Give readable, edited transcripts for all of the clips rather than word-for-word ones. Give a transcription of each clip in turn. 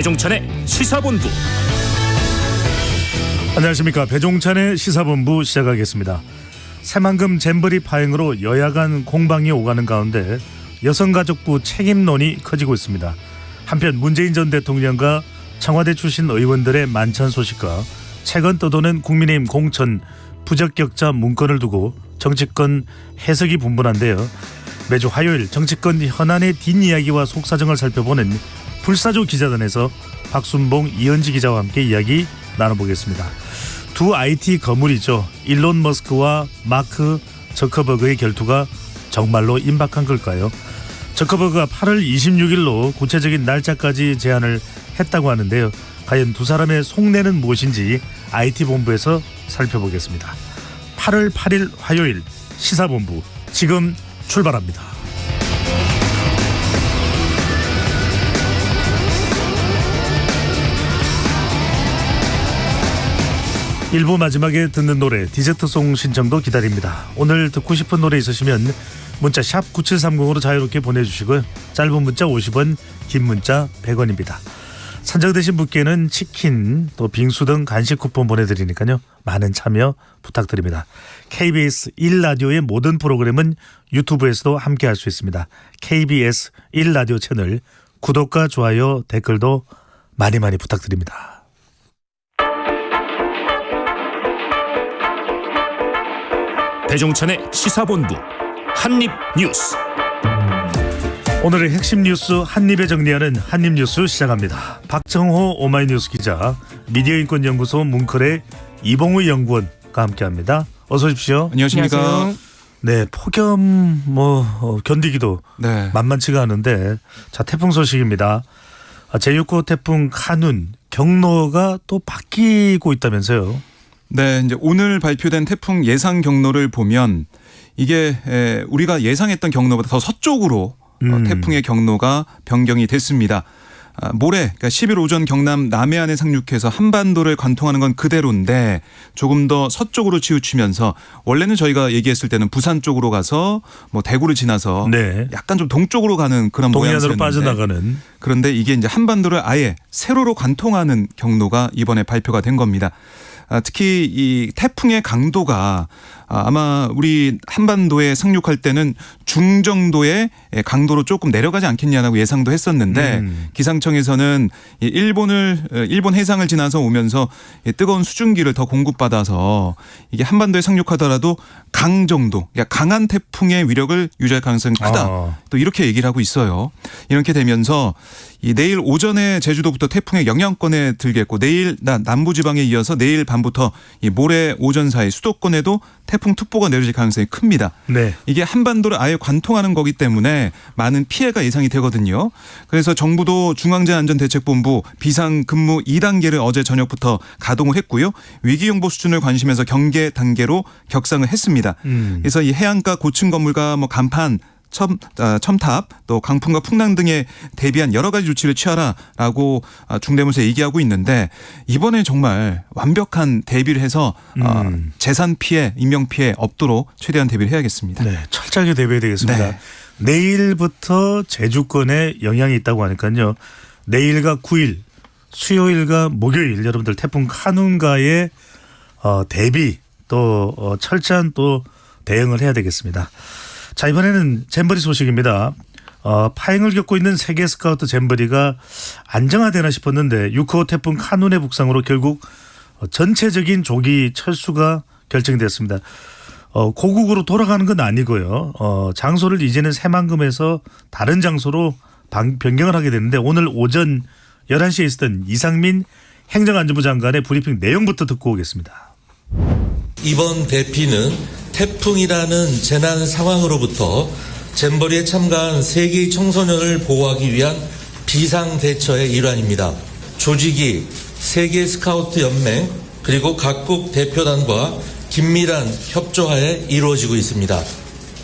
배종찬의 시사본부. 안녕하십니까. 배종찬의 시사본부 시작하겠습니다. 새만금 잼버리 파행으로 여야 간 공방이 오가는 가운데 여성가족부 책임론이 커지고 있습니다. 한편 문재인 전 대통령과 청와대 출신 의원들의 만찬 소식과 최근 떠도는 국민의힘 공천 부적격자 문건을 두고 정치권 해석이 분분한데요. 매주 화요일 정치권 현안의 뒷이야기와 속사정을 살펴보는 불사조 기자단에서 박순봉, 이현지 기자와 함께 이야기 나눠보겠습니다. 두 IT 거물이죠. 일론 머스크와 마크 저커버그의 결투가 정말로 임박한 걸까요? 저커버그가 8월 26일로 구체적인 날짜까지 제안을 했다고 하는데요. 과연 두 사람의 속내는 무엇인지 IT본부에서 살펴보겠습니다. 8월 8일 화요일 시사본부 지금 출발합니다. 일부 마지막에 듣는 노래 디저트송 신청도 기다립니다. 오늘 듣고 싶은 노래 있으시면 문자 샵 9730으로 자유롭게 보내주시고요. 짧은 문자 50원, 긴 문자 100원입니다. 선정되신 분께는 치킨 또 빙수 등 간식 쿠폰 보내드리니까요. 많은 참여 부탁드립니다. KBS 1라디오의 모든 프로그램은 유튜브에서도 함께할 수 있습니다. KBS 1라디오 채널 구독과 좋아요, 댓글도 많이 부탁드립니다. 배종찬의 시사본부 한입뉴스. 오늘의 핵심 뉴스 한입에 정리하는 한입뉴스 시작합니다. 박정호 오마이뉴스 기자, 미디어인권연구소 뭉클의 이봉우 연구원과 함께합니다. 어서 오십시오. 안녕하십니까. 안녕하세요. 네, 폭염 견디기도 만만치가 않은데, 자, 태풍 소식입니다. 제6호 태풍 카눈 경로가 또 바뀌고 있다면서요? 네, 이제 오늘 발표된 태풍 예상 경로를 보면 이게 우리가 예상했던 경로보다 더 서쪽으로 태풍의 경로가 변경이 됐습니다. 모레 그러니까 10일 오전 경남 남해안에 상륙해서 한반도를 관통하는 건 그대로인데 조금 더 서쪽으로 치우치면서 원래는 저희가 얘기했을 때는 부산 쪽으로 가서 뭐 대구를 지나서 네. 약간 좀 동쪽으로 가는 그런 동해안으로 모양새였는데 빠져나가는. 그런데 이게 이제 한반도를 아예 세로로 관통하는 경로가 이번에 발표가 된 겁니다. 특히 이 태풍의 강도가 아마 우리 한반도에 상륙할 때는 중정도의 강도로 조금 내려가지 않겠냐라고 예상도 했었는데 기상청에서는 일본 해상을 지나서 오면서 뜨거운 수증기를 더 공급받아서 이게 한반도에 상륙하더라도 강 정도, 그러니까 강한 태풍의 위력을 유지할 가능성이 크다. 또 이렇게 얘기를 하고 있어요. 이렇게 되면서 이 내일 오전에 제주도부터 태풍의 영향권에 들겠고 내일 남부지방에 이어서 내일 밤부터 이 모레 오전 사이 수도권에도 태풍 특보가 내려질 가능성이 큽니다. 네. 이게 한반도를 아예 관통하는 거기 때문에 많은 피해가 예상이 되거든요. 그래서 정부도 중앙재난안전대책본부 비상근무 2단계를 어제 저녁부터 가동을 했고요. 위기용보 수준을 관심해서 경계 단계로 격상을 했습니다. 그래서 이 해안가 고층 건물과 뭐 간판 첨탑 또 강풍과 풍랑 등에 대비한 여러 가지 조치를 취하라라고 중대문서에 얘기하고 있는데 이번에 정말 완벽한 대비를 해서 재산 피해, 인명 피해 없도록 최대한 대비를 해야겠습니다. 네, 철저하게 대비해야 되겠습니다. 네. 내일부터 제주권에 영향이 있다고 하니까요. 내일과 9일, 수요일과 목요일 여러분들 태풍 카눈과의 대비 또 철저한 또 대응을 해야 되겠습니다. 자, 이번에는 잼버리 소식입니다. 파행을 겪고 있는 세계 스카우트 잼버리가 안정화되나 싶었는데 6호 태풍 카눈의 북상으로 결국 전체적인 조기 철수가 결정됐습니다. 고국으로 돌아가는 건 아니고요. 장소를 이제는 새만금에서 다른 장소로 변경을 하게 되는데 오늘 오전 11시에 있었던 이상민 행정안전부 장관의 브리핑 내용부터 듣고 오겠습니다. 이번 대피는 태풍이라는 재난 상황으로부터 잼버리에 참가한 세계의 청소년을 보호하기 위한 비상대처의 일환입니다. 조직이 세계 스카우트 연맹 그리고 각국 대표단과 긴밀한 협조하에 이루어지고 있습니다.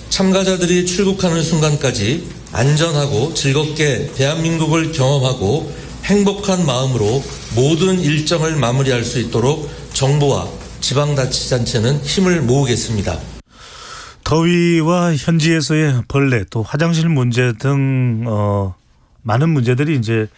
참가자들이 출국하는 순간까지 안전하고 즐겁게 대한민국을 경험하고 행복한 마음으로 모든 일정을 마무리할 수 있도록 정부와 지방자치단체는 힘을 모으겠습니다. 더위와 현지에서의 벌레 또 화장실 문제 등 많은 문제들이 이제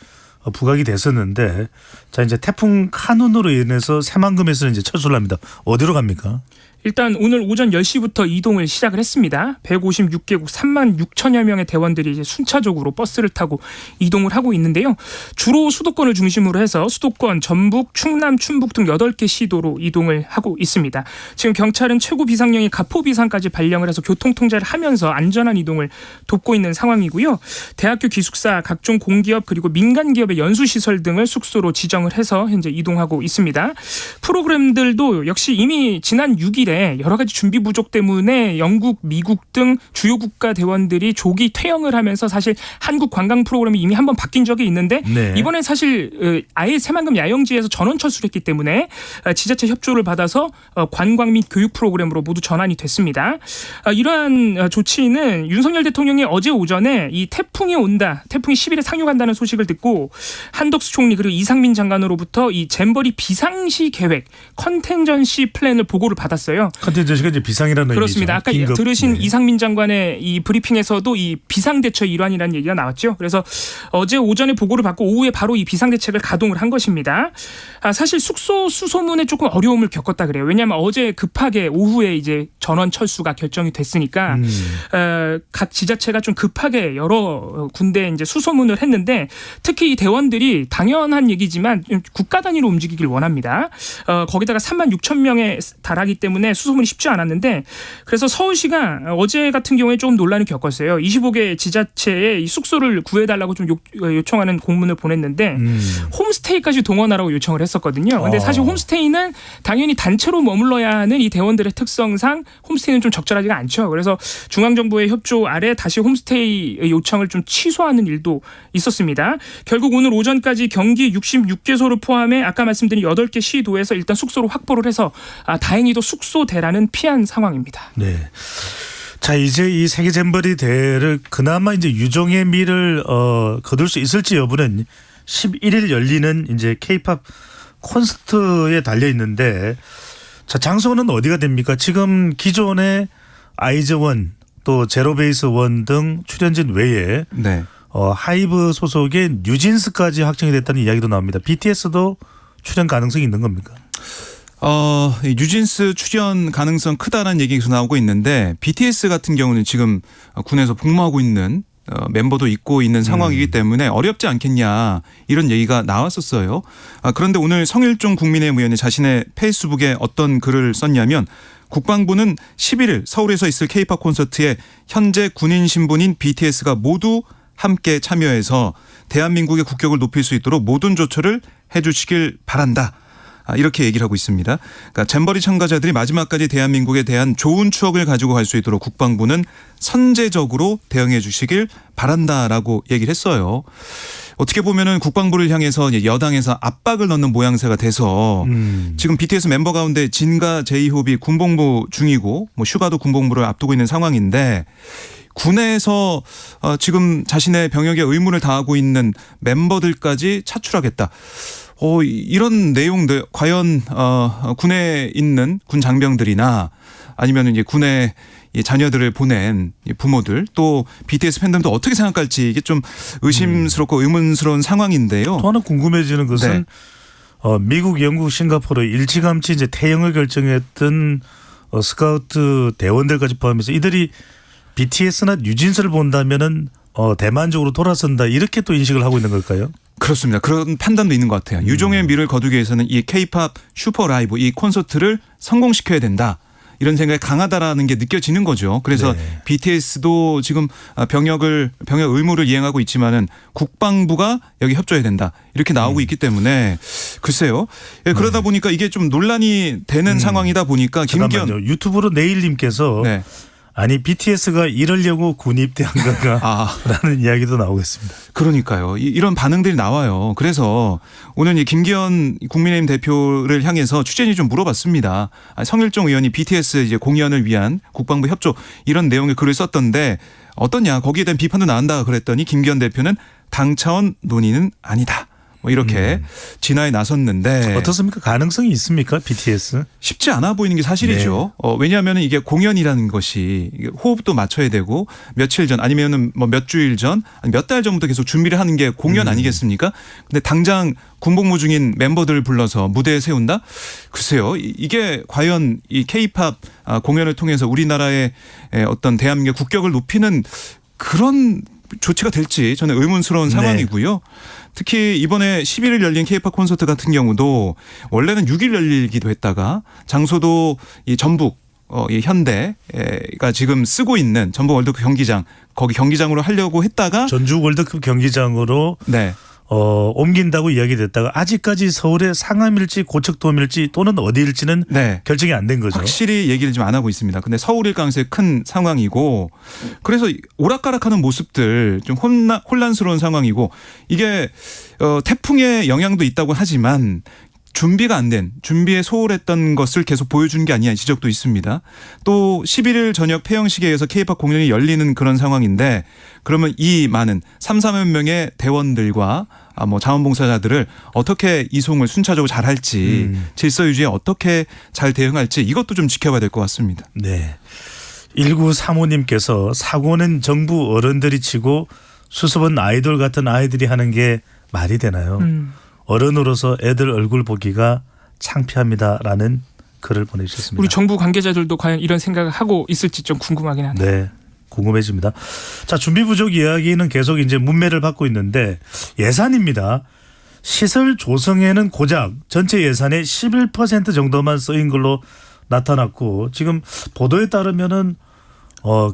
부각이 됐었는데 자 이제 태풍 카눈으로 인해서 새만금에서 이제 철수를 합니다. 어디로 갑니까? 일단 오늘 오전 10시부터 이동을 시작을 했습니다. 156개국 3만 6천여 명의 대원들이 이제 순차적으로 버스를 타고 이동을 하고 있는데요. 주로 수도권을 중심으로 해서 수도권, 전북, 충남, 충북 등 8개 시도로 이동을 하고 있습니다. 지금 경찰은 최고 비상령이 가포 비상까지 발령을 해서 교통 통제를 하면서 안전한 이동을 돕고 있는 상황이고요. 대학교 기숙사, 각종 공기업 그리고 민간 기업의 연수 시설 등을 숙소로 지정을 해서 현재 이동하고 있습니다. 프로그램들도 역시 이미 지난 6일에 여러 가지 준비 부족 때문에 영국, 미국 등 주요 국가 대원들이 조기 퇴영을 하면서 사실 한국 관광 프로그램이 이미 한번 바뀐 적이 있는데 네. 이번엔 사실 아예 새만금 야영지에서 전원 철수를 했기 때문에 지자체 협조를 받아서 관광 및 교육 프로그램으로 모두 전환이 됐습니다. 이러한 조치는 윤석열 대통령이 어제 오전에 이 태풍이 온다, 태풍이 10일에 상륙한다는 소식을 듣고 한덕수 총리 그리고 이상민 장관으로부터 이 잼버리 비상시 계획, 컨텐전시 플랜을 보고를 받았어요. 컨텐전시가 이제 비상이라는 그렇습니다. 의미죠. 아까 긴급. 들으신 네. 이상민 장관의 이 브리핑에서도 이 비상대처 일환이라는 얘기가 나왔죠. 그래서 어제 오전에 보고를 받고 오후에 바로 이 비상대책을 가동을 한 것입니다. 사실 숙소 수소문에 조금 어려움을 겪었다 그래요. 왜냐하면 어제 급하게 오후에 이제 전원 철수가 결정이 됐으니까 각 지자체가 좀 급하게 여러 군데 이제 수소문을 했는데 특히 이 대원들이 당연한 얘기지만 국가 단위로 움직이길 원합니다. 거기다가 3만 6천 명에 달하기 때문에 수소문이 쉽지 않았는데 그래서 서울시가 어제 같은 경우에 좀 논란을 겪었어요. 25개 지자체에 이 숙소를 구해달라고 좀 요청하는 공문을 보냈는데 홈스테이까지 동원하라고 요청을 했었거든요. 근데 사실 홈스테이는 당연히 단체로 머물러야 하는 이 대원들의 특성상 홈스테이는 좀 적절하지가 않죠. 그래서 중앙정부의 협조 아래 다시 홈스테이 요청을 좀 취소하는 일도 있었습니다. 결국 오늘 오전까지 경기 66개소를 포함해 아까 말씀드린 8개 시도에서 일단 숙소를 확보를 해서 다행히도 숙소 대란은 피한 상황입니다. 네. 자 이제 이 세계 잼버리 대회를 그나마 이제 유종의 미를 거둘 수 있을지 여부는 11일 열리는 이제 K-팝 콘서트에 달려 있는데 자 장소는 어디가 됩니까? 지금 기존의 아이즈원 또 제로베이스 원 등 출연진 외에 네. 하이브 소속의 뉴진스까지 확정이 됐다는 이야기도 나옵니다. BTS도 출연 가능성이 있는 겁니까? 뉴진스 출연 가능성 크다라는 얘기가 계속 나오고 있는데 BTS 같은 경우는 지금 군에서 복무하고 있는 멤버도 있고 있는 상황이기 때문에 어렵지 않겠냐 이런 얘기가 나왔었어요. 그런데 오늘 성일종 국민의힘 의원이 자신의 페이스북에 어떤 글을 썼냐면 국방부는 11일 서울에서 있을 K-팝 콘서트에 현재 군인 신분인 BTS가 모두 함께 참여해서 대한민국의 국격을 높일 수 있도록 모든 조처를 해 주시길 바란다. 이렇게 얘기를 하고 있습니다. 그러니까 잼버리 참가자들이 마지막까지 대한민국에 대한 좋은 추억을 가지고 갈 수 있도록 국방부는 선제적으로 대응해 주시길 바란다라고 얘기를 했어요. 어떻게 보면은 국방부를 향해서 여당에서 압박을 넣는 모양새가 돼서 지금 BTS 멤버 가운데 진과 제이홉이 군복무 중이고 뭐 슈가도 군복무를 앞두고 있는 상황인데 군에서 지금 자신의 병역의 의무를 다하고 있는 멤버들까지 차출하겠다. 이런 내용들 과연 군에 있는 군 장병들이나 아니면 이제 군에 자녀들을 보낸 부모들 또 BTS 팬들도 어떻게 생각할지 이게 좀 의심스럽고 의문스러운 상황인데요. 또 하나 궁금해지는 것은 미국, 영국, 싱가포르 일찌감치 이제 퇴영을 결정했던 스카우트 대원들까지 포함해서 이들이 BTS나 뉴진스를 본다면은 대만적으로 돌아선다 이렇게 또 인식을 하고 있는 걸까요? 그렇습니다. 그런 판단도 있는 것 같아요. 유종의 미를 거두기 위해서는 이 K-팝 슈퍼 라이브 이 콘서트를 성공시켜야 된다. 이런 생각이 강하다라는 게 느껴지는 거죠. 그래서 네. BTS도 지금 병역 의무를 이행하고 있지만은 국방부가 여기 협조해야 된다. 이렇게 나오고 있기 때문에 글쎄요. 그러다 보니까 이게 좀 논란이 되는 상황이다 보니까 잠깐만요. 유튜브로 네일님께서 네. 아니 BTS가 이러려고 군 입대한 건가 라는 이야기도 나오고 있습니다. 그러니까요. 이런 반응들이 나와요. 그래서 오늘 이 김기현 국민의힘 대표를 향해서 취재진이 좀 물어봤습니다. 성일종 의원이 BTS 이제 공연을 위한 국방부 협조 이런 내용의 글을 썼던데 어떠냐 거기에 대한 비판도 나온다 그랬더니 김기현 대표는 당 차원 논의는 아니다. 뭐 이렇게 진화에 나섰는데 어떻습니까? 가능성이 있습니까? BTS? 쉽지 않아 보이는 게 사실이죠. 왜냐하면 이게 공연이라는 것이 이게 호흡도 맞춰야 되고 며칠 전 아니면은 뭐 몇 주일 전, 몇 달 전부터 계속 준비를 하는 게 공연 아니겠습니까? 근데 당장 군복무 중인 멤버들을 불러서 무대에 세운다? 글쎄요, 이게 과연 이 K-팝 공연을 통해서 우리나라의 어떤 대한민국의 국격을 높이는 그런 조치가 될지 저는 의문스러운 상황이고요. 특히 이번에 11일 열린 K-팝 콘서트 같은 경우도 원래는 6일 열리기도 했다가 장소도 이 전북 이 현대가 지금 쓰고 있는 전북 월드컵 경기장 거기 경기장으로 하려고 했다가 전주 월드컵 경기장으로 네. 옮긴다고 이야기됐다가 아직까지 서울의 상암일지 고척돔일지 또는 어디일지는 네. 결정이 안 된 거죠. 확실히 얘기를 좀 안 하고 있습니다. 근데 서울일 가능성이 큰 상황이고 그래서 오락가락하는 모습들 좀 혼란스러운 상황이고 이게 태풍의 영향도 있다고 하지만 준비가 안 된 준비에 소홀했던 것을 계속 보여준 게 아니냐 지적도 있습니다. 또 11일 저녁 폐영식에 의해서 K-팝 공연이 열리는 그런 상황인데 그러면 이 많은 3-4만 명의 대원들과 뭐 자원봉사자들을 어떻게 이송을 순차적으로 잘 할지 질서 유지에 어떻게 잘 대응할지 이것도 좀 지켜봐야 될 것 같습니다. 네. 1935님께서 사고는 정부 어른들이 치고 수습은 아이돌 같은 아이들이 하는 게 말이 되나요? 어른으로서 애들 얼굴 보기가 창피합니다라는 글을 보내주셨습니다. 우리 정부 관계자들도 과연 이런 생각을 하고 있을지 좀 궁금하긴 하네요. 네. 궁금해집니다. 자, 준비 부족 이야기는 계속 이제 문매를 받고 있는데 예산입니다. 시설 조성에는 고작 전체 예산의 11% 정도만 쓰인 걸로 나타났고 지금 보도에 따르면은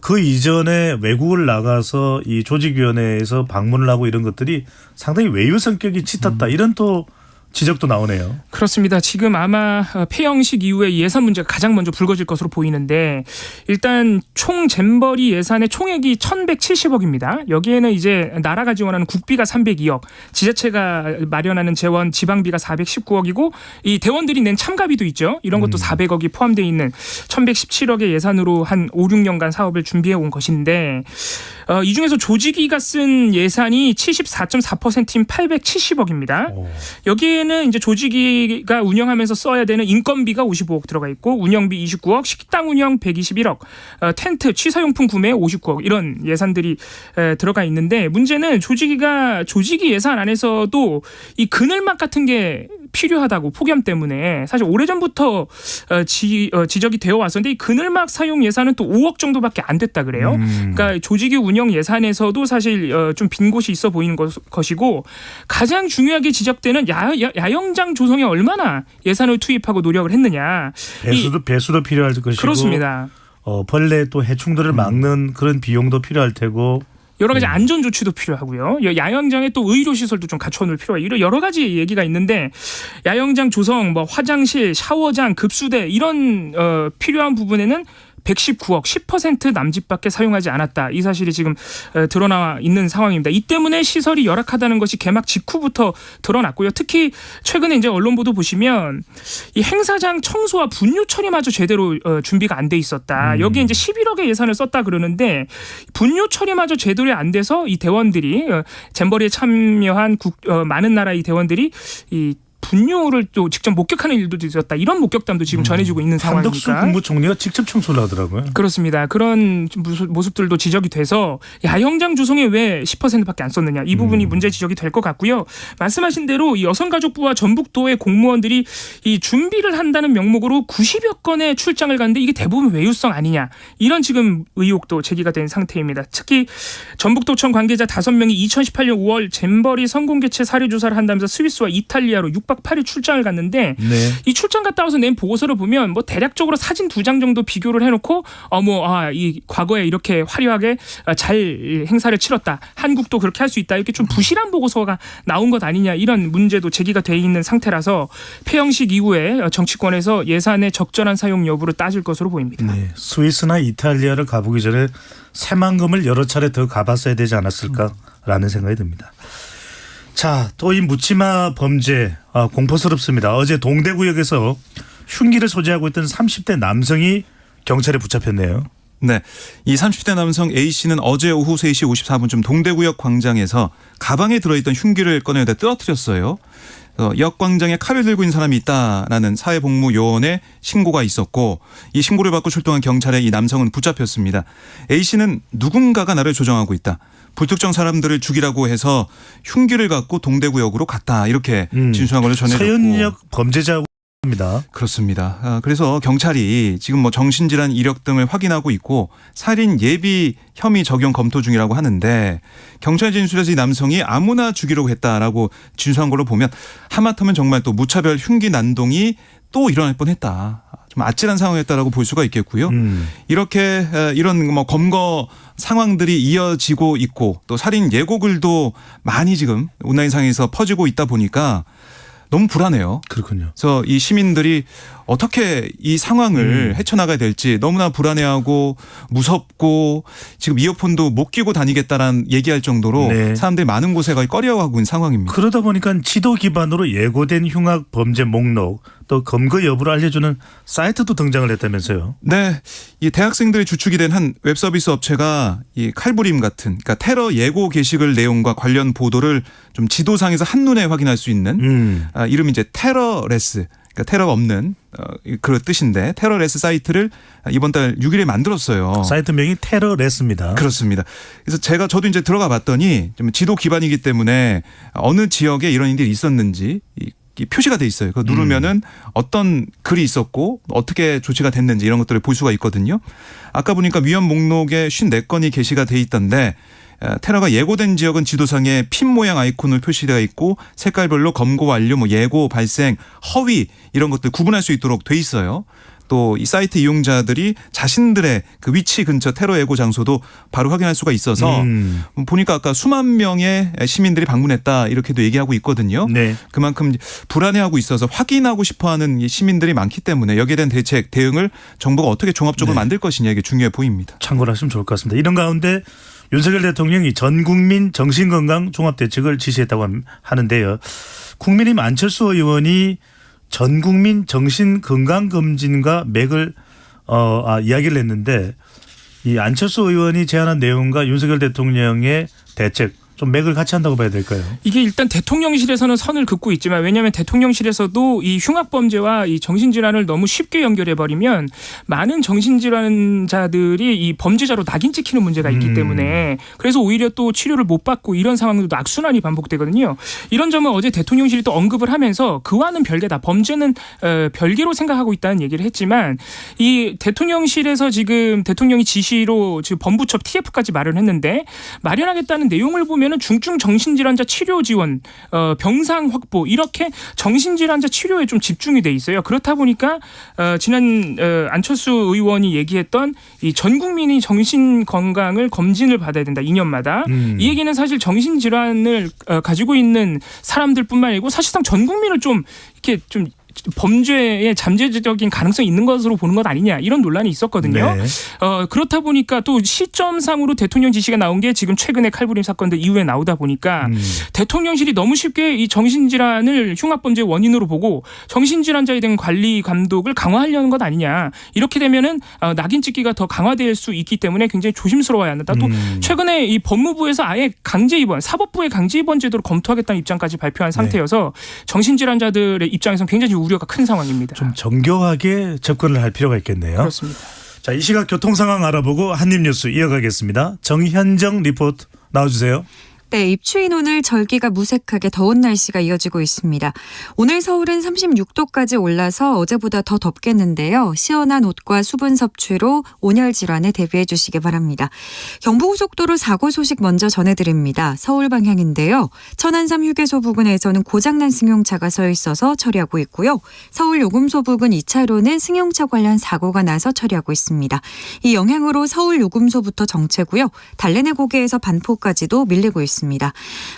그 이전에 외국을 나가서 이 조직위원회에서 방문을 하고 이런 것들이 상당히 외유 성격이 짙었다 이런 또 지적도 나오네요. 그렇습니다. 지금 아마 폐영식 이후에 예산 문제가 가장 먼저 불거질 것으로 보이는데 일단 총 잼버리 예산의 총액이 1,170억입니다. 여기에는 이제 나라가 지원하는 국비가 302억, 지자체가 마련하는 재원 지방비가 419억이고 이 대원들이 낸 참가비도 있죠. 이런 것도 400억이 포함되어 있는 1,117억의 예산으로 한 5, 6년간 사업을 준비해 온 것인데 이 중에서 조직위가 쓴 예산이 74.4%인 870억입니다. 여기에는 이제 조직위가 운영하면서 써야 되는 인건비가 55억 들어가 있고 운영비 29억, 식당 운영 121억, 텐트 취사용품 구매 59억 이런 예산들이 들어가 있는데 문제는 조직위 예산 안에서도 이 그늘막 같은 게 필요하다고 폭염 때문에 사실 오래전부터 지적이 되어 왔었는데 이 그늘막 사용 예산은 또 5억 정도밖에 안 됐다 그래요. 그러니까 조직위 운영 예산에서도 사실 좀 빈 곳이 있어 보이는 것이고 가장 중요하게 지적되는 야영장 조성에 얼마나 예산을 투입하고 노력을 했느냐. 배수도 필요할 것이고 그렇습니다. 벌레 또 해충들을 막는 그런 비용도 필요할 테고 여러 가지 안전 조치도 필요하고요. 야영장에 또 의료 시설도 좀 갖춰놓을 필요가 이런 여러 가지 얘기가 있는데 야영장 조성, 뭐 화장실, 샤워장, 급수대 이런 필요한 부분에는 119억 10% 남짓밖에 사용하지 않았다. 이 사실이 지금 드러나 있는 상황입니다. 이 때문에 시설이 열악하다는 것이 개막 직후부터 드러났고요. 특히 최근에 이제 언론 보도 보시면 이 행사장 청소와 분유 처리마저 제대로 준비가 안 돼 있었다. 여기에 이제 11억의 예산을 썼다 그러는데 분유 처리마저 제대로 안 돼서 이 대원들이 잼버리에 참여한 많은 나라의 대원들이 이 분뇨를 또 직접 목격하는 일도 있었다. 이런 목격담도 지금 전해지고 있는 상황이니까. 한덕수 국무총리가 직접 청소를 하더라고요. 그렇습니다. 그런 모습들도 지적이 돼서 야영장 조성에 왜 10%밖에 안 썼느냐. 이 부분이 문제 지적이 될 것 같고요. 말씀하신 대로 여성가족부와 전북도의 공무원들이 이 준비를 한다는 명목으로 90여 건의 출장을 갔는데 이게 대부분 외유성 아니냐. 이런 지금 의혹도 제기가 된 상태입니다. 특히 전북도청 관계자 5명이 2018년 5월 잼버리 성공개최 사례조사를 한다면서 스위스와 이탈리아로 6박 8일 출장을 갔는데 이 출장 갔다 와서 낸 보고서를 보면 뭐 대략적으로 사진 2장 정도 비교를 해놓고 이 과거에 이렇게 화려하게 잘 행사를 치렀다. 한국도 그렇게 할 수 있다. 이렇게 좀 부실한 보고서가 나온 것 아니냐 이런 문제도 제기가 돼 있는 상태라서 폐영식 이후에 정치권에서 예산의 적절한 사용 여부를 따질 것으로 보입니다. 네, 스위스나 이탈리아를 가보기 전에 새만금을 여러 차례 더 가봤어야 되지 않았을까라는 생각이 듭니다. 자, 또 이 묻지마 범죄 공포스럽습니다. 어제 동대구역에서 흉기를 소지하고 있던 30대 남성이 경찰에 붙잡혔네요. 네, 이 30대 남성 A 씨는 어제 오후 3시 54분쯤 동대구역 광장에서 가방에 들어있던 흉기를 꺼내다 떨어뜨렸어요. 역 광장에 칼을 들고 있는 사람이 있다라는 사회복무요원의 신고가 있었고 이 신고를 받고 출동한 경찰에 이 남성은 붙잡혔습니다. A 씨는 누군가가 나를 조정하고 있다. 불특정 사람들을 죽이라고 해서 흉기를 갖고 동대구역으로 갔다. 이렇게 진술한 걸로 전해졌고. 서현역 범죄자입니다. 그렇습니다. 그래서 경찰이 지금 뭐 정신질환 이력 등을 확인하고 있고 살인 예비 혐의 적용 검토 중이라고 하는데 경찰 진술에서 이 남성이 아무나 죽이려고 했다라고 진술한 걸로 보면 하마터면 정말 또 무차별 흉기 난동이 또 일어날 뻔했다. 좀 아찔한 상황이었다라고 볼 수가 있겠고요. 이렇게 이런 뭐 검거 상황들이 이어지고 있고 또 살인 예고글도 많이 지금 온라인상에서 퍼지고 있다 보니까 너무 불안해요. 그렇군요. 그래서 이 시민들이 어떻게 이 상황을 헤쳐나가야 될지 너무나 불안해하고 무섭고 지금 이어폰도 못 끼고 다니겠다라는 얘기할 정도로 네. 사람들이 많은 곳에 거의 꺼려하고 있는 상황입니다. 그러다 보니까 지도 기반으로 예고된 흉악 범죄 목록 또 검거 여부를 알려주는 사이트도 등장을 했다면서요. 네, 이 대학생들이 주축이 된 한 웹서비스 업체가 이 칼부림 같은 그러니까 테러 예고 게시글 내용과 관련 보도를 좀 지도상에서 한눈에 확인할 수 있는 이름이 이제 테러레스. 그러니까 테러가 없는 그 뜻인데 테러레스 사이트를 이번 달 6일에 만들었어요. 사이트명이 테러레스입니다. 그렇습니다. 그래서 저도 이제 들어가 봤더니 좀 지도 기반이기 때문에 어느 지역에 이런 일들이 있었는지 이 표시가 돼 있어요. 그거 누르면은 어떤 글이 있었고 어떻게 조치가 됐는지 이런 것들을 볼 수가 있거든요. 아까 보니까 위험 목록에 54건이 게시가 돼 있던데 테러가 예고된 지역은 지도상에 핀 모양 아이콘을 표시되어 있고 색깔별로 검거 완료, 뭐 예고, 발생, 허위 이런 것들 구분할 수 있도록 돼 있어요. 또 이 사이트 이용자들이 자신들의 그 위치 근처 테러 예고 장소도 바로 확인할 수가 있어서 보니까 아까 수만 명의 시민들이 방문했다 이렇게도 얘기하고 있거든요. 네. 그만큼 불안해하고 있어서 확인하고 싶어하는 시민들이 많기 때문에 여기에 대한 대응을 정부가 어떻게 종합적으로 만들 것이냐 이게 중요해 보입니다. 참고를 하시면 좋을 것 같습니다. 이런 가운데 윤석열 대통령이 전 국민 정신건강 종합대책을 지시했다고 하는데요. 국민의힘 안철수 의원이 전 국민 정신건강검진과 맥을 이야기를 했는데 이 안철수 의원이 제안한 내용과 윤석열 대통령의 대책 좀 맥을 같이 한다고 봐야 될까요? 이게 일단 대통령실에서는 선을 긋고 있지만 왜냐하면 대통령실에서도 이 흉악범죄와 이 정신질환을 너무 쉽게 연결해버리면 많은 정신질환자들이 이 범죄자로 낙인 찍히는 문제가 있기 때문에 그래서 오히려 또 치료를 못 받고 이런 상황들도 악순환이 반복되거든요. 이런 점은 어제 대통령실이 또 언급을 하면서 그와는 별개다. 범죄는 별개로 생각하고 있다는 얘기를 했지만 이 대통령실에서 지금 대통령이 지시로 지금 법무처 TF까지 마련했는데 마련하겠다는 내용을 보면 는 중증 정신질환자 치료 지원, 병상 확보 이렇게 정신질환자 치료에 좀 집중이 돼 있어요. 그렇다 보니까 지난 안철수 의원이 얘기했던 이 전 국민이 정신 건강을 검진을 받아야 된다 2년마다. 이 얘기는 사실 정신질환을 가지고 있는 사람들뿐만 아니고 사실상 전 국민을 좀 이렇게 좀 범죄의 잠재적인 가능성이 있는 것으로 보는 것 아니냐 이런 논란이 있었거든요. 네. 그렇다 보니까 또 시점상으로 대통령 지시가 나온 게 지금 최근에 칼부림 사건들 이후에 나오다 보니까 대통령실이 너무 쉽게 이 정신질환을 흉악범죄의 원인으로 보고 정신질환자에 대한 관리 감독을 강화하려는 것 아니냐. 이렇게 되면은 낙인 찍기가 더 강화될 수 있기 때문에 굉장히 조심스러워야 한다. 또 최근에 이 법무부에서 아예 강제 입원, 사법부의 강제 입원 제도를 검토하겠다는 입장까지 발표한 상태여서 정신질환자들의 입장에서는 굉장히 우려가 큰 상황입니다. 좀 정교하게 접근을 할 필요가 있겠네요. 그렇습니다. 자, 이 시각 교통 상황 알아보고 한입뉴스 이어가겠습니다. 정현정 리포트 나와주세요. 네, 입추인 오늘 절기가 무색하게 더운 날씨가 이어지고 있습니다. 오늘 서울은 36도까지 올라서 어제보다 더 덥겠는데요. 시원한 옷과 수분 섭취로 온열 질환에 대비해 주시기 바랍니다. 경부고속도로 사고 소식 먼저 전해드립니다. 서울 방향인데요. 천안삼 휴게소 부근에서는 고장난 승용차가 서 있어서 처리하고 있고요. 서울 요금소 부근 2차로는 승용차 관련 사고가 나서 처리하고 있습니다. 이 영향으로 서울 요금소부터 정체고요. 달래내 고개에서 반포까지도 밀리고 있습니다. 있습니다.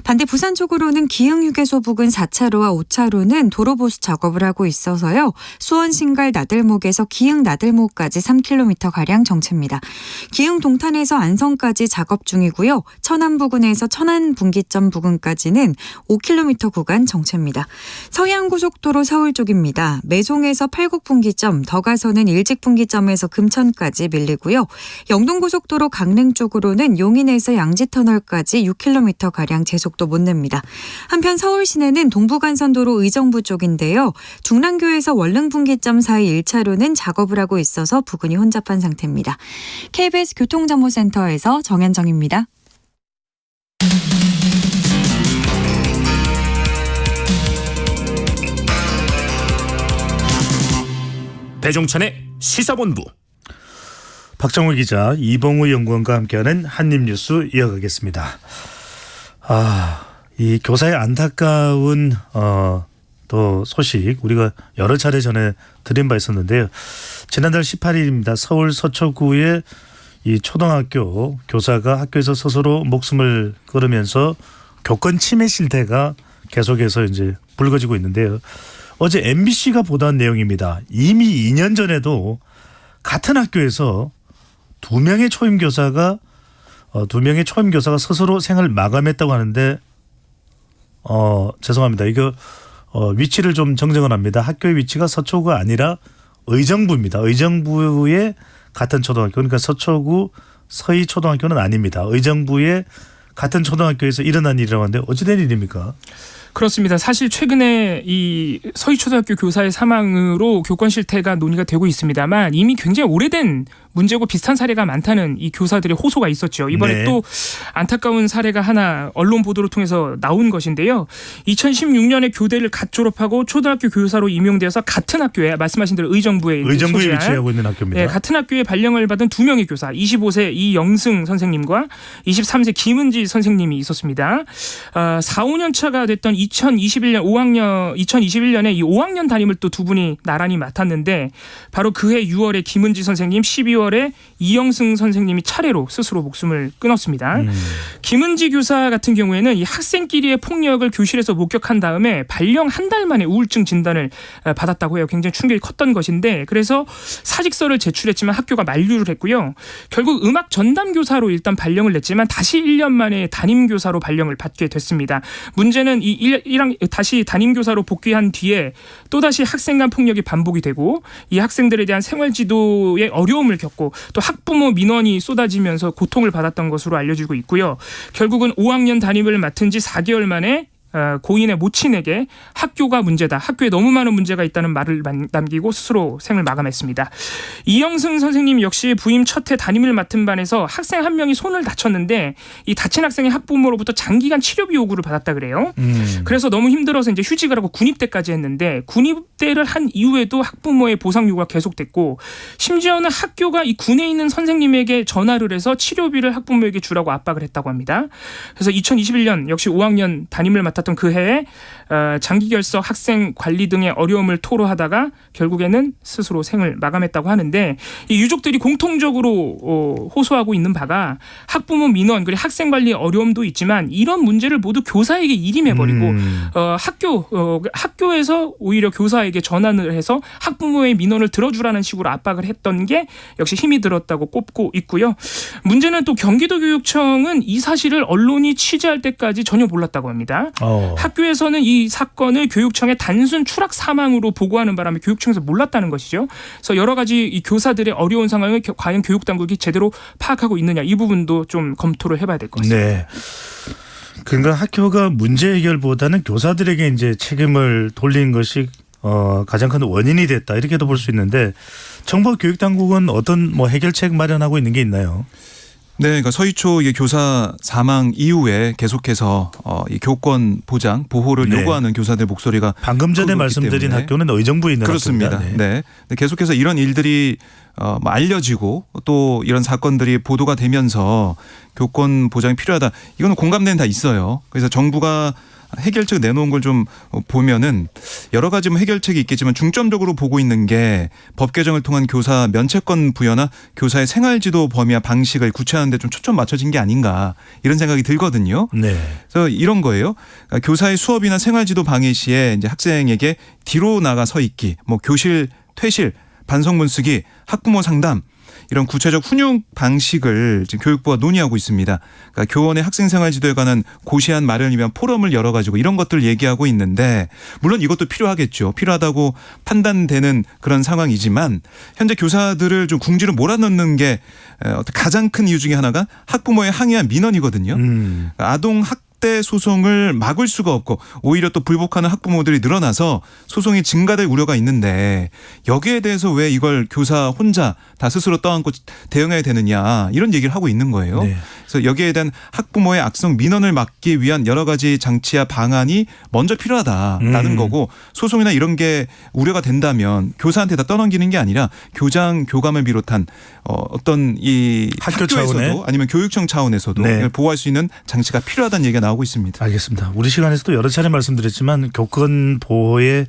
반대 부산 쪽으로는 기흥휴게소 부근 4차로와 5차로는 도로 보수 작업을 하고 있어서요. 수원 신갈 나들목에서 기흥 나들목까지 3km가량 정체입니다. 기흥 동탄에서 안성까지 작업 중이고요. 천안 부근에서 천안 분기점 부근까지는 5km 구간 정체입니다. 서해안고속도로 서울 쪽입니다. 매송에서 팔곡 분기점, 더 가서는 일직 분기점에서 금천까지 밀리고요. 영동고속도로 강릉 쪽으로는 용인에서 양지터널까지 6km가량 제속도 못 냅니다. 한편 서울 시내는 동부간선도로 의정부 쪽인데요. 중랑교에서 월릉 분기점 사이 1차로는 작업을 하고 있어서 부근이 혼잡한 상태입니다. KBS 교통정보센터에서 정현정입니다. 배종찬의 시사본부. 박정호 기자, 이봉우 연구원과 함께하는 한입뉴스 이어가겠습니다. 이 교사의 안타까운 또 소식 우리가 여러 차례 전에 드린 바 있었는데요. 지난달 18일입니다. 서울 서초구의 이 초등학교 교사가 학교에서 스스로 목숨을 끊으면서 교권 침해 실태가 계속해서 이제 불거지고 있는데요. 어제 MBC가 보도한 내용입니다. 이미 2년 전에도 같은 학교에서 두 명의 초임 교사가 스스로 생을 마감했다고 하는데 죄송합니다. 이거 위치를 좀 정정을 합니다. 학교의 위치가 서초구가 아니라 의정부입니다. 의정부의 같은 초등학교, 그러니까 서초구 서희초등학교는 아닙니다. 의정부의 같은 초등학교에서 일어난 일이라고 하는데 어찌된 일입니까? 그렇습니다. 사실 최근에 이 서희초등학교 교사의 사망으로 교권 실태가 논의가 되고 있습니다만 이미 굉장히 오래된 문제고 비슷한 사례가 많다는 이 교사들의 호소가 있었죠. 이번에 네. 또 안타까운 사례가 하나 언론 보도를 통해서 나온 것인데요. 2016년에 교대를 갓 졸업하고 초등학교 교사로 임용되어서 같은 학교에 말씀하신 대로 의정부에 위치하고 있는 학교입니다. 네, 같은 학교에 발령을 받은 두 명의 교사, 25세 이영승 선생님과 23세 김은지 선생님이 있었습니다. 4, 5년 차가 됐던 2021년에 이 5학년 담임을 또 두 분이 나란히 맡았는데 바로 그해 6월에 김은지 선생님, 12월에 이영승 선생님이 차례로 스스로 목숨을 끊었습니다. 김은지 교사 같은 경우에는 이 학생끼리의 폭력을 교실에서 목격한 다음에 발령 한 달 만에 우울증 진단을 받았다고 해요. 굉장히 충격이 컸던 것인데 그래서 사직서를 제출했지만 학교가 만류를 했고요. 결국 음악 전담 교사로 일단 발령을 냈지만 다시 1년 만에 담임 교사로 발령을 받게 됐습니다. 문제는 다시 담임 교사로 복귀한 뒤에 또다시 학생 간 폭력이 반복이 되고 이 학생들에 대한 생활 지도에 어려움을 겪고 또 학부모 민원이 쏟아지면서 고통을 받았던 것으로 알려지고 있고요. 결국은 5학년 담임을 맡은 지 4개월 만에 고인의 모친에게 학교가 문제다. 학교에 너무 많은 문제가 있다는 말을 남기고 스스로 생을 마감했습니다. 이영승 선생님 역시 부임 첫 해 담임을 맡은 반에서 학생 한 명이 손을 다쳤는데 이 다친 학생의 학부모로부터 장기간 치료비 요구를 받았다 그래요. 그래서 너무 힘들어서 이제 휴직을 하고 군입대까지 했는데 군입대를 한 이후에도 학부모의 보상 요구가 계속됐고 심지어는 학교가 이 군에 있는 선생님에게 전화를 해서 치료비를 학부모에게 주라고 압박을 했다고 합니다. 그래서 2021년 역시 5학년 담임을 맡았던 그 해에 장기 결석 학생 관리 등의 어려움을 토로하다가 결국에는 스스로 생을 마감했다고 하는데 이 유족들이 공통적으로 호소하고 있는 바가 학부모 민원 그리고 학생 관리 어려움도 있지만 이런 문제를 모두 교사에게 일임해버리고 학교에서 오히려 교사에게 전환을 해서 학부모의 민원을 들어주라는 식으로 압박을 했던 게 역시 힘이 들었다고 꼽고 있고요. 문제는 또 경기도교육청은 이 사실을 언론이 취재할 때까지 전혀 몰랐다고 합니다. 학교에서는 이 사건을 교육청에 단순 추락 사망으로 보고하는 바람에 교육청에서 몰랐다는 것이죠. 그래서 여러 가지 이 교사들의 어려운 상황을 과연 교육당국이 제대로 파악하고 있느냐 이 부분도 좀 검토를 해봐야 될 것 같습니다. 네. 그러니까 학교가 문제 해결보다는 교사들에게 이제 책임을 돌린 것이 가장 큰 원인이 됐다 이렇게도 볼 수 있는데 정부 교육당국은 어떤 해결책 마련하고 있는 게 있나요? 네, 그러니까 서희초 교사 사망 이후에 계속해서 이 교권 보장 보호를 네. 요구하는 교사들 목소리가 방금 전에 말씀드린 때문에. 학교는 의정부에 있는 그렇습니다. 학교입니다. 네. 네. 계속해서 이런 일들이 알려지고 또 이런 사건들이 보도가 되면서 교권 보장이 필요하다. 이거는 공감대는 다 있어요. 그래서 정부가 해결책 내놓은 걸 좀 보면은 여러 가지 뭐 해결책이 있겠지만 중점적으로 보고 있는 게 법 개정을 통한 교사 면책권 부여나 교사의 생활지도 범위와 방식을 구체화하는 데 좀 초점 맞춰진 게 아닌가 이런 생각이 들거든요. 네. 그래서 이런 거예요. 그러니까 교사의 수업이나 생활지도 방해 시에 이제 학생에게 뒤로 나가 서 있기, 뭐 교실 퇴실, 반성문 쓰기, 학부모 상담 이런 구체적 훈육 방식을 지금 교육부가 논의하고 있습니다. 그러니까 교원의 학생생활 지도에 관한 고시안 마련을 위한 포럼을 열어가지고 이런 것들을 얘기하고 있는데 물론 이것도 필요하겠죠. 필요하다고 판단되는 그런 상황이지만 현재 교사들을 좀 궁지로 몰아넣는 게 가장 큰 이유 중에 하나가 학부모의 항의와 민원이거든요. 아동 학대 소송을 막을 수가 없고 오히려 또 불복하는 학부모들이 늘어나서 소송이 증가될 우려가 있는데 여기에 대해서 왜 이걸 교사 혼자 다 스스로 떠안고 대응해야 되느냐 이런 얘기를 하고 있는 거예요. 네. 그래서 여기에 대한 학부모의 악성 민원을 막기 위한 여러 가지 장치와 방안이 먼저 필요하다라는 거고 소송이나 이런 게 우려가 된다면 교사한테 다 떠넘기는 게 아니라 교장 교감을 비롯한 어떤 이 학교 학교에서도 차원에? 아니면 교육청 차원에서도 네. 이걸 보호할 수 있는 장치가 필요하다는 얘기가 나오고 있습니다. 알겠습니다. 우리 시간에서도 여러 차례 말씀드렸지만 교권 보호의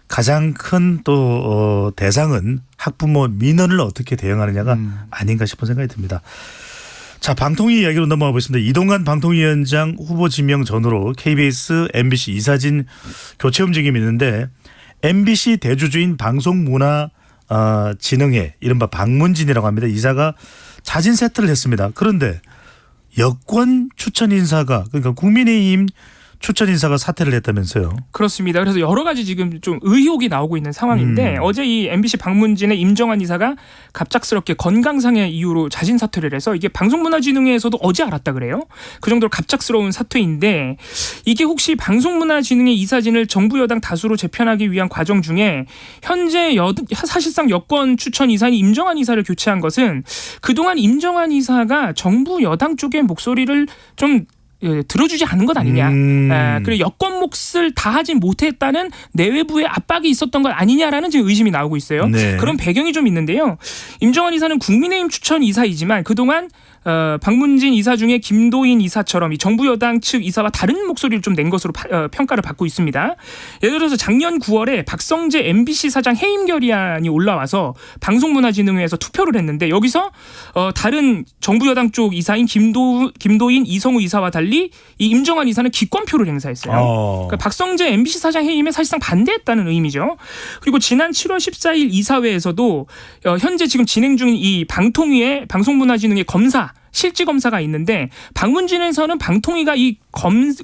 가장 큰 또 대상은 학부모 민원을 어떻게 대응하느냐가 아닌가 싶은 생각이 듭니다. 자, 방통위 이야기로 넘어가 보겠습니다. 이동관 방통위원장 후보 지명 전후로 KBS, MBC 이사진 교체 움직임이 있는데 MBC 대주주인 방송문화진흥회 이른바 방문진이라고 합니다. 이사가 자진 사퇴를 했습니다. 그런데 여권 추천 인사가 그러니까 국민의힘 추천 인사가 사퇴를 했다면서요. 그렇습니다. 그래서 여러 가지 지금 좀 의혹이 나오고 있는 상황인데 어제 이 MBC 방문진의 임정환 이사가 갑작스럽게 건강상의 이유로 자진 사퇴를 해서 이게 방송문화진흥회에서도 어제 알았다 그래요. 그 정도로 갑작스러운 사퇴인데 이게 혹시 방송문화진흥회 이사진을 정부 여당 다수로 재편하기 위한 과정 중에 현재 사실상 여권 추천 이사인 임정환 이사를 교체한 것은 그동안 임정환 이사가 정부 여당 쪽의 목소리를 좀 들어주지 않은 것 아니냐. 그리고 여권 몫을 다하지 못했다는 내외부의 압박이 있었던 것 아니냐라는 지금 의심이 나오고 있어요. 네. 그런 배경이 좀 있는데요. 임정환 이사는 국민의힘 추천 이사이지만 그동안 방문진 이사 중에 김도인 이사처럼 이 정부 여당 측 이사와 다른 목소리를 좀 낸 것으로 평가를 받고 있습니다. 예를 들어서 작년 9월에 박성재 MBC 사장 해임 결의안이 올라와서 방송문화진흥회에서 투표를 했는데 여기서 다른 정부 여당 쪽 이사인 김도인 이성우 이사와 달리 이 임정환 이사는 기권표를 행사했어요. 그러니까 박성재 MBC 사장 해임에 사실상 반대했다는 의미죠. 그리고 지난 7월 14일 이사회에서도 현재 지금 진행 중인 이 방통위의 방송문화진흥회 검사 실지 검사가 있는데 방문진에서는 방통위가 이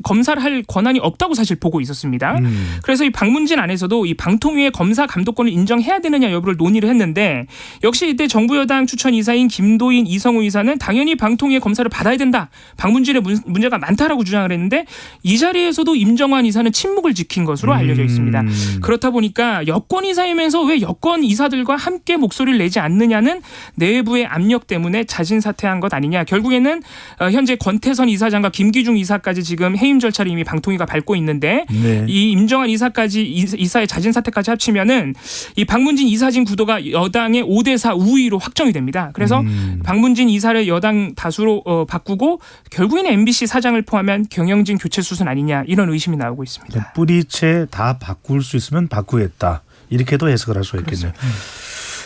검사를 할 권한이 없다고 사실 보고 있었습니다. 그래서 이 방문진 안에서도 이 방통위의 검사 감독권을 인정해야 되느냐 여부를 논의를 했는데 역시 이때 정부 여당 추천 이사인 김도인 이성우 이사는 당연히 방통위의 검사를 받아야 된다. 방문진에 문제가 많다라고 주장을 했는데 이 자리에서도 임정환 이사는 침묵을 지킨 것으로 알려져 있습니다. 그렇다 보니까 여권 이사이면서 왜 여권 이사들과 함께 목소리를 내지 않느냐는 내부의 압력 때문에 자진 사퇴한 것 아니냐. 결국에는 현재 권태선 이사장과 김기중 이사까지 지금 해임 절차를 이미 방통위가 밟고 있는데 네. 이 임정환 이사까지 이사의 자진 사퇴까지 합치면은 이 방문진 이사진 구도가 여당의 5대4 우위로 확정이 됩니다. 그래서 방문진 이사를 여당 다수로 바꾸고 결국에는 MBC 사장을 포함한 경영진 교체 수순 아니냐 이런 의심이 나오고 있습니다. 뿌리채 다 바꿀 수 있으면 바꾸겠다. 이렇게도 해석을 할 수 있겠네요.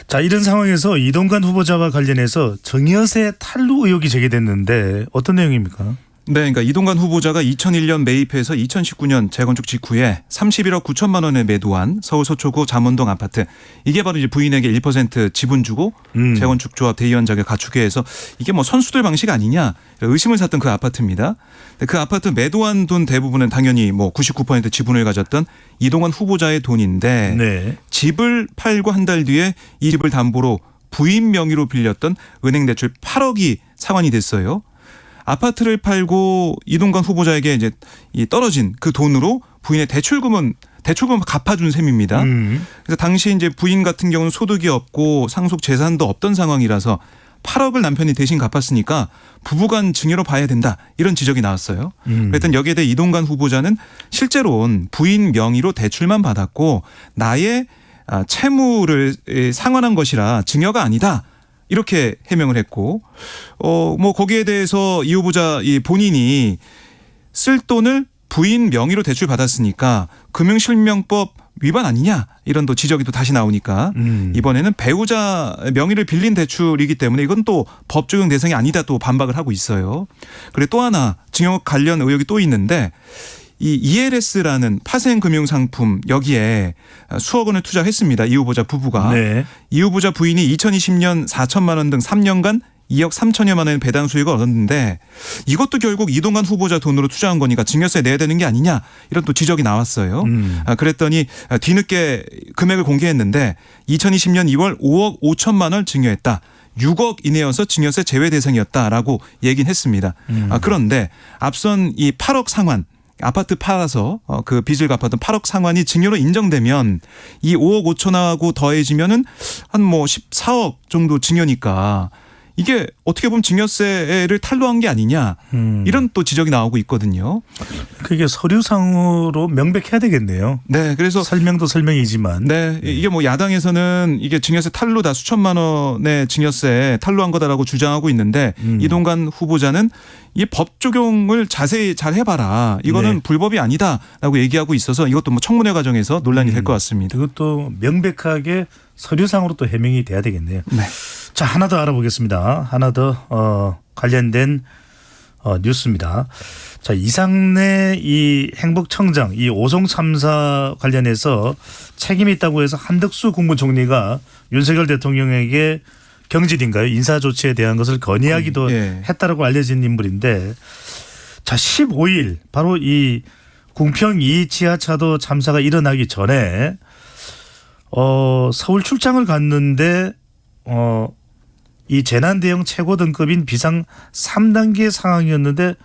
자, 이런 상황에서 이동관 후보자와 관련해서 정여세 탈루 의혹이 제기됐는데 어떤 내용입니까? 네, 그러니까 이동관 후보자가 2001년 매입해서 2019년 재건축 직후에 31억 9천만 원에 매도한 서울 서초구 잠원동 아파트. 이게 바로 이제 부인에게 1% 지분 주고 재건축 조합 대의원 자격 갖추게 해서 이게 뭐 선수들 방식 아니냐 의심을 샀던 그 아파트입니다. 그 아파트 매도한 돈 대부분은 당연히 뭐 99% 지분을 가졌던 이동관 후보자의 돈인데 네. 집을 팔고 한 달 뒤에 이 집을 담보로 부인 명의로 빌렸던 은행 대출 8억이 상환이 됐어요. 아파트를 팔고 이동관 후보자에게 이제 이 떨어진 그 돈으로 부인의 대출금을 갚아준 셈입니다. 그래서 당시 이제 부인 같은 경우는 소득이 없고 상속 재산도 없던 상황이라서 8억을 남편이 대신 갚았으니까 부부간 증여로 봐야 된다 이런 지적이 나왔어요. 그랬더니 여기에 대해 이동관 후보자는 실제로는 부인 명의로 대출만 받았고 나의 채무를 상환한 것이라 증여가 아니다. 이렇게 해명을 했고, 뭐 거기에 대해서 이 후보자 본인이 쓸 돈을 부인 명의로 대출 받았으니까 금융실명법 위반 아니냐 이런 또 지적이 또 다시 나오니까 이번에는 배우자 명의를 빌린 대출이기 때문에 이건 또 법 적용 대상이 아니다 또 반박을 하고 있어요. 그리고 또 하나 징역 관련 의혹이 또 있는데 이 ELS라는 파생 금융 상품 여기에 수억 원을 투자했습니다. 이 후보자 부부가. 네. 이 후보자 부인이 2020년 4천만 원 등 3년간 2억 3천여만 원 배당 수익을 얻었는데 이것도 결국 이동관 후보자 돈으로 투자한 거니까 증여세 내야 되는 게 아니냐 이런 또 지적이 나왔어요. 그랬더니 뒤늦게 금액을 공개했는데 2020년 2월 5억 5천만 원 증여했다. 6억 이내여서 증여세 제외 대상이었다라고 얘기는 했습니다. 그런데 앞선 이 8억 상환 아파트 팔아서 그 빚을 갚았던 8억 상환이 증여로 인정되면 이 5억 5천하고 더해지면은 한 뭐 14억 정도 증여니까 이게 어떻게 보면 증여세를 탈루한 게 아니냐 이런 또 지적이 나오고 있거든요. 그게 서류상으로 명백해야 되겠네요. 네, 그래서 설명도 설명이지만. 네, 이게 뭐 야당에서는 이게 증여세 탈루다 수천만 원의 증여세 탈루한 거다라고 주장하고 있는데 이동관 후보자는 이 법 적용을 자세히 잘 해봐라. 이거는 네. 불법이 아니다라고 얘기하고 있어서 이것도 뭐 청문회 과정에서 논란이 될 것 같습니다. 이것도 명백하게 서류상으로 또 해명이 돼야 되겠네요. 네. 자, 하나 더 알아보겠습니다. 하나 더 관련된 뉴스입니다. 자, 이상내 이 행복청장 이 오송 참사 관련해서 책임이 있다고 해서 한덕수 국무총리가 윤석열 대통령에게 경질인가요? 인사조치에 대한 것을 건의하기도 했다라고 알려진 인물인데 자, 15일 바로 이 궁평 2 지하차도 참사가 일어나기 전에 서울 출장을 갔는데 이 재난대응 최고 등급인 비상 3단계 상황이었는데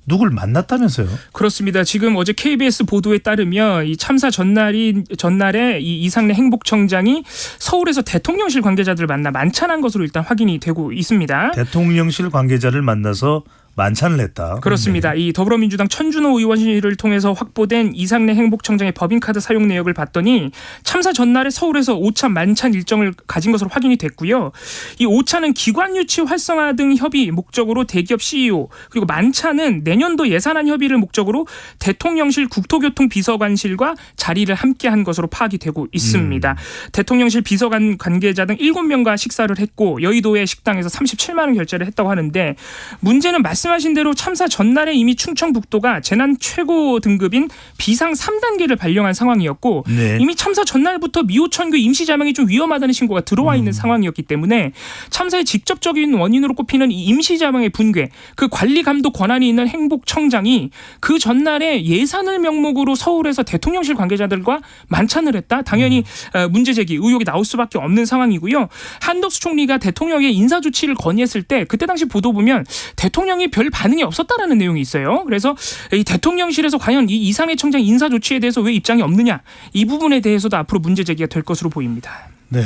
누굴 만났다면서요? 그렇습니다. 지금 어제 KBS 보도에 따르면 이 참사 전날에 이 이상래 행복청장이 서울에서 대통령실 관계자들을 만나 만찬한 것으로 일단 확인이 되고 있습니다. 대통령실 관계자를 만나서 만찬을 했다. 그렇습니다. 이 더불어민주당 천준호 의원실을 통해서 확보된 이상래 행복청장의 법인카드 사용 내역을 봤더니 참사 전날에 서울에서 오찬 만찬 일정을 가진 것으로 확인이 됐고요. 이 오찬은 기관 유치 활성화 등 협의 목적으로 대기업 CEO 그리고 만찬은 내년도 예산안 협의를 목적으로 대통령실 국토교통 비서관실과 자리를 함께한 것으로 파악이 되고 있습니다. 대통령실 비서관 관계자 등 7명과 식사를 했고 여의도의 식당에서 37만 원 결제를 했다고 하는데 문제는 말씀하신 대로 참사 전날에 이미 충청북도가 재난 최고 등급인 비상 3단계를 발령한 상황이었고 네. 이미 참사 전날부터 미호천교 임시자명이 좀 위험하다는 신고가 들어와 있는 상황이었기 때문에 참사의 직접적인 원인으로 꼽히는 이 임시자명의 붕괴 그 관리 감독 권한이 있는 행복청장이 그 전날에 예산을 명목으로 서울에서 대통령실 관계자들과 만찬을 했다. 당연히 문제 제기 의혹이 나올 수밖에 없는 상황이고요. 한덕수 총리가 대통령에게 인사조치를 건의했을 때 그때 당시 보도 보면 대통령이 별 반응이 없었다라는 내용이 있어요. 그래서 이 대통령실에서 과연 이 이상해 청장 인사 조치에 대해서 왜 입장이 없느냐 이 부분에 대해서도 앞으로 문제 제기가 될 것으로 보입니다. 네.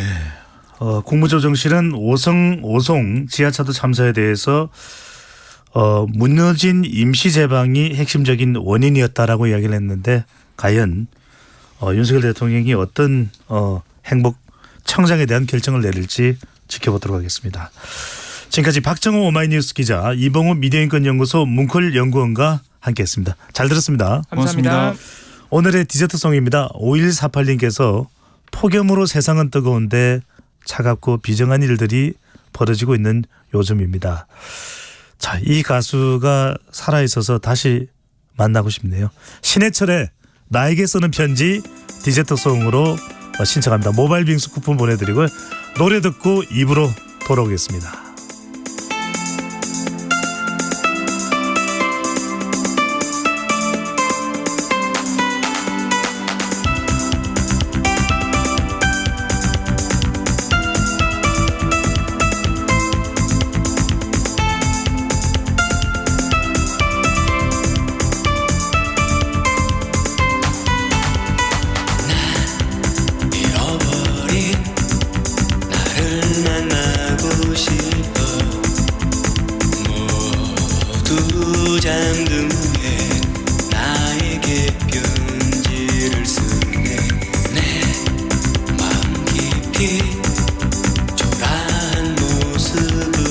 국무조정실은 오송 지하차도 참사에 대해서 무너진 임시제방이 핵심적인 원인이었다라고 이야기를 했는데 과연 윤석열 대통령이 어떤 행복청장에 대한 결정을 내릴지 지켜보도록 하겠습니다. 지금까지 박정호 오마이뉴스 기자 이봉우 미디어인권연구소 뭉클 연구원과 함께했습니다. 잘 들었습니다. 감사합니다. 오늘의 디저트송입니다. 5148님께서 폭염으로 세상은 뜨거운데 차갑고 비정한 일들이 벌어지고 있는 요즘입니다. 자, 이 가수가 살아있어서 다시 만나고 싶네요. 신해철의 나에게 쓰는 편지 디저트송으로 신청합니다. 모바일 빙수 쿠폰 보내드리고 노래 듣고 입으로 돌아오겠습니다. 잠든 후에 나에게 편지를 쓰네 내 마음 깊이 초라한 모습으로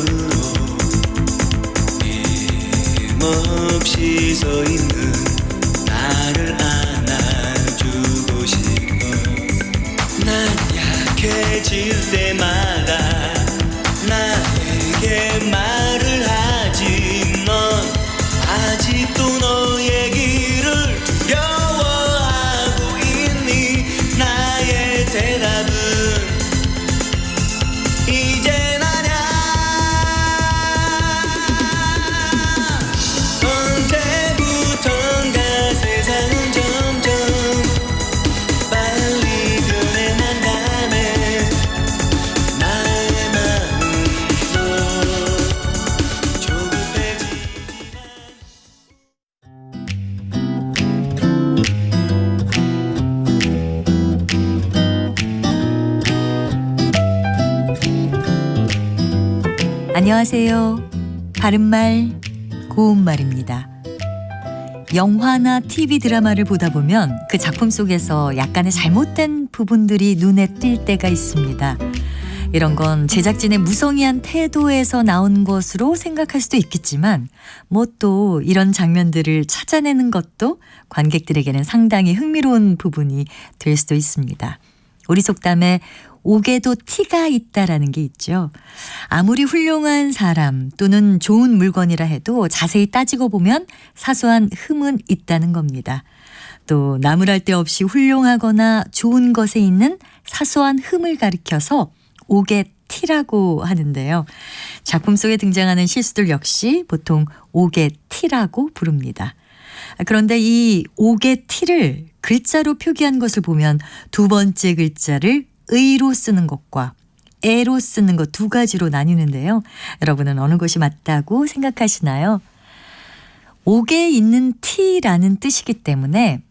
힘없이 서 있는 조급해질 때마다 나에게 말을 하지. 넌 아직도 너의 길을 두려워하고 있니? 나의 대답은 이젠 아냐. 언제부턴가 세상은 점점 빨리 변해나가네. 나의 마음도 조급해지지. 안녕하세요. 바른말 고운말입니다. 영화나 TV 드라마를 보다 보면 그 작품 속에서 약간의 잘못된 부분들이 눈에 띌 때가 있습니다. 이런 건 제작진의 무성의한 태도에서 나온 것으로 생각할 수도 있겠지만 뭐 또 이런 장면들을 찾아내는 것도 관객들에게는 상당히 흥미로운 부분이 될 수도 있습니다. 우리 속담에 옥에도 티가 있다라는 게 있죠. 아무리 훌륭한 사람 또는 좋은 물건이라 해도 자세히 따지고 보면 사소한 흠은 있다는 겁니다. 또 나무랄 데 없이 훌륭하거나 좋은 것에 있는 사소한 흠을 가리켜서 옥의 티라고 하는데요. 작품 속에 등장하는 실수들 역시 보통 옥의 티라고 부릅니다. 그런데 이 옥의 티를 글자로 표기한 것을 보면 두 번째 글자를 의로 쓰는 것과 애로 쓰는 것 두 가지로 나뉘는데요. 여러분은 어느 것이 맞다고 생각하시나요? 옥에 있는 티라는 뜻이기 때문에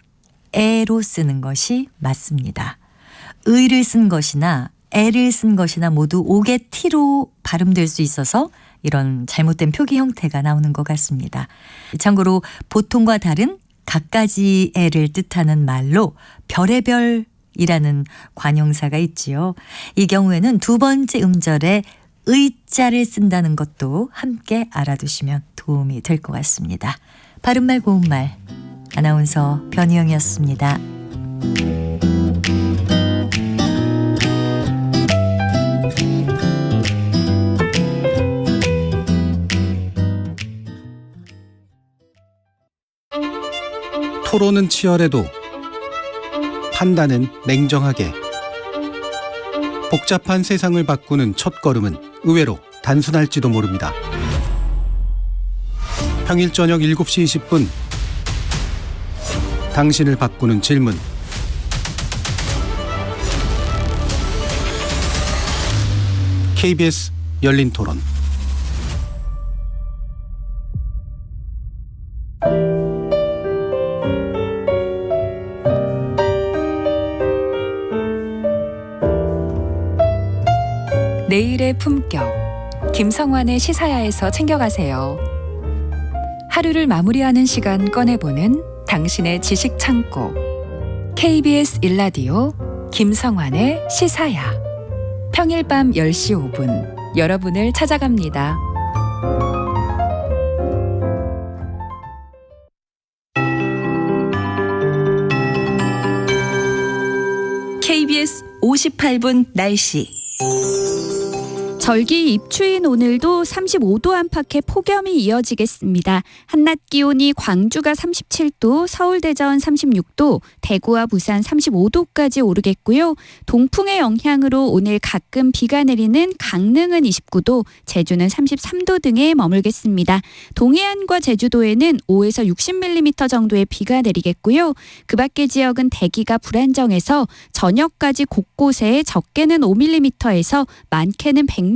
애로 쓰는 것이 맞습니다. 의를 쓴 것이나 애를 쓴 것이나 모두 옥의 티로 발음될 수 있어서 이런 잘못된 표기 형태가 나오는 것 같습니다. 참고로 보통과 다른 갖가지 애를 뜻하는 말로 별의별 이라는 관용사가 있지요. 이 경우에는 두 번째 음절에 의자를 쓴다는 것도 함께 알아두시면 도움이 될 것 같습니다. 바른말 고운말 아나운서 변희영이었습니다. 토론은 치열해도 판단은 냉정하게. 복잡한 세상을 바꾸는 첫걸음은 의외로 단순할지도 모릅니다. 평일 저녁 7시 20분 당신을 바꾸는 질문. KBS 열린 토론. 내일의 품격 김성환의 시사야에서 챙겨가세요. 하루를 마무리하는 시간 꺼내보는 당신의 지식 창고 KBS 일라디오 김성환의 시사야. 평일 밤 10시 5분 여러분을 찾아갑니다. KBS 58분 날씨. 절기 입추인 오늘도 35도 안팎의 폭염이 이어지겠습니다. 한낮 기온이 광주가 37도, 서울 대전 36도, 대구와 부산 35도까지 오르겠고요. 동풍의 영향으로 오늘 가끔 비가 내리는 강릉은 29도, 제주는 33도 등에 머물겠습니다. 동해안과 제주도에는 5에서 60mm 정도의 비가 내리겠고요. 그 밖의 지역은 대기가 불안정해서 저녁까지 곳곳에 적게는 5mm에서 많게는 100mm가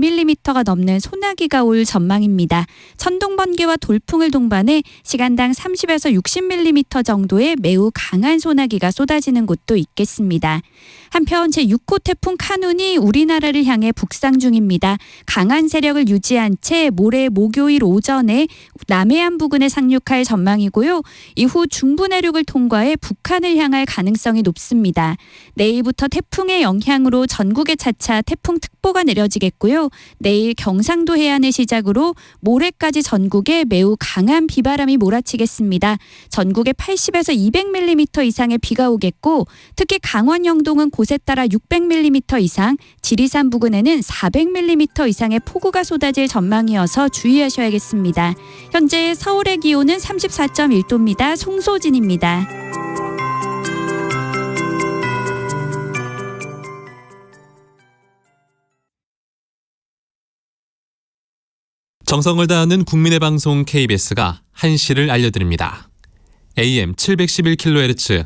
넘는 소나기가 올 전망입니다. 천둥, 번개와 돌풍을 동반해 시간당 30에서 60mm 정도의 매우 강한 소나기가 쏟아지는 곳도 있겠습니다. 한편 제6호 태풍 카눈이 우리나라를 향해 북상 중입니다. 강한 세력을 유지한 채 모레 목요일 오전에 남해안 부근에 상륙할 전망이고요. 이후 중부 내륙을 통과해 북한을 향할 가능성이 높습니다. 내일부터 태풍의 영향으로 전국에 차차 태풍특보가 내려지겠고요. 내일 경상도 해안을 시작으로 모레까지 전국에 매우 강한 비바람이 몰아치겠습니다. 전국에 80에서 200mm 이상의 비가 오겠고 특히 강원 영동은 곳에 따라 600mm 이상, 지리산 부근에는 400mm 이상의 폭우가 쏟아질 전망이어서 주의하셔야겠습니다. 현재 서울의 기온은 34.1도입니다. 송소진입니다. 정성을 다하는 국민의 방송 KBS가 한시를 알려드립니다. AM 711kHz,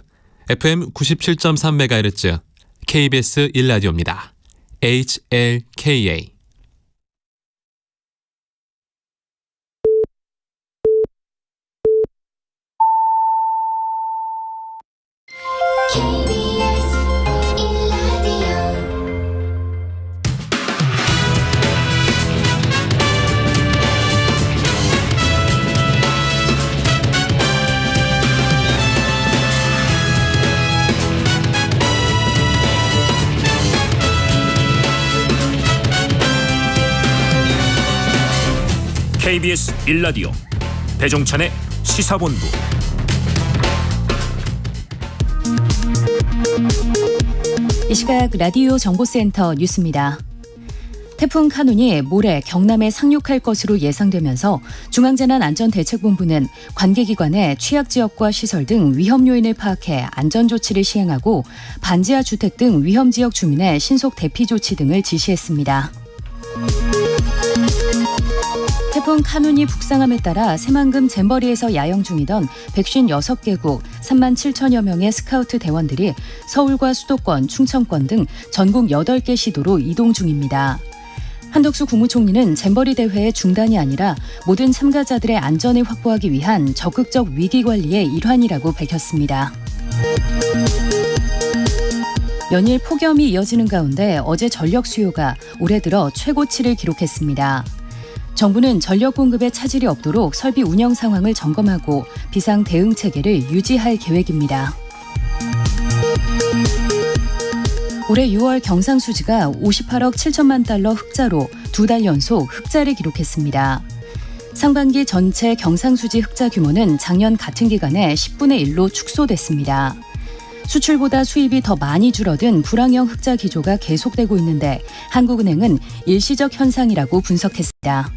FM 97.3MHz, KBS 1라디오입니다. HLKA. KBS 1라디오 배종찬의 시사본부. 이 시각 라디오 정보센터 뉴스입니다. 태풍 카눈이 모레 경남에 상륙할 것으로 예상되면서 중앙재난안전대책본부는 관계기관의 취약지역과 시설 등 위험 요인을 파악해 안전조치를 시행하고 반지하 주택 등 위험지역 주민의 신속 대피 조치 등을 지시했습니다. 태풍 카눈이 북상함에 따라 새만금 잼버리에서 야영 중이던 156개국 3만 7천여 명의 스카우트 대원들이 서울과 수도권, 충청권 등 전국 8개 시도로 이동 중입니다. 한덕수 국무총리는 잼버리 대회의 중단이 아니라 모든 참가자들의 안전을 확보하기 위한 적극적 위기관리의 일환이라고 밝혔습니다. 연일 폭염이 이어지는 가운데 어제 전력 수요가 올해 들어 최고치를 기록했습니다. 정부는 전력 공급에 차질이 없도록 설비 운영 상황을 점검하고 비상 대응 체계를 유지할 계획입니다. 올해 6월 경상수지가 58억 7천만 달러 흑자로 2달 연속 흑자를 기록했습니다. 상반기 전체 경상수지 흑자 규모는 작년 같은 기간에 10분의 1로 축소됐습니다. 수출보다 수입이 더 많이 줄어든 불황형 흑자 기조가 계속되고 있는데 한국은행은 일시적 현상이라고 분석했습니다.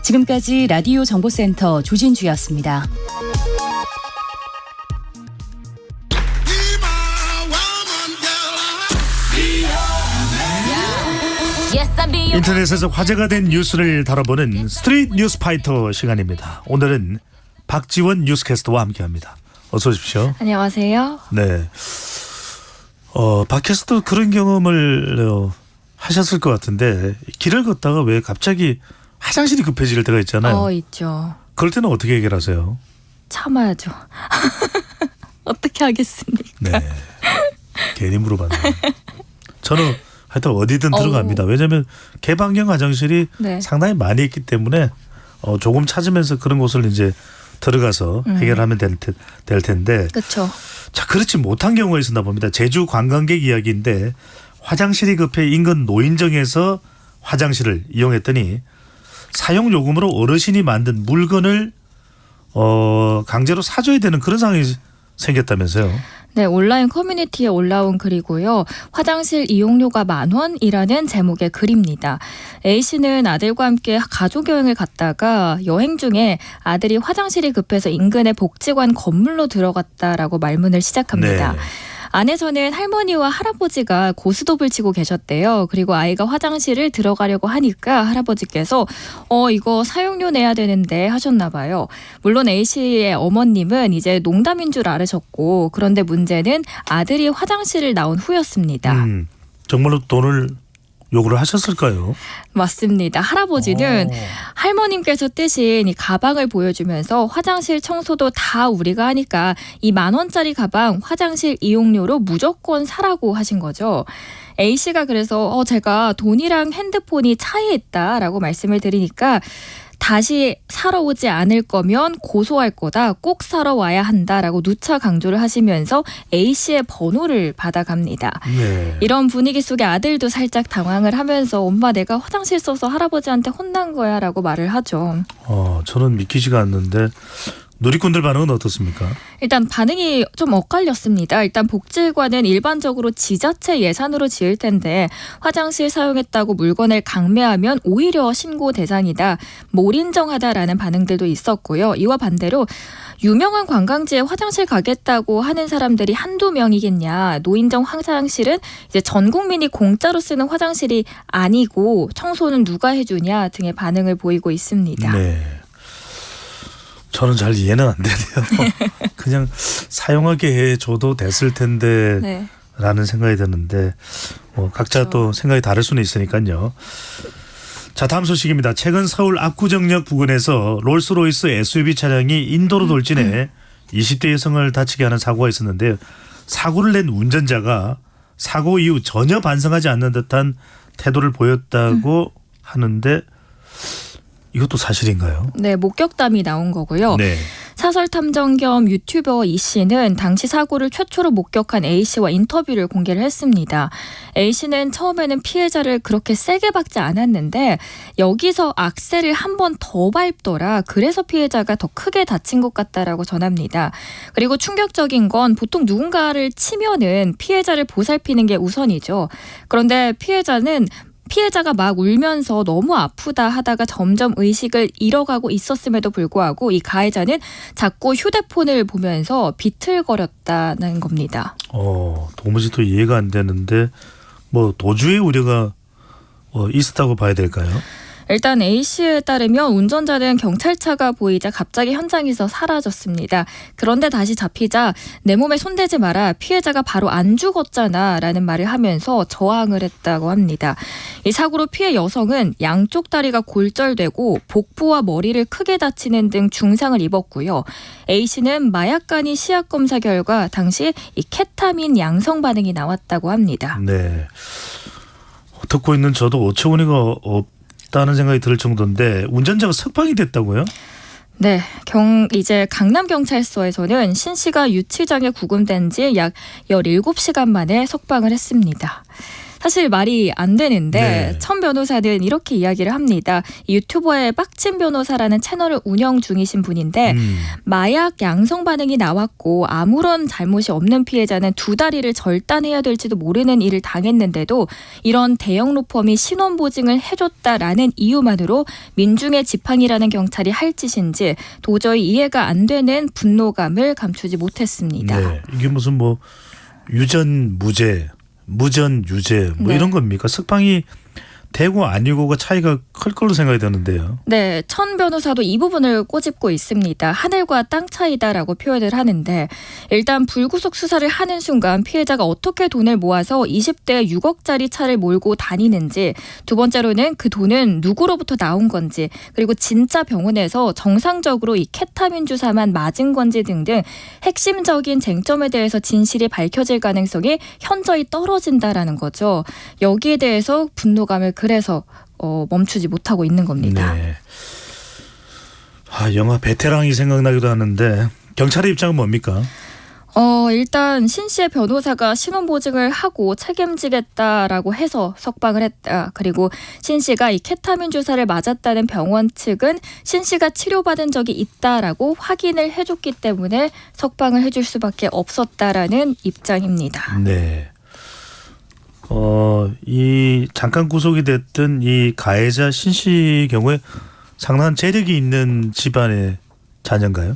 지금까지 라디오 정보센터 조진주였습니다. 인터넷에서 화제가 된 뉴스를 다뤄보는 스트리트 뉴스 파이터 시간입니다. 오늘은 박지원 뉴스캐스터와 함께합니다. 어서 오십시오. 안녕하세요. 네. 박 캐스터 그런 경험을 하셨을 것 같은데 길을 걷다가 왜 갑자기 화장실이 급해질 때가 있잖아요. 있죠. 그럴 때는 어떻게 해결하세요? 참아야죠. 어떻게 하겠습니까? 네. 괜히 물어봤네요. 저는 하여튼 어디든 들어갑니다. 왜냐하면 개방형 화장실이 네. 상당히 많이 있기 때문에 조금 찾으면서 그런 곳을 이제 들어가서 해결하면 될 텐데. 그렇죠. 자, 그렇지 못한 경우가 있었나 봅니다. 제주 관광객 이야기인데 화장실이 급해 인근 노인정에서 화장실을 이용했더니 사용 요금으로 어르신이 만든 물건을 강제로 사줘야 되는 그런 상황이 생겼다면서요. 네, 온라인 커뮤니티에 올라온 글이고요. 화장실 이용료가 10,000원이라는 제목의 글입니다. A씨는 아들과 함께 가족 여행을 갔다가 여행 중에 아들이 화장실이 급해서 인근의 복지관 건물로 들어갔다라고 말문을 시작합니다. 네. 안에서는 할머니와 할아버지가 고스톱을 치고 계셨대요. 그리고 아이가 화장실을 들어가려고 하니까 할아버지께서 이거 사용료 내야 되는데 하셨나 봐요. 물론 A씨의 어머님은 이제 농담인 줄 알으셨고 그런데 문제는 아들이 화장실을 나온 후였습니다. 정말로 돈을 요구를 하셨을까요? 맞습니다. 할아버지는 할머님께서 뜨신 이 가방을 보여주면서 화장실 청소도 다 우리가 하니까 이 10,000원짜리 가방 화장실 이용료로 무조건 사라고 하신 거죠. A씨가 그래서 제가 돈이랑 핸드폰이 차에 있다라고 말씀을 드리니까 다시 사러 오지 않을 거면 고소할 거다. 꼭 사러 와야 한다라고 누차 강조를 하시면서 A씨의 번호를 받아갑니다. 네. 이런 분위기 속에 아들도 살짝 당황을 하면서 엄마 내가 화장실 써서 할아버지한테 혼난 거야 라고 말을 하죠. 저는 믿기지가 않는데 누리꾼들 반응은 어떻습니까? 일단 반응이 좀 엇갈렸습니다. 일단 복지관은 일반적으로 지자체 예산으로 지을 텐데 화장실 사용했다고 물건을 강매하면 오히려 신고 대상이다. 뭘 인정하다라는 반응들도 있었고요. 이와 반대로 유명한 관광지에 화장실 가겠다고 하는 사람들이 한두 명이겠냐. 노인정 화장실은 이제 전 국민이 공짜로 쓰는 화장실이 아니고 청소는 누가 해주냐 등의 반응을 보이고 있습니다. 네. 저는 잘 이해는 안 되네요. 그냥 사용하게 해줘도 됐을 텐데 네. 라는 생각이 드는데 각자 또 생각이 다를 수는 있으니까요. 자, 다음 소식입니다. 최근 서울 압구정역 부근에서 롤스로이스 SUV 차량이 인도로 돌진해 20대 여성을 다치게 하는 사고가 있었는데요. 사고를 낸 운전자가 사고 이후 전혀 반성하지 않는 듯한 태도를 보였다고 하는데 이것도 사실인가요? 네, 목격담이 나온 거고요. 네. 사설 탐정 겸 유튜버 이 씨는 당시 사고를 최초로 목격한 A 씨와 인터뷰를 공개를 했습니다. A 씨는 처음에는 피해자를 그렇게 세게 박지 않았는데 여기서 악셀을 한 번 더 밟더라. 그래서 피해자가 더 크게 다친 것 같다라고 전합니다. 그리고 충격적인 건 보통 누군가를 치면은 피해자를 보살피는 게 우선이죠. 그런데 피해자가 막 울면서 너무 아프다 하다가 점점 의식을 잃어가고 있었음에도 불구하고 이 가해자는 자꾸 휴대폰을 보면서 비틀거렸다는 겁니다. 도무지 또 이해가 안 되는데 뭐 도주의 우려가 있었다고 봐야 될까요? 일단 A씨에 따르면 운전자는 경찰차가 보이자 갑자기 현장에서 사라졌습니다. 그런데 다시 잡히자 내 몸에 손대지 마라. 피해자가 바로 안 죽었잖아 라는 말을 하면서 저항을 했다고 합니다. 이 사고로 피해 여성은 양쪽 다리가 골절되고 복부와 머리를 크게 다치는 등 중상을 입었고요. A씨는 마약간이 시약 검사 결과 당시 이 케타민 양성 반응이 나왔다고 합니다. 네. 듣고 있는 저도 어처구니가 없다는 생각이 들 정도인데 운전자가 석방이 됐다고요? 네, 이제 강남경찰서에서는 신 씨가 유치장에 구금된 지 약 17시간 만에 석방을 했습니다. 사실 말이 안 되는데 천 변호사는 이렇게 이야기를 합니다. 유튜버의 빡친 변호사라는 채널을 운영 중이신 분인데 마약 양성 반응이 나왔고 아무런 잘못이 없는 피해자는 두 다리를 절단해야 될지도 모르는 일을 당했는데도 이런 대형 로펌이 신원보증을 해줬다라는 이유만으로 민중의 지팡이라는 경찰이 할 짓인지 도저히 이해가 안 되는 분노감을 감추지 못했습니다. 네, 이게 무슨 뭐 유전 무죄 무전 유죄 뭐 이런 겁니까? 석방이 되고 아니고가 차이가 클 걸로 생각이 드는데요. 네, 천 변호사도 이 부분을 꼬집고 있습니다. 하늘과 땅 차이다라고 표현을 하는데 일단 불구속 수사를 하는 순간 피해자가 어떻게 돈을 모아서 20대 6억짜리 차를 몰고 다니는지, 두 번째로는 그 돈은 누구로부터 나온 건지, 그리고 진짜 병원에서 정상적으로 이 케타민 주사만 맞은 건지 등등 핵심적인 쟁점에 대해서 진실이 밝혀질 가능성이 현저히 떨어진다라는 거죠. 여기에 대해서 분노감을 그래서 멈추지 못하고 있는 겁니다. 네. 영화 베테랑이 생각나기도 하는데 경찰의 입장은 뭡니까? 일단 신 씨의 변호사가 신원보증을 하고 책임지겠다라고 해서 석방을 했다. 그리고 신 씨가 이 케타민 주사를 맞았다는 병원 측은 신 씨가 치료받은 적이 있다라고 확인을 해줬기 때문에 석방을 해줄 수밖에 없었다라는 입장입니다. 네. 이 잠깐 구속이 됐던 이 가해자 신 씨 경우에 상당한 재력이 있는 집안의 자녀인가요?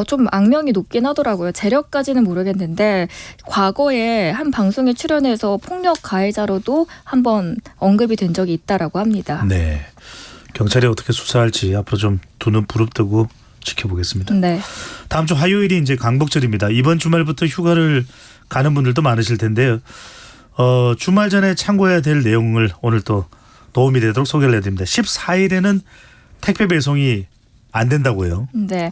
좀 악명이 높긴 하더라고요. 재력까지는 모르겠는데 과거에 한 방송에 출연해서 폭력 가해자로도 한번 언급이 된 적이 있다라고 합니다. 네. 경찰이 어떻게 수사할지 앞으로 좀 두 눈 부릅뜨고 지켜보겠습니다. 네. 다음 주 화요일이 이제 광복절입니다. 이번 주말부터 휴가를 가는 분들도 많으실 텐데요. 주말 전에 참고해야 될 내용을 오늘 또 도움이 되도록 소개를 해드립니다. 14일에는 택배 배송이 안 된다고요? 네.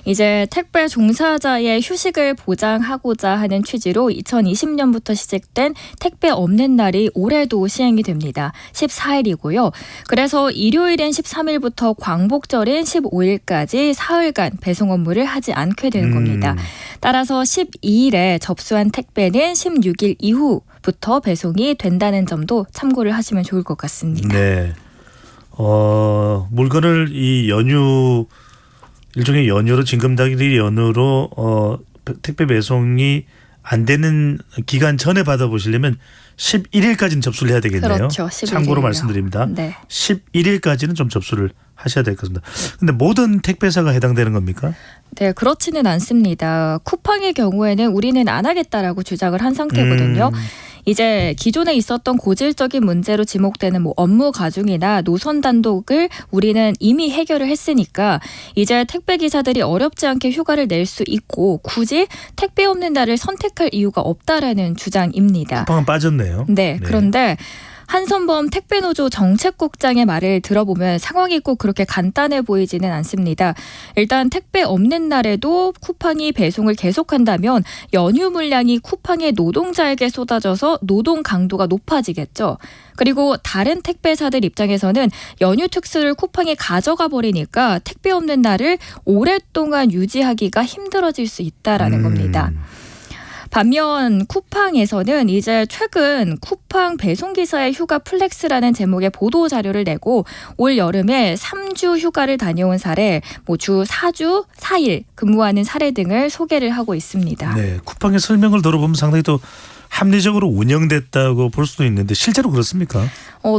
이제 택배 종사자의 휴식을 보장하고자 하는 취지로 2020년부터 시작된 택배 없는 날이 올해도 시행이 됩니다. 14일이고요. 그래서 일요일인 13일부터 광복절인 15일까지 사흘간 배송 업무를 하지 않게 되는 겁니다. 따라서 12일에 접수한 택배는 16일 이후부터 배송이 된다는 점도 참고를 하시면 좋을 것 같습니다. 네. 물건을 이 연휴 일종의 연휴로 징검다리 연휴로 택배 배송이 안 되는 기간 전에 받아보시려면 11일까지는 접수를 해야 되겠네요. 그렇죠. 11일이요. 참고로 말씀드립니다. 네. 11일까지는 좀 접수를 하셔야 될 것 같습니다. 근데 모든 택배사가 해당되는 겁니까? 네, 그렇지는 않습니다. 쿠팡의 경우에는 우리는 안 하겠다라고 주장을 한 상태거든요. 이제 기존에 있었던 고질적인 문제로 지목되는 업무 가중이나 노선 단독을 우리는 이미 해결을 했으니까 이제 택배 기사들이 어렵지 않게 휴가를 낼 수 있고 굳이 택배 없는 날을 선택할 이유가 없다라는 주장입니다. 쿠팡은 빠졌네요. 네, 그런데 한선범 택배노조 정책국장의 말을 들어보면 상황이 꼭 그렇게 간단해 보이지는 않습니다. 일단 택배 없는 날에도 쿠팡이 배송을 계속한다면 연휴 물량이 쿠팡의 노동자에게 쏟아져서 노동 강도가 높아지겠죠. 그리고 다른 택배사들 입장에서는 연휴 특수를 쿠팡이 가져가 버리니까 택배 없는 날을 오랫동안 유지하기가 힘들어질 수 있다라는 겁니다. 반면 쿠팡에서는 이제 최근 쿠팡 배송기사의 휴가 플렉스라는 제목의 보도 자료를 내고 올 여름에 3주 휴가를 다녀온 사례, 주 4주 4일 근무하는 사례 등을 소개를 하고 있습니다. 네, 쿠팡의 설명을 들어보면 상당히 또 합리적으로 운영됐다고 볼 수도 있는데 실제로 그렇습니까?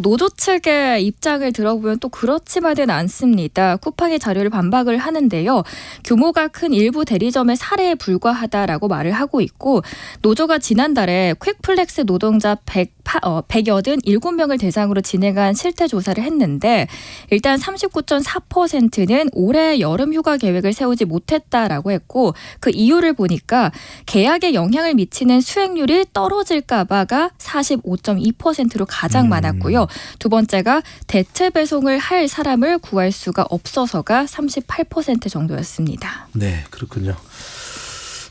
노조 측의 입장을 들어보면 또 그렇지만은 않습니다. 쿠팡의 자료를 반박을 하는데요. 규모가 큰 일부 대리점의 사례에 불과하다라고 말을 하고 있고 노조가 지난달에 퀵플렉스 노동자 187명을 대상으로 진행한 실태 조사를 했는데 일단 39.4%는 올해 여름 휴가 계획을 세우지 못했다라고 했고 그 이유를 보니까 계약에 영향을 미치는 수행률이 떨어질까 봐가 45.2%로 가장 많았고요. 두 번째가 대체 배송을 할 사람을 구할 수가 없어서가 38% 정도였습니다. 네, 그렇군요.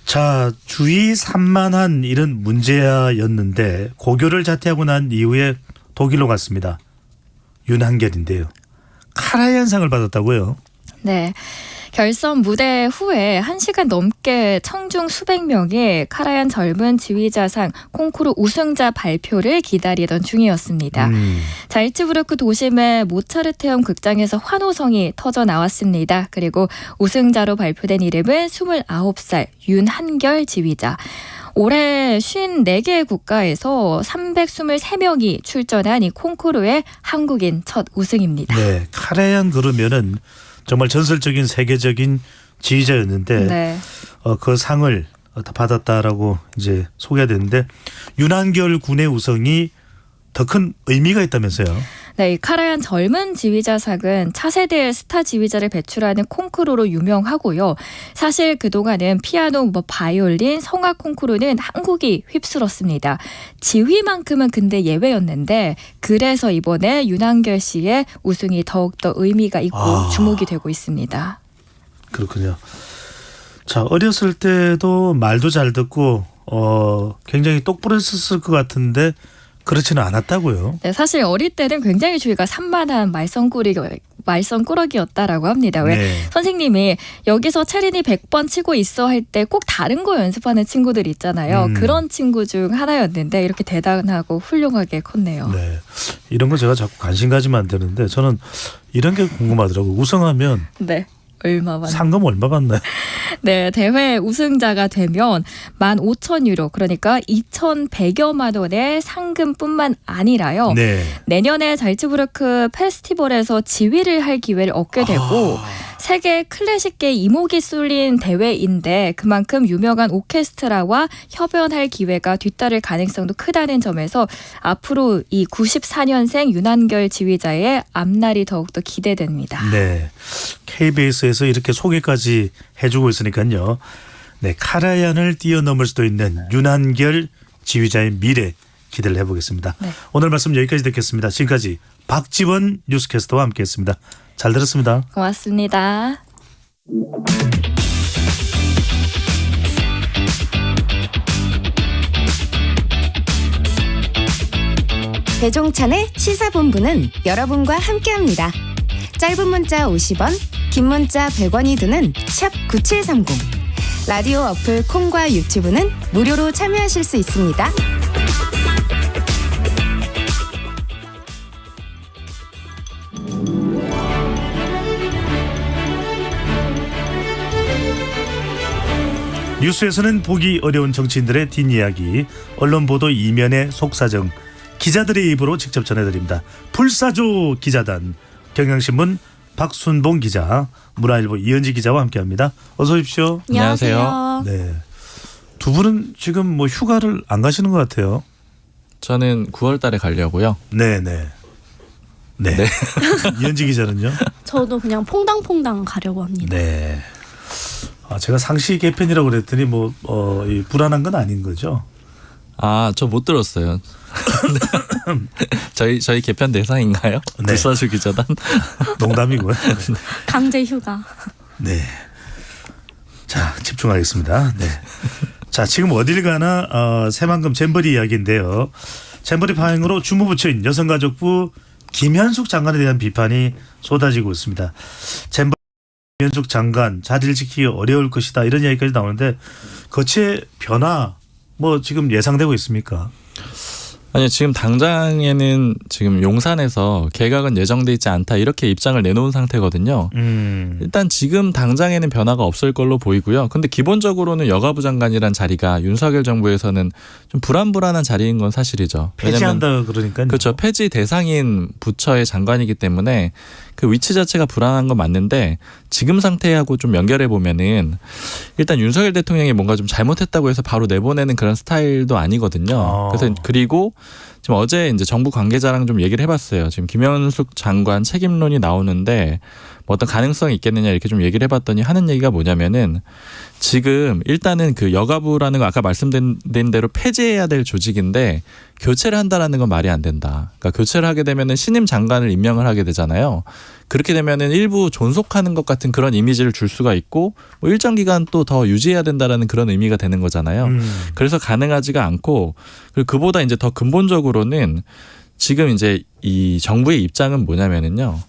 자, 주의 산만한 이런 문제야였는데 고교를 자퇴하고 난 이후에 독일로 갔습니다. 윤한결인데요. 카라얀상을 받았다고요? 네. 결선 무대 후에 1시간 넘게 청중 수백 명이 카라얀 젊은 지휘자상 콩쿠르 우승자 발표를 기다리던 중이었습니다. 잘츠부르크 도심의 모차르트형 극장에서 환호성이 터져 나왔습니다. 그리고 우승자로 발표된 이름은 29살 윤한결 지휘자. 올해 54개 국가에서 323명이 출전한 이 콩쿠르의 한국인 첫 우승입니다. 네, 카라얀 그러면은 정말 전설적인 세계적인 지휘자였는데 네. 그 상을 받았다라고 이제 소개가 됐는데 윤한결 군의 우승이 더 큰 의미가 있다면서요? 네, 이 카라얀 젊은 지휘자상은 차세대의 스타 지휘자를 배출하는 콩쿠르로 유명하고요. 사실 그동안은 피아노, 바이올린, 성악 콩쿠르는 한국이 휩쓸었습니다. 지휘만큼은 근데 예외였는데 그래서 이번에 윤한결 씨의 우승이 더욱더 의미가 있고 주목이 되고 있습니다. 그렇군요. 자, 어렸을 때도 말도 잘 듣고 굉장히 똑부러졌을 것 같은데 그렇지는 않았다고요? 네, 사실 어릴 때는 굉장히 주위가 산만한 말썽꾸러기였다라고 합니다. 왜 네. 선생님이 여기서 체린이 100번 치고 있어 할 때 꼭 다른 거 연습하는 친구들 있잖아요. 그런 친구 중 하나였는데 이렇게 대단하고 훌륭하게 컸네요. 네, 이런 거 제가 자꾸 관심 가지면 안 되는데 저는 이런 게 궁금하더라고요. 우승하면 네. 얼마 받나요? 상금 얼마 받나요? 네, 대회 우승자가 되면 15,000유로 그러니까 2,100여만 원의 상금뿐만 아니라요. 네. 내년에 잘츠부르크 페스티벌에서 지휘를 할 기회를 얻게 되고 세계 클래식계 이목이 쏠린 대회인데 그만큼 유명한 오케스트라와 협연할 기회가 뒤따를 가능성도 크다는 점에서 앞으로 이 94년생 윤한결 지휘자의 앞날이 더욱더 기대됩니다. 네, KBS에서 이렇게 소개까지 해주고 있으니까요. 네, 카라얀을 뛰어넘을 수도 있는 윤한결 지휘자의 미래 기대를 해보겠습니다. 네. 오늘 말씀 여기까지 듣겠습니다. 지금까지 박지원 뉴스캐스터와 함께했습니다. 잘 들었습니다. 고맙습니다. 배종찬의 시사본부는 여러분과 함께합니다. 짧은 문자 50원, 긴 문자 100원이 드는 샵 9730. 라디오 어플 콩과 유튜브는 무료로 참여하실 수 있습니다. 뉴스에서는 보기 어려운 정치인들의 뒷이야기, 언론 보도 이면의 속사정, 기자들의 입으로 직접 전해드립니다. 불사조 기자단, 경향신문 박순봉 기자, 문화일보 이현지 기자와 함께합니다. 어서 오십시오. 안녕하세요. 네, 두 분은 지금 뭐 휴가를 안 가시는 것 같아요. 저는 9월 달에 가려고요. 네네. 네. 이현지 기자는요? 저도 그냥 퐁당퐁당 가려고 합니다. 네. 제가 상시 개편이라고 그랬더니 이 불안한 건 아닌 거죠? 저 못 들었어요. 저희 개편 대상인가요? 네. 불사조 기자단? 농담이고요. 강제 휴가. 네. 자, 집중하겠습니다. 네. 자, 지금 어딜 가나 새만금 잼버리 이야기인데요. 잼버리 파행으로 주무부처인 여성가족부 김현숙 장관에 대한 비판이 쏟아지고 있습니다. 잼버리 김현숙 장관 자리를 지키기 어려울 것이다, 이런 이야기까지 나오는데 거치의 변화 지금 예상되고 있습니까? 아니요, 지금 당장에는 지금 용산에서 개각은 예정돼 있지 않다, 이렇게 입장을 내놓은 상태거든요. 일단 지금 당장에는 변화가 없을 걸로 보이고요. 근데 기본적으로는 여가부 장관이란 자리가 윤석열 정부에서는 좀 불안한 자리인 건 사실이죠. 폐지한다 그러니까요. 그렇죠. 폐지 대상인 부처의 장관이기 때문에 그 위치 자체가 불안한 건 맞는데, 지금 상태하고 좀 연결해 보면은 일단 윤석열 대통령이 뭔가 좀 잘못했다고 해서 바로 내보내는 그런 스타일도 아니거든요. 그래서 그리고 지금 어제 이제 정부 관계자랑 좀 얘기를 해봤어요. 지금 김현숙 장관 책임론이 나오는데 어떤 가능성이 있겠느냐, 이렇게 좀 얘기를 해봤더니 하는 얘기가 뭐냐면은 지금 일단은 그 여가부라는 거 아까 말씀드린 대로 폐지해야 될 조직인데 교체를 한다라는 건 말이 안 된다. 그러니까 교체를 하게 되면은 신임 장관을 임명을 하게 되잖아요. 그렇게 되면은 일부 존속하는 것 같은 그런 이미지를 줄 수가 있고 일정 기간 또 더 유지해야 된다라는 그런 의미가 되는 거잖아요. 그래서 가능하지가 않고, 그리고 그보다 이제 더 근본적으로는 지금 이제 이 정부의 입장은 뭐냐면은요.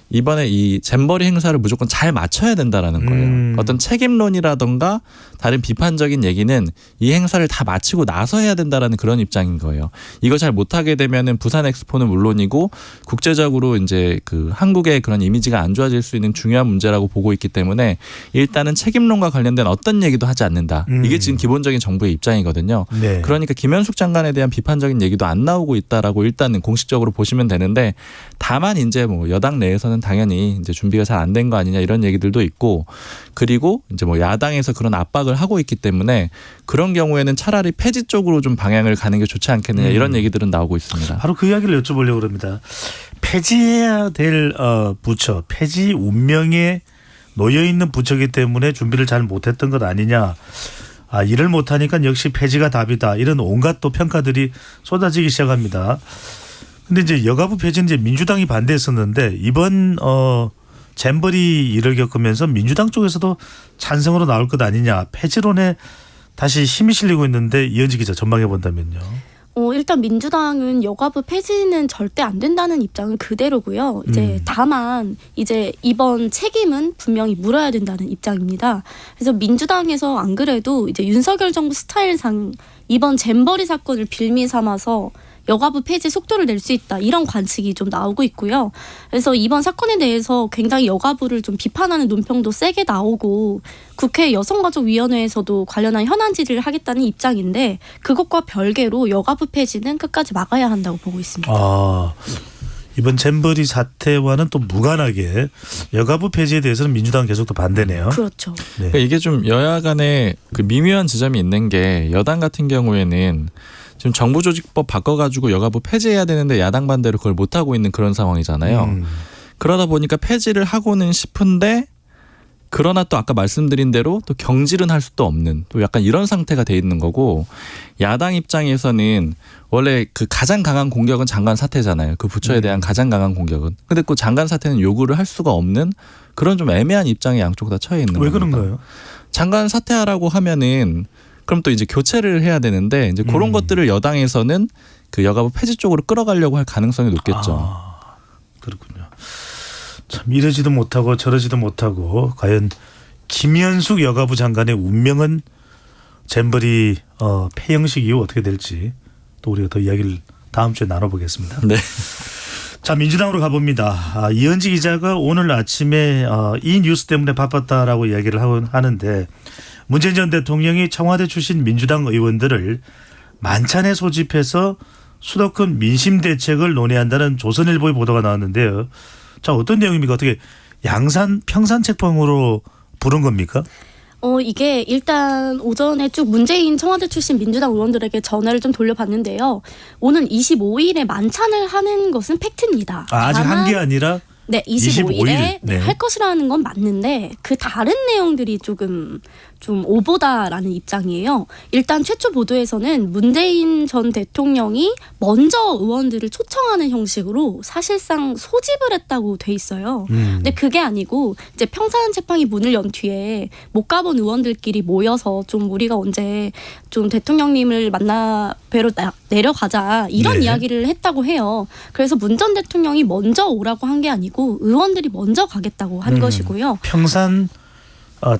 이번에 이 잼버리 행사를 무조건 잘 맞춰야 된다라는 거예요. 어떤 책임론이라던가 다른 비판적인 얘기는 이 행사를 다 마치고 나서 해야 된다라는 그런 입장인 거예요. 이거 잘 못하게 되면은 부산 엑스포는 물론이고 국제적으로 이제 그 한국의 그런 이미지가 안 좋아질 수 있는 중요한 문제라고 보고 있기 때문에 일단은 책임론과 관련된 어떤 얘기도 하지 않는다. 이게 지금 기본적인 정부의 입장이거든요. 네. 그러니까 김현숙 장관에 대한 비판적인 얘기도 안 나오고 있다라고 일단은 공식적으로 보시면 되는데, 다만 이제 여당 내에서는 당연히 이제 준비가 잘 안 된 거 아니냐, 이런 얘기들도 있고, 그리고 이제 야당에서 그런 압박을 하고 있기 때문에 그런 경우에는 차라리 폐지 쪽으로 좀 방향을 가는 게 좋지 않겠느냐, 이런 얘기들은 나오고 있습니다. 바로 그 이야기를 여쭤보려고 합니다. 폐지해야 될 부처, 폐지 운명에 놓여 있는 부처이기 때문에 준비를 잘 못했던 것 아니냐. 일을 못하니까 역시 폐지가 답이다, 이런 온갖 또 평가들이 쏟아지기 시작합니다. 근데 이제 여가부 폐지는 이제 민주당이 반대했었는데 이번 잼버리 일을 겪으면서 민주당 쪽에서도 찬성으로 나올 것 아니냐, 폐지론에 다시 힘이 실리고 있는데 이현지 기자 전망해 본다면요. 일단 민주당은 여가부 폐지는 절대 안 된다는 입장은 그대로고요. 이제 다만 이제 이번 책임은 분명히 물어야 된다는 입장입니다. 그래서 민주당에서 안 그래도 이제 윤석열 정부 스타일상 이번 잼버리 사건을 빌미 삼아서 여가부 폐지 속도를 낼 수 있다, 이런 관측이 좀 나오고 있고요. 그래서 이번 사건에 대해서 굉장히 여가부를 좀 비판하는 논평도 세게 나오고, 국회 여성가족위원회에서도 관련한 현안 질의를 하겠다는 입장인데, 그것과 별개로 여가부 폐지는 끝까지 막아야 한다고 보고 있습니다. 이번 잼버리 사태와는 또 무관하게 여가부 폐지에 대해서는 민주당은 계속 또 반대네요. 그렇죠. 네. 그러니까 이게 좀 여야 간에 그 미묘한 지점이 있는 게, 여당 같은 경우에는 지금 정부조직법 바꿔가지고 여가부 폐지해야 되는데 야당 반대로 그걸 못하고 있는 그런 상황이잖아요. 그러다 보니까 폐지를 하고는 싶은데, 그러나 또 아까 말씀드린 대로 또 경질은 할 수도 없는, 또 약간 이런 상태가 돼 있는 거고, 야당 입장에서는 원래 그 가장 강한 공격은 장관 사퇴잖아요. 그 부처에 대한 가장 강한 공격은. 근데 그 장관 사퇴는 요구를 할 수가 없는 그런 좀 애매한 입장에 양쪽 다 처해 있는 거예요. 왜 그런 거예요? 장관 사퇴하라고 하면은 그럼 또 이제 교체를 해야 되는데, 이제 그런 것들을 여당에서는 그 여가부 폐지 쪽으로 끌어가려고 할 가능성이 높겠죠. 그렇군요. 참 이러지도 못하고 저러지도 못하고 과연 김현숙 여가부 장관의 운명은 잼버리 폐영식 이후 어떻게 될지 또 우리가 더 이야기를 다음 주에 나눠보겠습니다. 네. 자, 민주당으로 가봅니다. 이현지 기자가 오늘 아침에 이 뉴스 때문에 바빴다라고 이야기를 하는데 문재인 전 대통령이 청와대 출신 민주당 의원들을 만찬에 소집해서 수도권 민심 대책을 논의한다는 조선일보의 보도가 나왔는데요. 자, 어떤 내용입니까? 어떻게 양산 평산 책방으로 부른 겁니까? 이게 일단 오전에 쭉 문재인 청와대 출신 민주당 의원들에게 전화를 좀 돌려봤는데요. 오는 25일에 만찬을 하는 것은 팩트입니다. 아직 한 게 아니라? 네, 25일에 네. 할 것이라는 건 맞는데 그 다른 내용들이 조금 좀 오보다라는 입장이에요. 일단 최초 보도에서는 문재인 전 대통령이 먼저 의원들을 초청하는 형식으로 사실상 소집을 했다고 돼 있어요. 근데 그게 아니고 이제 평산 책방이 문을 연 뒤에 못 가본 의원들끼리 모여서 좀 우리가 언제 좀 대통령님을 만나 뵈러 내려가자 이런 이야기를 했다고 해요. 그래서 문 전 대통령이 먼저 오라고 한 게 아니고 의원들이 먼저 가겠다고 한 것이고요. 평산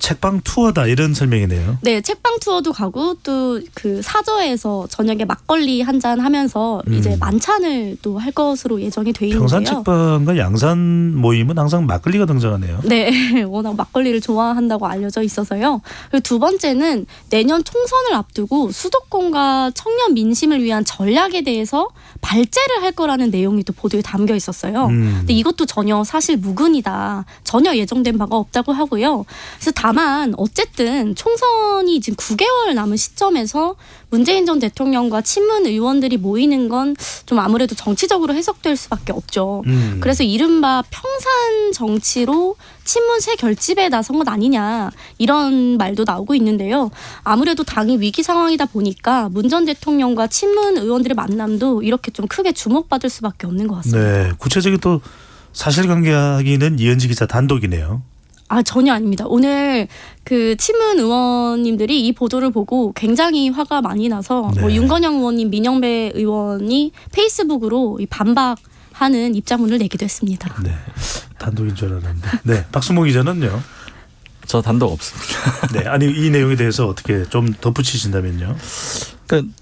책방 투어다 이런 설명이네요. 네, 책방 투어도 가고 또 그 사저에서 저녁에 막걸리 한잔 하면서 이제 만찬을 또 할 것으로 예정이 돼 있는데요. 평산 책방과 양산 모임은 항상 막걸리가 등장하네요. 네, 워낙 막걸리를 좋아한다고 알려져 있어서요. 그리고 두 번째는 내년 총선을 앞두고 수도권과 청년 민심을 위한 전략에 대해서 발제를 할 거라는 내용이 또 보도에 담겨 있었어요. 근데 이것도 전혀 사실 무근이다. 전혀 예정된 바가 없다고 하고요. 그래서 다만 어쨌든 총선이 지금 9개월 남은 시점에서 문재인 전 대통령과 친문 의원들이 모이는 건 좀 아무래도 정치적으로 해석될 수밖에 없죠. 그래서 이른바 평산 정치로 친문 새 결집에 나선 것 아니냐 이런 말도 나오고 있는데요. 아무래도 당이 위기 상황이다 보니까 문 전 대통령과 친문 의원들의 만남도 이렇게 좀 크게 주목받을 수밖에 없는 것 같습니다. 네, 구체적인 또 사실관계 이야기는 이현지 기자 단독이네요. 전혀 아닙니다. 오늘 그 친문 의원님들이 이 보도를 보고 굉장히 화가 많이 나서 네. 뭐 윤건영 의원님, 민영배 의원이 페이스북으로 반박하는 입장문을 내기도 했습니다. 네, 단독인 줄 알았는데. 네, 박수모 기자는요? 저 단독 없습니다. 네, 아니 이 내용에 대해서 어떻게 좀 덧붙이신다면요? 그러니까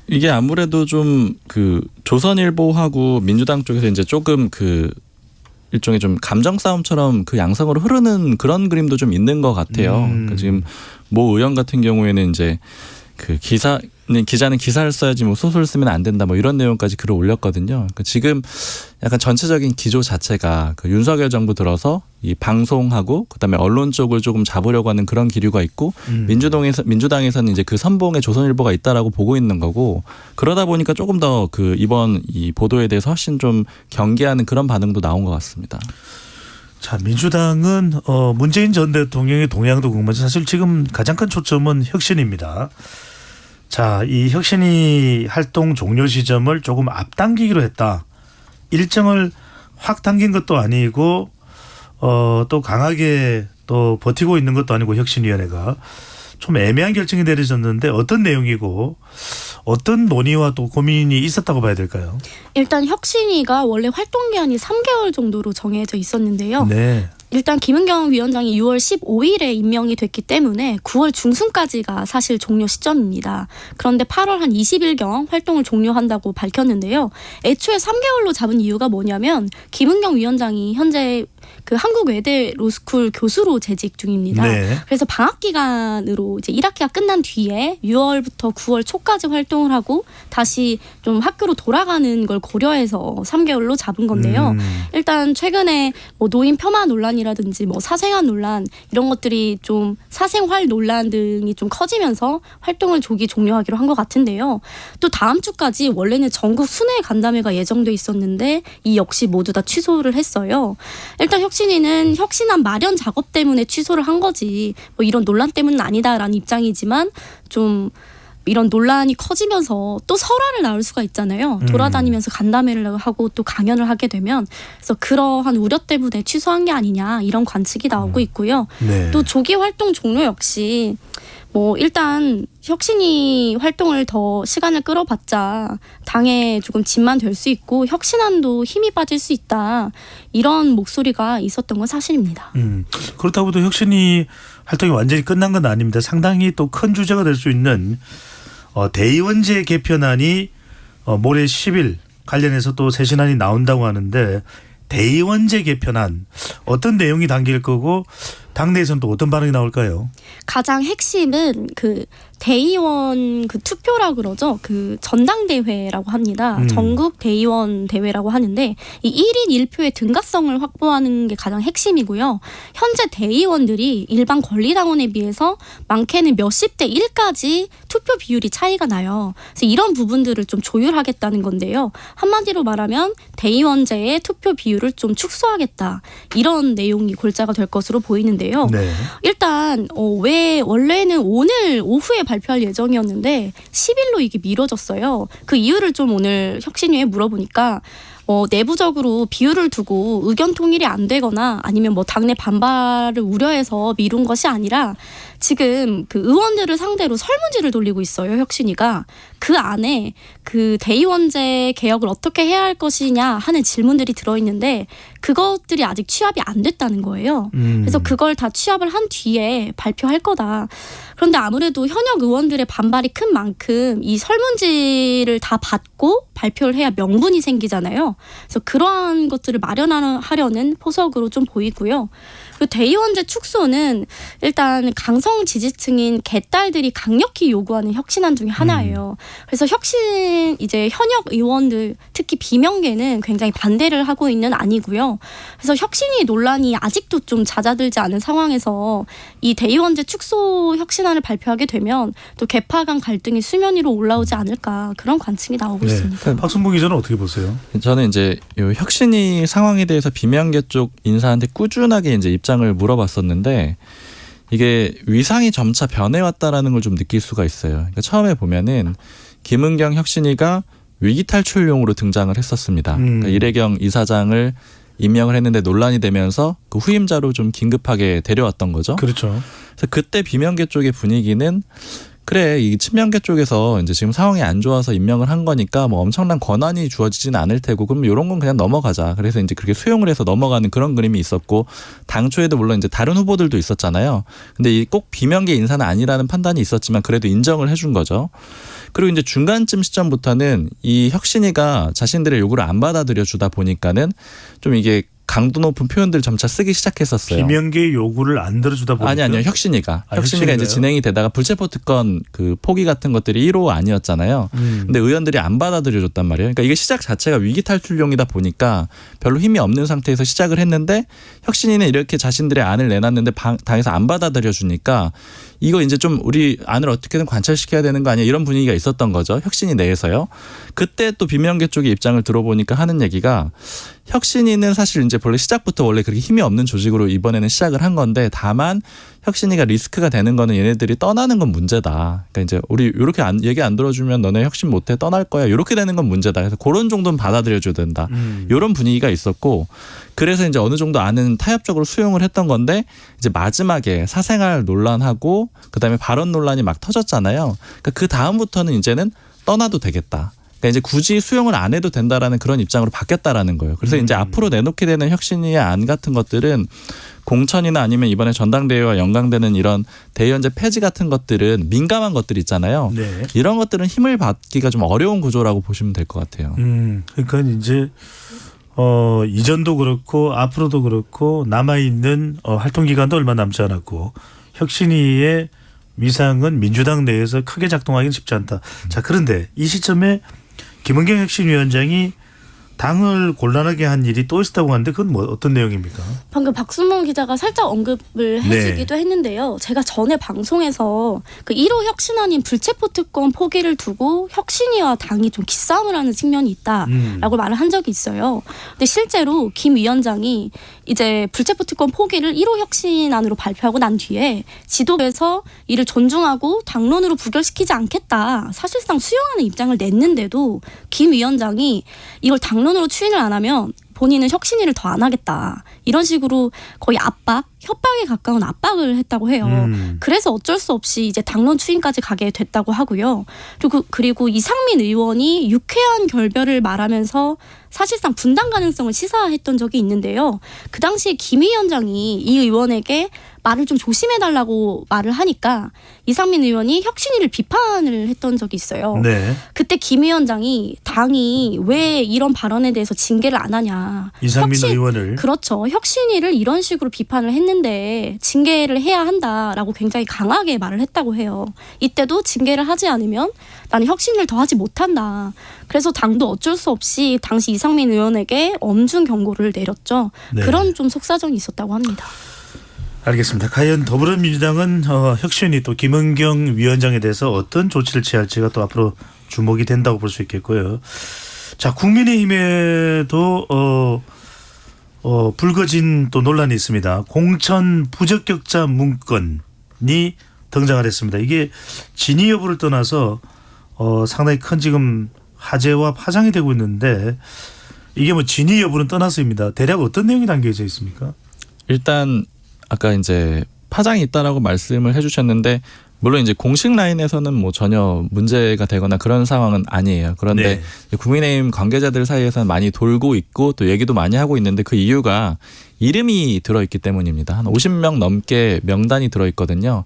이게 아무래도 좀 그 조선일보하고 민주당 쪽에서 이제 조금 그 일종의 좀 감정 싸움처럼 그 양상으로 흐르는 그런 그림도 좀 있는 것 같아요. 그러니까 지금 모 의원 같은 경우에는 이제 그 기자는 기사를 써야지 뭐 소설을 쓰면 안 된다 뭐 이런 내용까지 글을 올렸거든요. 그러니까 지금 약간 전체적인 기조 자체가 그 윤석열 정부 들어서 이 방송하고 그다음에 언론 쪽을 조금 잡으려고 하는 그런 기류가 있고 민주당에서는 이제 그 선봉에 조선일보가 있다라고 보고 있는 거고 그러다 보니까 조금 더 그 이번 이 보도에 대해서 훨씬 좀 경계하는 그런 반응도 나온 것 같습니다. 자, 민주당은 문재인 전 대통령의 동향도 궁금하지 사실 지금 가장 큰 초점은 혁신입니다. 자, 이 혁신이 활동 종료 시점을 조금 앞당기기로 했다. 일정을 확 당긴 것도 아니고 또 강하게 또 버티고 있는 것도 아니고 혁신위원회가 좀 애매한 결정이 내려졌는데 어떤 내용이고 어떤 논의와 또 고민이 있었다고 봐야 될까요? 일단 혁신위가 원래 활동 기한이 3개월 정도로 정해져 있었는데요. 네. 일단 김은경 위원장이 6월 15일에 임명이 됐기 때문에 9월 중순까지가 사실 종료 시점입니다. 그런데 8월 한 20일경 활동을 종료한다고 밝혔는데요. 애초에 3개월로 잡은 이유가 뭐냐면 김은경 위원장이 현재 그 한국외대 로스쿨 교수로 재직 중입니다. 네. 그래서 방학 기간으로 이제 1학기가 끝난 뒤에 6월부터 9월 초까지 활동을 하고 다시 좀 학교로 돌아가는 걸 고려해서 3개월로 잡은 건데요. 일단 최근에 뭐 노인 폄하 논란이라든지 뭐 사생활 논란 이런 것들이 좀 사생활 논란 등이 좀 커지면서 활동을 조기 종료하기로 한 것 같은데요. 또 다음 주까지 원래는 전국 순회 간담회가 예정돼 있었는데 이 역시 모두 다 취소를 했어요. 일단 혁신위는 혁신안 마련 작업 때문에 취소를 한 거지 뭐 이런 논란 때문은 아니다라는 입장이지만 좀 이런 논란이 커지면서 또 설화를 낳을 수가 있잖아요. 돌아다니면서 간담회를 하고 또 강연을 하게 되면 그래서 그러한 우려 때문에 취소한 게 아니냐 이런 관측이 나오고 있고요. 네. 또 조기 활동 종료 역시 뭐 일단 혁신이 활동을 더 시간을 끌어봤자 당에 조금 짐만 될 수 있고 혁신안도 힘이 빠질 수 있다. 이런 목소리가 있었던 건 사실입니다. 그렇다고 해도 혁신이 활동이 완전히 끝난 건 아닙니다. 상당히 또 큰 주제가 될 수 있는 대의원제 개편안이 모레 10일 관련해서 또 쇄신안이 나온다고 하는데 대의원제 개편안 어떤 내용이 담길 거고 당내에서는 또 어떤 반응이 나올까요? 가장 핵심은 그 대의원 그 투표라 그러죠. 그 전당대회라고 합니다. 전국 대의원 대회라고 하는데 이 1인 1표의 등가성을 확보하는 게 가장 핵심이고요. 현재 대의원들이 일반 권리당원에 비해서 많게는 몇십 대 1까지 투표 비율이 차이가 나요. 그래서 이런 부분들을 좀 조율하겠다는 건데요. 한마디로 말하면 대의원제의 투표 비율을 좀 축소하겠다. 이런 내용이 골자가 될 것으로 보이는데요. 네. 일단 왜 원래는 오늘 오후에 발표할 예정이었는데 10일로 이게 미뤄졌어요. 그 이유를 좀 오늘 혁신위에 물어보니까 내부적으로 비율을 두고 의견 통일이 안 되거나 아니면 뭐 당내 반발을 우려해서 미룬 것이 아니라 지금 그 의원들을 상대로 설문지를 돌리고 있어요. 혁신위가. 그 안에 그 대의원제 개혁을 어떻게 해야 할 것이냐 하는 질문들이 들어있는데 그것들이 아직 취합이 안 됐다는 거예요. 그래서 그걸 다 취합을 한 뒤에 발표할 거다. 그런데 아무래도 현역 의원들의 반발이 큰 만큼 이 설문지를 다 받고 발표를 해야 명분이 생기잖아요. 그래서 그러한 것들을 마련하려는 포석으로 좀 보이고요. 그 대의원제 축소는 일단 강성 지지층인 개딸들이 강력히 요구하는 혁신안 중에 하나예요. 그래서 이제 현역 의원들 특히 비명계는 굉장히 반대를 하고 있는 안이고요. 그래서 혁신위 논란이 아직도 좀 잦아들지 않은 상황에서 이 대의원제 축소 혁신안을 발표하게 되면 또 개파 간 갈등이 수면 위로 올라오지 않을까 그런 관측이 나오고 있습니다. 박순봉 기자는 어떻게 보세요? 저는 이제 요 혁신이 상황에 대해서 비명계 쪽 인사한테 꾸준하게 이제 입장을 물어봤었는데 이게 위상이 점차 변해왔다라는 걸 좀 느낄 수가 있어요. 그러니까 처음에 보면은 김은경 혁신이가 위기 탈출용으로 등장을 했었습니다. 그러니까 이래경 이사장을 임명을 했는데 논란이 되면서 그 후임자로 좀 긴급하게 데려왔던 거죠. 그렇죠. 그래서 그때 비명계 쪽의 분위기는 그래 이 친명계 쪽에서 이제 지금 상황이 안 좋아서 임명을 한 거니까 뭐 엄청난 권한이 주어지지는 않을 테고 그럼 이런 건 그냥 넘어가자. 그래서 이제 그렇게 수용을 해서 넘어가는 그런 그림이 있었고 당초에도 물론 이제 다른 후보들도 있었잖아요. 근데 이 꼭 비명계 인사는 아니라는 판단이 있었지만 그래도 인정을 해준 거죠. 그리고 이제 중간쯤 시점부터는 이 혁신이가 자신들의 요구를 안 받아들여 주다 보니까는 좀 이게 강도 높은 표현들을 점차 쓰기 시작했었어요. 김연계의 요구를 안 들어주다 보니까 아니요. 혁신이가 혁신이가요? 이제 진행이 되다가 불체포 특권 그 포기 같은 것들이 1호 아니었잖아요. 근데 의원들이 안 받아들여줬단 말이에요. 그러니까 이게 시작 자체가 위기 탈출용이다 보니까 별로 힘이 없는 상태에서 시작을 했는데 혁신이는 이렇게 자신들의 안을 내놨는데 당에서 안 받아들여주니까 이거 이제 좀 우리 안을 어떻게든 관철시켜야 되는 거 아니야 이런 분위기가 있었던 거죠. 혁신이 내에서요. 그때 또 비명계 쪽의 입장을 들어보니까 하는 얘기가 혁신이는 사실 이제 원래 시작부터 원래 그렇게 힘이 없는 조직으로 이번에는 시작을 한 건데 다만 혁신이가 리스크가 되는 거는 얘네들이 떠나는 건 문제다. 그러니까 이제 우리 이렇게 얘기 안 들어주면 너네 혁신 못해 떠날 거야. 이렇게 되는 건 문제다. 그래서 그런 정도는 받아들여줘야 된다. 이런 분위기가 있었고 그래서 이제 어느 정도 안은 타협적으로 수용을 했던 건데 이제 마지막에 사생활 논란하고 그다음에 발언 논란이 막 터졌잖아요. 그러니까 그 다음부터는 이제는 떠나도 되겠다. 그러니까 이제 굳이 수용을 안 해도 된다라는 그런 입장으로 바뀌었다라는 거예요. 그래서 이제 앞으로 내놓게 되는 혁신위의 안 같은 것들은 공천이나 아니면 이번에 전당대회와 연관되는 이런 대의원제 폐지 같은 것들은 민감한 것들 있잖아요. 네. 이런 것들은 힘을 받기가 좀 어려운 구조라고 보시면 될 것 같아요. 그러니까 이제 이전도 그렇고 앞으로도 그렇고 남아있는 활동 기간도 얼마 남지 않았고 혁신위의 위상은 민주당 내에서 크게 작동하기는 쉽지 않다. 자, 그런데 이 시점에 김은경 혁신위원장이 당을 곤란하게 한 일이 또 있었다고 하는데 그건 뭐 어떤 내용입니까? 방금 박순봉 기자가 살짝 언급을 해주기도 했는데요. 제가 전에 방송에서 그 1호 혁신안인 불체포 특권 포기를 두고 혁신위와 당이 좀 기싸움을 하는 측면이 있다라고 말을 한 적이 있어요. 근데 실제로 김 위원장이 이제 불체포 특권 포기를 1호 혁신안으로 발표하고 난 뒤에 지도부에서 이를 존중하고 당론으로 부결시키지 않겠다. 사실상 수용하는 입장을 냈는데도 김 위원장이 이걸 당론으로 추인을 안 하면 본인은 혁신위를 더 안 하겠다. 이런 식으로 거의 압박 협박에 가까운 압박을 했다고 해요. 그래서 어쩔 수 없이 이제 당론 추인까지 가게 됐다고 하고요. 그리고 이상민 의원이 유쾌한 결별을 말하면서 사실상 분당 가능성을 시사했던 적이 있는데요. 그 당시에 김 위원장이 이 의원에게 말을 좀 조심해달라고 말을 하니까 이상민 의원이 혁신위를 비판을 했던 적이 있어요. 네. 그때 김 위원장이 당이 왜 이런 발언에 대해서 징계를 안 하냐. 이상민 의원을. 그렇죠. 혁신위를 이런 식으로 비판을 했는데 징계를 해야 한다라고 굉장히 강하게 말을 했다고 해요. 이때도 징계를 하지 않으면 나는 혁신을 더 하지 못한다. 그래서 당도 어쩔 수 없이 당시 이상민 의원에게 엄중 경고를 내렸죠. 네. 그런 좀 속사정이 있었다고 합니다. 알겠습니다. 과연 더불어민주당은 혁신이 또 김은경 위원장에 대해서 어떤 조치를 취할지가 또 앞으로 주목이 된다고 볼 수 있겠고요. 자, 국민의힘에도 불거진 또 논란이 있습니다. 공천 부적격자 문건이 등장을 했습니다. 이게 진위 여부를 떠나서 상당히 큰 지금 화제와 파장이 되고 있는데 이게 뭐 진위 여부는 떠나서입니다. 대략 어떤 내용이 담겨져 있습니까? 일단 아까 이제 파장이 있다라고 말씀을 해주셨는데 물론 이제 공식 라인에서는 뭐 전혀 문제가 되거나 그런 상황은 아니에요. 그런데 네. 국민의힘 관계자들 사이에서는 많이 돌고 있고 또 얘기도 많이 하고 있는데 그 이유가 이름이 들어있기 때문입니다. 한 50명 넘게 명단이 들어있거든요.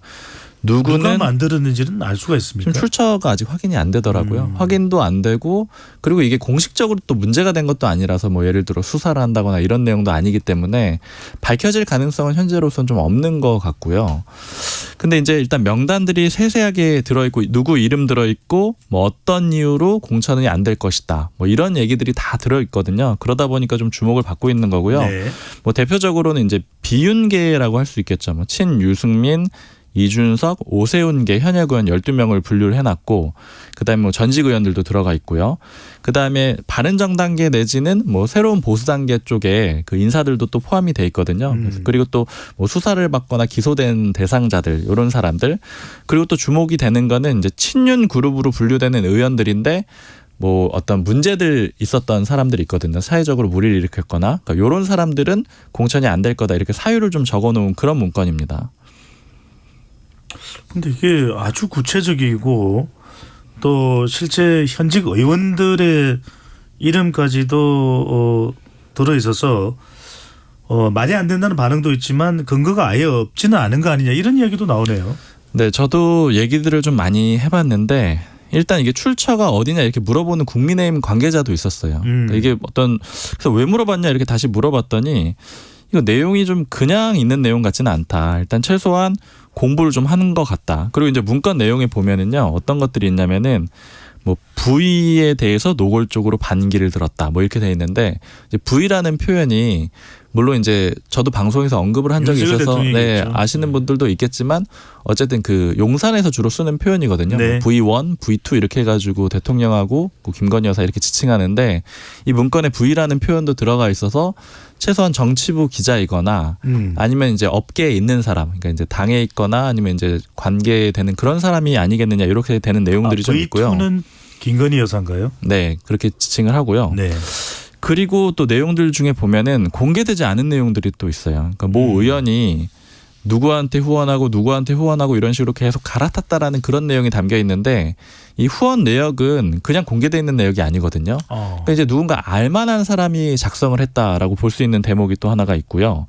누가 만들었는지는 알 수가 있습니까? 지금 출처가 아직 확인이 안 되더라고요. 확인도 안 되고 그리고 이게 공식적으로 또 문제가 된 것도 아니라서 뭐 예를 들어 수사를 한다거나 이런 내용도 아니기 때문에 밝혀질 가능성은 현재로서는 좀 없는 것 같고요. 근데 이제 일단 명단들이 세세하게 들어있고 누구 이름 들어있고 뭐 어떤 이유로 공천이 안 될 것이다. 뭐 이런 얘기들이 다 들어있거든요. 그러다 보니까 좀 주목을 받고 있는 거고요. 네. 뭐 대표적으로는 이제 비윤계라고 할 수 있겠죠. 뭐 친유승민, 이준석, 오세훈계 현역 의원 12명을 분류를 해놨고 그다음에 뭐 전직 의원들도 들어가 있고요. 그다음에 바른정당계 내지는 뭐 새로운 보수단계 쪽에 그 인사들도 또 포함이 돼 있거든요. 그리고 또 뭐 수사를 받거나 기소된 대상자들 이런 사람들 그리고 또 주목이 되는 거는 이제 친윤 그룹으로 분류되는 의원들인데 뭐 어떤 문제들 있었던 사람들이 있거든요. 사회적으로 무리를 일으켰거나 그러니까 이런 사람들은 공천이 안 될 거다 이렇게 사유를 좀 적어놓은 그런 문건입니다. 근데 이게 아주 구체적이고 또 실제 현직 의원들의 이름까지도 들어있어서 말이 안 된다는 반응도 있지만 근거가 아예 없지는 않은 거 아니냐 이런 이야기도 나오네요. 네, 저도 얘기들을 좀 많이 해봤는데 일단 이게 출처가 어디냐 이렇게 물어보는 국민의힘 관계자도 있었어요. 그러니까 이게 그래서 왜 물어봤냐 이렇게 다시 물어봤더니 이거 내용이 좀 그냥 있는 내용 같지는 않다. 일단 최소한 공부를 좀 하는 것 같다. 그리고 이제 문건 내용에 보면은요 어떤 것들이 있냐면은 뭐 부의에 대해서 노골적으로 반기를 들었다. 뭐 이렇게 돼 있는데 이제 부의라는 표현이 물론 이제 저도 방송에서 언급을 한 적이 있어서 네, 아시는 분들도 있겠지만 어쨌든 그 용산에서 주로 쓰는 표현이거든요. 네. V1, V2 이렇게 해가지고 대통령하고 김건희 여사 이렇게 지칭하는데 이 문건에 V라는 표현도 들어가 있어서 최소한 정치부 기자이거나 아니면 이제 업계에 있는 사람, 그러니까 이제 당에 있거나 아니면 이제 관계되는 그런 사람이 아니겠느냐 이렇게 되는 내용들이 좀 있고요. V2는 김건희 여사인가요? 네, 그렇게 지칭을 하고요. 네. 그리고 또 내용들 중에 보면은 공개되지 않은 내용들이 또 있어요. 그러니까 모 의원이 누구한테 후원하고 이런 식으로 계속 갈아탔다라는 그런 내용이 담겨 있는데 이 후원 내역은 그냥 공개되어 있는 내역이 아니거든요. 그러니까 이제 누군가 알만한 사람이 작성을 했다라고 볼 수 있는 대목이 또 하나가 있고요.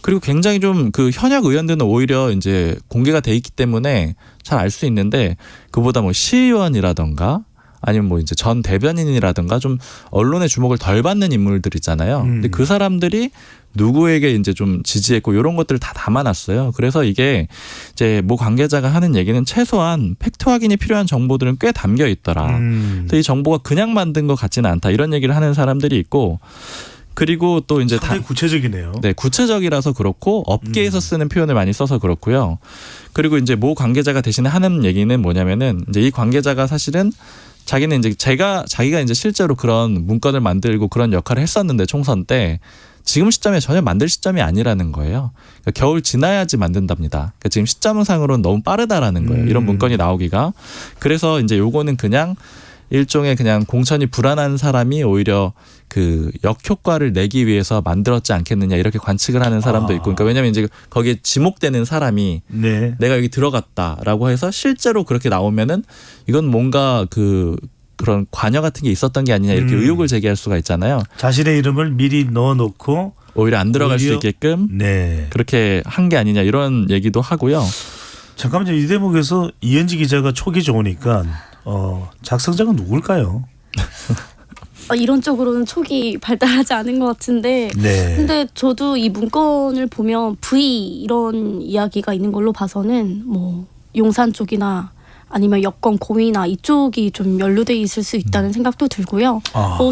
그리고 굉장히 좀 그 현역 의원들은 오히려 이제 공개가 돼 있기 때문에 잘 알 수 있는데 그보다 뭐 시의원이라던가 아니면 뭐 이제 전 대변인이라든가 좀 언론의 주목을 덜 받는 인물들 있잖아요. 근데 그 사람들이 누구에게 이제 좀 지지했고 이런 것들을 다 담아놨어요. 그래서 이게 이제 모 관계자가 하는 얘기는 최소한 팩트 확인이 필요한 정보들은 꽤 담겨 있더라. 근데 이 정보가 그냥 만든 것 같지는 않다. 이런 얘기를 하는 사람들이 있고 그리고 또 이제 상당히 구체적이네요. 네, 구체적이라서 그렇고 업계에서 쓰는 표현을 많이 써서 그렇고요. 그리고 이제 모 관계자가 대신에 하는 얘기는 뭐냐면은 이제 이 관계자가 사실은 자기는 이제 자기가 이제 실제로 그런 문건을 만들고 그런 역할을 했었는데 총선 때 지금 시점에 전혀 만들 시점이 아니라는 거예요. 그러니까 겨울 지나야지 만든답니다. 그러니까 지금 시점상으로는 너무 빠르다라는 거예요. 이런 문건이 나오기가. 그래서 이제 요거는 그냥 일종의 그냥 공천이 불안한 사람이 오히려 그 역효과를 내기 위해서 만들었지 않겠느냐 이렇게 관측을 하는 사람도 있고, 그러니까 왜냐하면 이제 거기에 지목되는 사람이 네. 내가 여기 들어갔다라고 해서 실제로 그렇게 나오면은 이건 뭔가 그런 관여 같은 게 있었던 게 아니냐 이렇게 의혹을 제기할 수가 있잖아요. 자신의 이름을 미리 넣어놓고 오히려 안 들어갈 수 있게끔 네. 그렇게 한 게 아니냐 이런 얘기도 하고요. 잠깐만요. 이 대목에서 이현지 기자가 촉이 좋으니까 작성자가 누굴까요? 이런 쪽으로는 촉이 발달하지 않은 것 같은데 네. 근데 저도 이 문건을 보면 V 이런 이야기가 있는 걸로 봐서는 뭐 용산 쪽이나 아니면 여권 고위나 이쪽이 좀 연루돼 있을 수 있다는 생각도 들고요.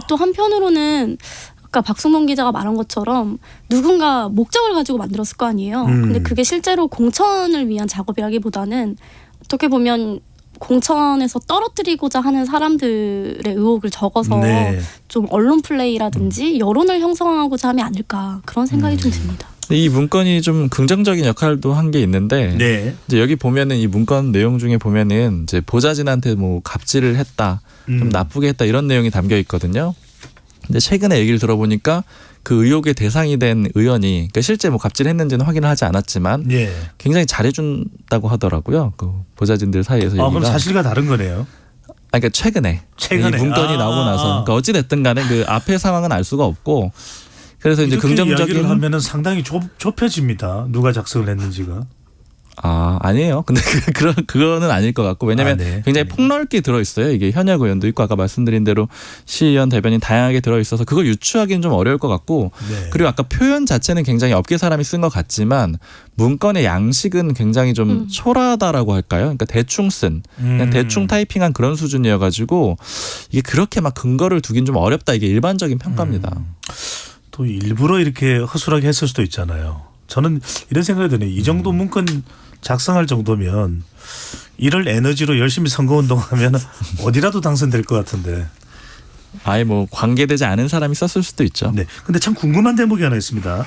또 한편으로는 아까 박승범 기자가 말한 것처럼 누군가 목적을 가지고 만들었을 거 아니에요. 근데 그게 실제로 공천을 위한 작업이라기보다는 어떻게 보면 공천에서 떨어뜨리고자 하는 사람들의 의혹을 적어서 네. 좀 언론 플레이라든지 여론을 형성하고자 하면 아닐까 그런 생각이 좀 듭니다. 이 문건이 좀 긍정적인 역할도 한 게 있는데 네. 이제 여기 보면은 이 문건 내용 중에 보면은 이제 보좌진한테 뭐 갑질을 했다, 좀 나쁘게 했다 이런 내용이 담겨 있거든요. 근데 최근에 얘기를 들어보니까 그 의혹의 대상이 된 의원이 그러니까 실제 뭐 갑질했는지는 확인을 하지 않았지만 예. 굉장히 잘해준다고 하더라고요. 그 보좌진들 사이에서 얘기가. 그럼 사실과 다른 거네요. 그러니까 최근에 이 문건이 나오고 나서 그러니까 어찌 됐든 간에 그 앞의 상황은 알 수가 없고 그래서 이제 긍정적인 이야기를 하면은 상당히 좁혀집니다. 누가 작성을 했는지가. 아니에요. 근데 그거는 아닐 것 같고 왜냐하면 네. 굉장히 폭넓게 들어있어요. 이게 현역 의원도 있고 아까 말씀드린 대로 시의원 대변인 다양하게 들어있어서 그걸 유추하기는 좀 어려울 것 같고 네. 그리고 아까 표현 자체는 굉장히 업계 사람이 쓴 것 같지만 문건의 양식은 굉장히 좀 초라하다라고 할까요? 그러니까 대충 쓴 그냥 대충 타이핑한 그런 수준이어가지고 이게 그렇게 막 근거를 두긴 좀 어렵다. 이게 일반적인 평가입니다. 또 일부러 이렇게 허술하게 했을 수도 있잖아요. 저는 이런 생각이 드네요. 이 정도 문건 작성할 정도면 이럴 에너지로 열심히 선거운동하면 어디라도 당선될 것 같은데. 아예 뭐 관계되지 않은 사람이 썼을 수도 있죠. 네. 근데 참 궁금한 대목이 하나 있습니다.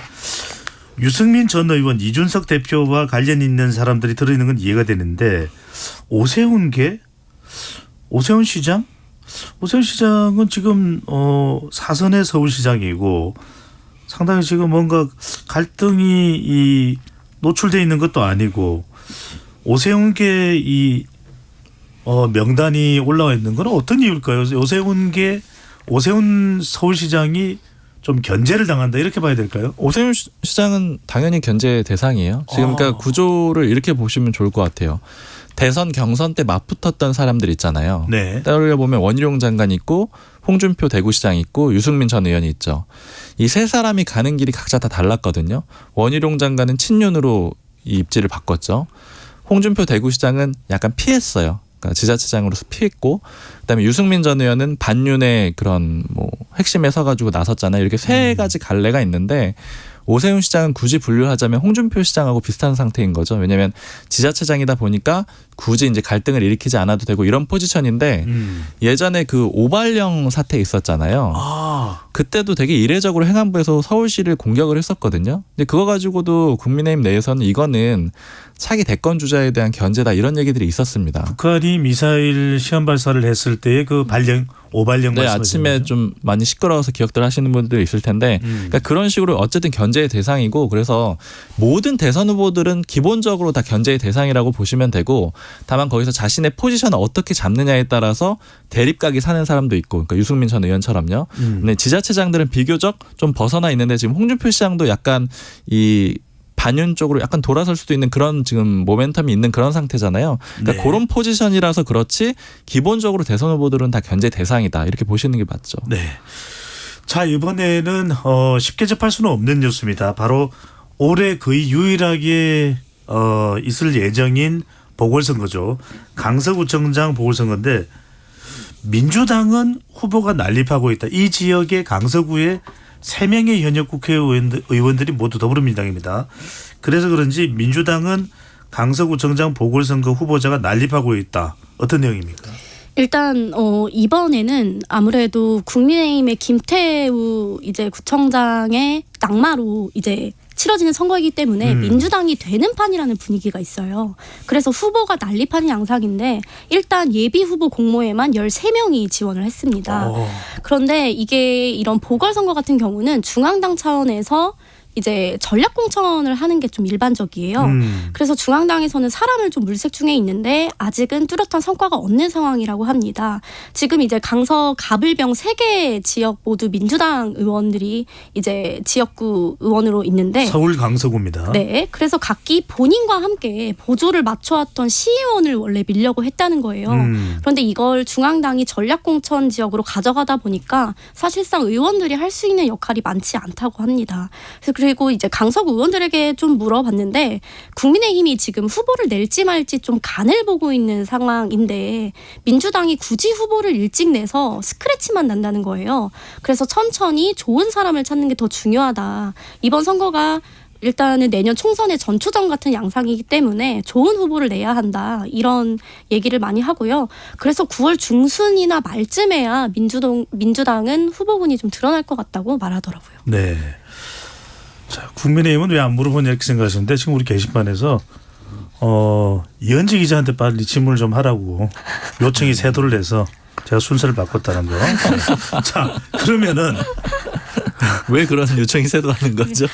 유승민 전 의원, 이준석 대표와 관련 있는 사람들이 들어있는 건 이해가 되는데 오세훈 시장? 오세훈 시장은 지금 사선의 서울시장이고 상당히 지금 뭔가 갈등이 노출되어 있는 것도 아니고 오세훈계 이 명단이 올라와 있는 건 어떤 이유일까요? 오세훈 서울시장이 좀 견제를 당한다 이렇게 봐야 될까요? 오세훈 시장은 당연히 견제 대상이에요. 지금 그러니까 구조를 이렇게 보시면 좋을 것 같아요. 대선 경선 때 맞붙었던 사람들 있잖아요. 네. 따로 보면 원희룡 장관 있고 홍준표 대구시장 있고 유승민 전 의원이 있죠. 이 세 사람이 가는 길이 각자 다 달랐거든요. 원희룡 장관은 친윤으로 이 입지를 바꿨죠. 홍준표 대구시장은 약간 피했어요. 그러니까 지자체장으로서 피했고 그다음에 유승민 전 의원은 반윤의 그런 뭐 핵심에 서가지고 나섰잖아요. 이렇게 세 가지 갈래가 있는데 오세훈 시장은 굳이 분류하자면 홍준표 시장하고 비슷한 상태인 거죠. 왜냐하면 지자체장이다 보니까 굳이 이제 갈등을 일으키지 않아도 되고 이런 포지션인데 예전에 그 오발령 사태 있었잖아요. 그때도 되게 이례적으로 행안부에서 서울시를 공격을 했었거든요. 근데 그거 가지고도 국민의힘 내에서는 이거는 차기 대권 주자에 대한 견제다 이런 얘기들이 있었습니다. 북한이 미사일 시험 발사를 했을 때의 그 오발령 네, 말씀하시는 아침에 거죠? 좀 많이 시끄러워서 기억들 하시는 분들 있을 텐데 그러니까 그런 식으로 어쨌든 견제의 대상이고 그래서 모든 대선 후보들은 기본적으로 다 견제의 대상이라고 보시면 되고 다만 거기서 자신의 포지션을 어떻게 잡느냐에 따라서 대립각이 사는 사람도 있고 그러니까 유승민 전 의원처럼요. 근데 지자체장들은 비교적 좀 벗어나 있는데 지금 홍준표 시장도 약간 이 반윤 쪽으로 약간 돌아설 수도 있는 그런 지금 모멘텀이 있는 그런 상태잖아요. 그러니까 네. 그런 포지션이라서 그렇지 기본적으로 대선 후보들은 다 견제 대상이다 이렇게 보시는 게 맞죠. 네. 자 이번에는 쉽게 접할 수는 없는 뉴스입니다. 바로 올해 거의 유일하게 있을 예정인 보궐선거죠. 강서구청장 보궐선거인데 민주당은 후보가 난립하고 있다. 이 지역의 강서구에 3명의 현역 국회의원들이 모두 더불어민주당입니다. 그래서 그런지 민주당은 강서구청장 보궐선거 후보자가 난립하고 있다. 어떤 내용입니까? 일단 이번에는 아무래도 국민의힘의 김태우 이제 구청장의 낙마로 이제 치러지는 선거이기 때문에 민주당이 되는 판이라는 분위기가 있어요. 그래서 후보가 난립하는 양상인데 일단 예비 후보 공모에만 13명이 지원을 했습니다. 그런데 이게 이런 보궐선거 같은 경우는 중앙당 차원에서 이제 전략 공천을 하는 게 좀 일반적이에요. 그래서 중앙당에서는 사람을 좀 물색중에 있는데 아직은 뚜렷한 성과가 없는 상황이라고 합니다. 지금 이제 강서 가불병 3개 지역 모두 민주당 의원들이 이제 지역구 의원으로 있는데 서울 강서구입니다. 네, 그래서 각기 본인과 함께 보조를 맞춰왔던 시의원을 원래 밀려고 했다는 거예요. 그런데 이걸 중앙당이 전략 공천 지역으로 가져가다 보니까 사실상 의원들이 할 수 있는 역할이 많지 않다고 합니다. 그리고 이제 강서구 의원들에게 좀 물어봤는데 국민의힘이 지금 후보를 낼지 말지 좀 간을 보고 있는 상황인데 민주당이 굳이 후보를 일찍 내서 스크래치만 난다는 거예요. 그래서 천천히 좋은 사람을 찾는 게 더 중요하다. 이번 선거가 일단은 내년 총선의 전초전 같은 양상이기 때문에 좋은 후보를 내야 한다. 이런 얘기를 많이 하고요. 그래서 9월 중순이나 말쯤에야 민주당은 후보군이 좀 드러날 것 같다고 말하더라고요. 네. 자, 국민의힘은 왜 안 물어보냐 이렇게 생각하시는데 지금 우리 게시판에서 이현지 기자한테 빨리 질문을 좀 하라고 요청이 세도를 내서 제가 순서를 바꿨다는 거. 자, 그러면은 왜 그런 요청이 세도하는 거죠?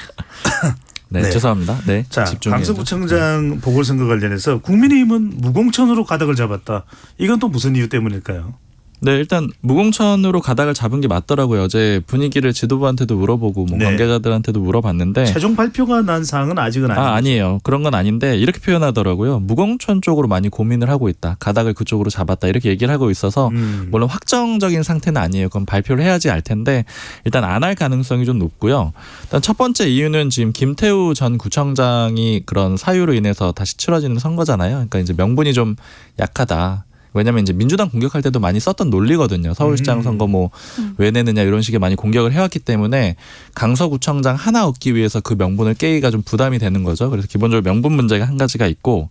네, 죄송합니다. 네, 자, 집중해야죠. 강서구청장 보궐선거 관련해서 국민의힘은 무공천으로 가닥을 잡았다. 이건 또 무슨 이유 때문일까요? 네, 일단 무공천으로 가닥을 잡은 게 맞더라고요. 어제 분위기를 지도부한테도 물어보고 뭐 네. 관계자들한테도 물어봤는데 최종 발표가 난 사항은 아직은 아니에요. 아니에요. 그런 건 아닌데 이렇게 표현하더라고요. 무공천 쪽으로 많이 고민을 하고 있다. 가닥을 그쪽으로 잡았다. 이렇게 얘기를 하고 있어서 물론 확정적인 상태는 아니에요. 그건 발표를 해야지 알 텐데 일단 안 할 가능성이 좀 높고요. 일단 첫 번째 이유는 지금 김태우 전 구청장이 그런 사유로 인해서 다시 치러지는 선거잖아요. 그러니까 이제 명분이 좀 약하다. 왜냐하면 이제 민주당 공격할 때도 많이 썼던 논리거든요. 서울시장 선거 뭐 왜 내느냐 이런 식의 많이 공격을 해왔기 때문에 강서구청장 하나 얻기 위해서 그 명분을 깨기가 좀 부담이 되는 거죠. 그래서 기본적으로 명분 문제가 한 가지가 있고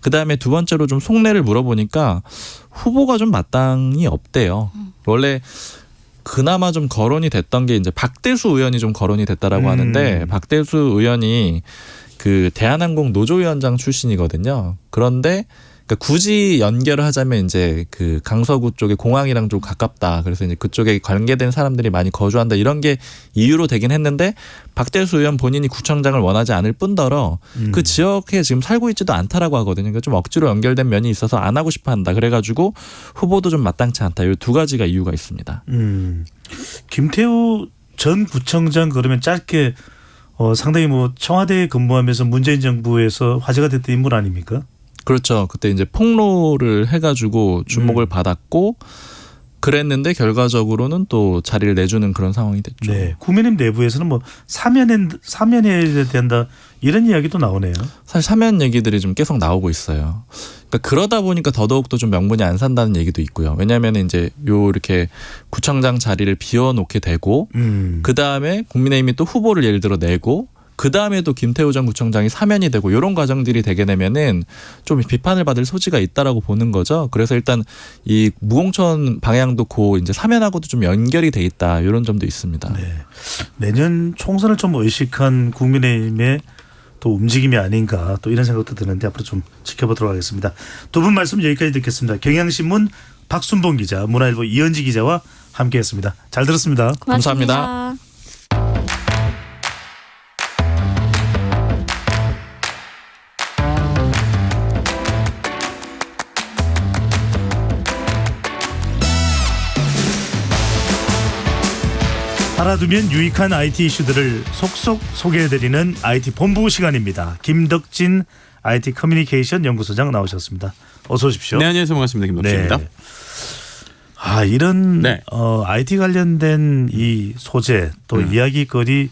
그다음에 두 번째로 좀 속내를 물어보니까 후보가 좀 마땅히 없대요. 원래 그나마 좀 거론이 됐던 게 이제 박대수 의원이 좀 거론이 됐다라고 하는데 박대수 의원이 그 대한항공 노조위원장 출신이거든요. 그런데 그러니까 굳이 연결을 하자면 이제 그 강서구 쪽에 공항이랑 좀 가깝다. 그래서 이제 그쪽에 관계된 사람들이 많이 거주한다. 이런 게 이유로 되긴 했는데 박대수 의원 본인이 구청장을 원하지 않을 뿐더러 그 지역에 지금 살고 있지도 않다라고 하거든요. 그러니까 좀 억지로 연결된 면이 있어서 안 하고 싶어 한다. 그래가지고 후보도 좀 마땅치 않다. 이 두 가지가 이유가 있습니다. 김태우 전 구청장 그러면 짧게 상당히 뭐 청와대에 근무하면서 문재인 정부에서 화제가 됐던 인물 아닙니까? 그렇죠. 그때 이제 폭로를 해가지고 주목을 받았고 그랬는데 결과적으로는 또 자리를 내주는 그런 상황이 됐죠. 네. 국민의힘 내부에서는 뭐 사면해야 된다 이런 이야기도 나오네요. 사실 사면 얘기들이 좀 계속 나오고 있어요. 그러니까 그러다 보니까 더더욱 또 좀 명분이 안 산다는 얘기도 있고요. 왜냐하면 이제 요 이렇게 구청장 자리를 비워놓게 되고 그 다음에 국민의힘이 또 후보를 예를 들어 내고 그 다음에도 김태우 전 구청장이 사면이 되고 이런 과정들이 되게 되면은 좀 비판을 받을 소지가 있다라고 보는 거죠. 그래서 일단 이 무공천 방향도 고 이제 사면하고도 좀 연결이 돼 있다 이런 점도 있습니다. 네. 내년 총선을 좀 의식한 국민의힘의 또 움직임이 아닌가 또 이런 생각도 드는데 앞으로 좀 지켜보도록 하겠습니다. 두 분 말씀 여기까지 듣겠습니다. 경향신문 박순봉 기자, 문화일보 이현지 기자와 함께했습니다. 잘 들었습니다. 고맙습니다. 감사합니다. 알아두면 유익한 IT 이슈들을 속속 소개해드리는 IT 본부 시간입니다. 김덕진 IT 커뮤니케이션 연구소장 나오셨습니다. 어서 오십시오. 네, 안녕하세요. 반갑습니다. 김덕진입니다. 네. 이런 IT 관련된 이 소재 또 이야기거리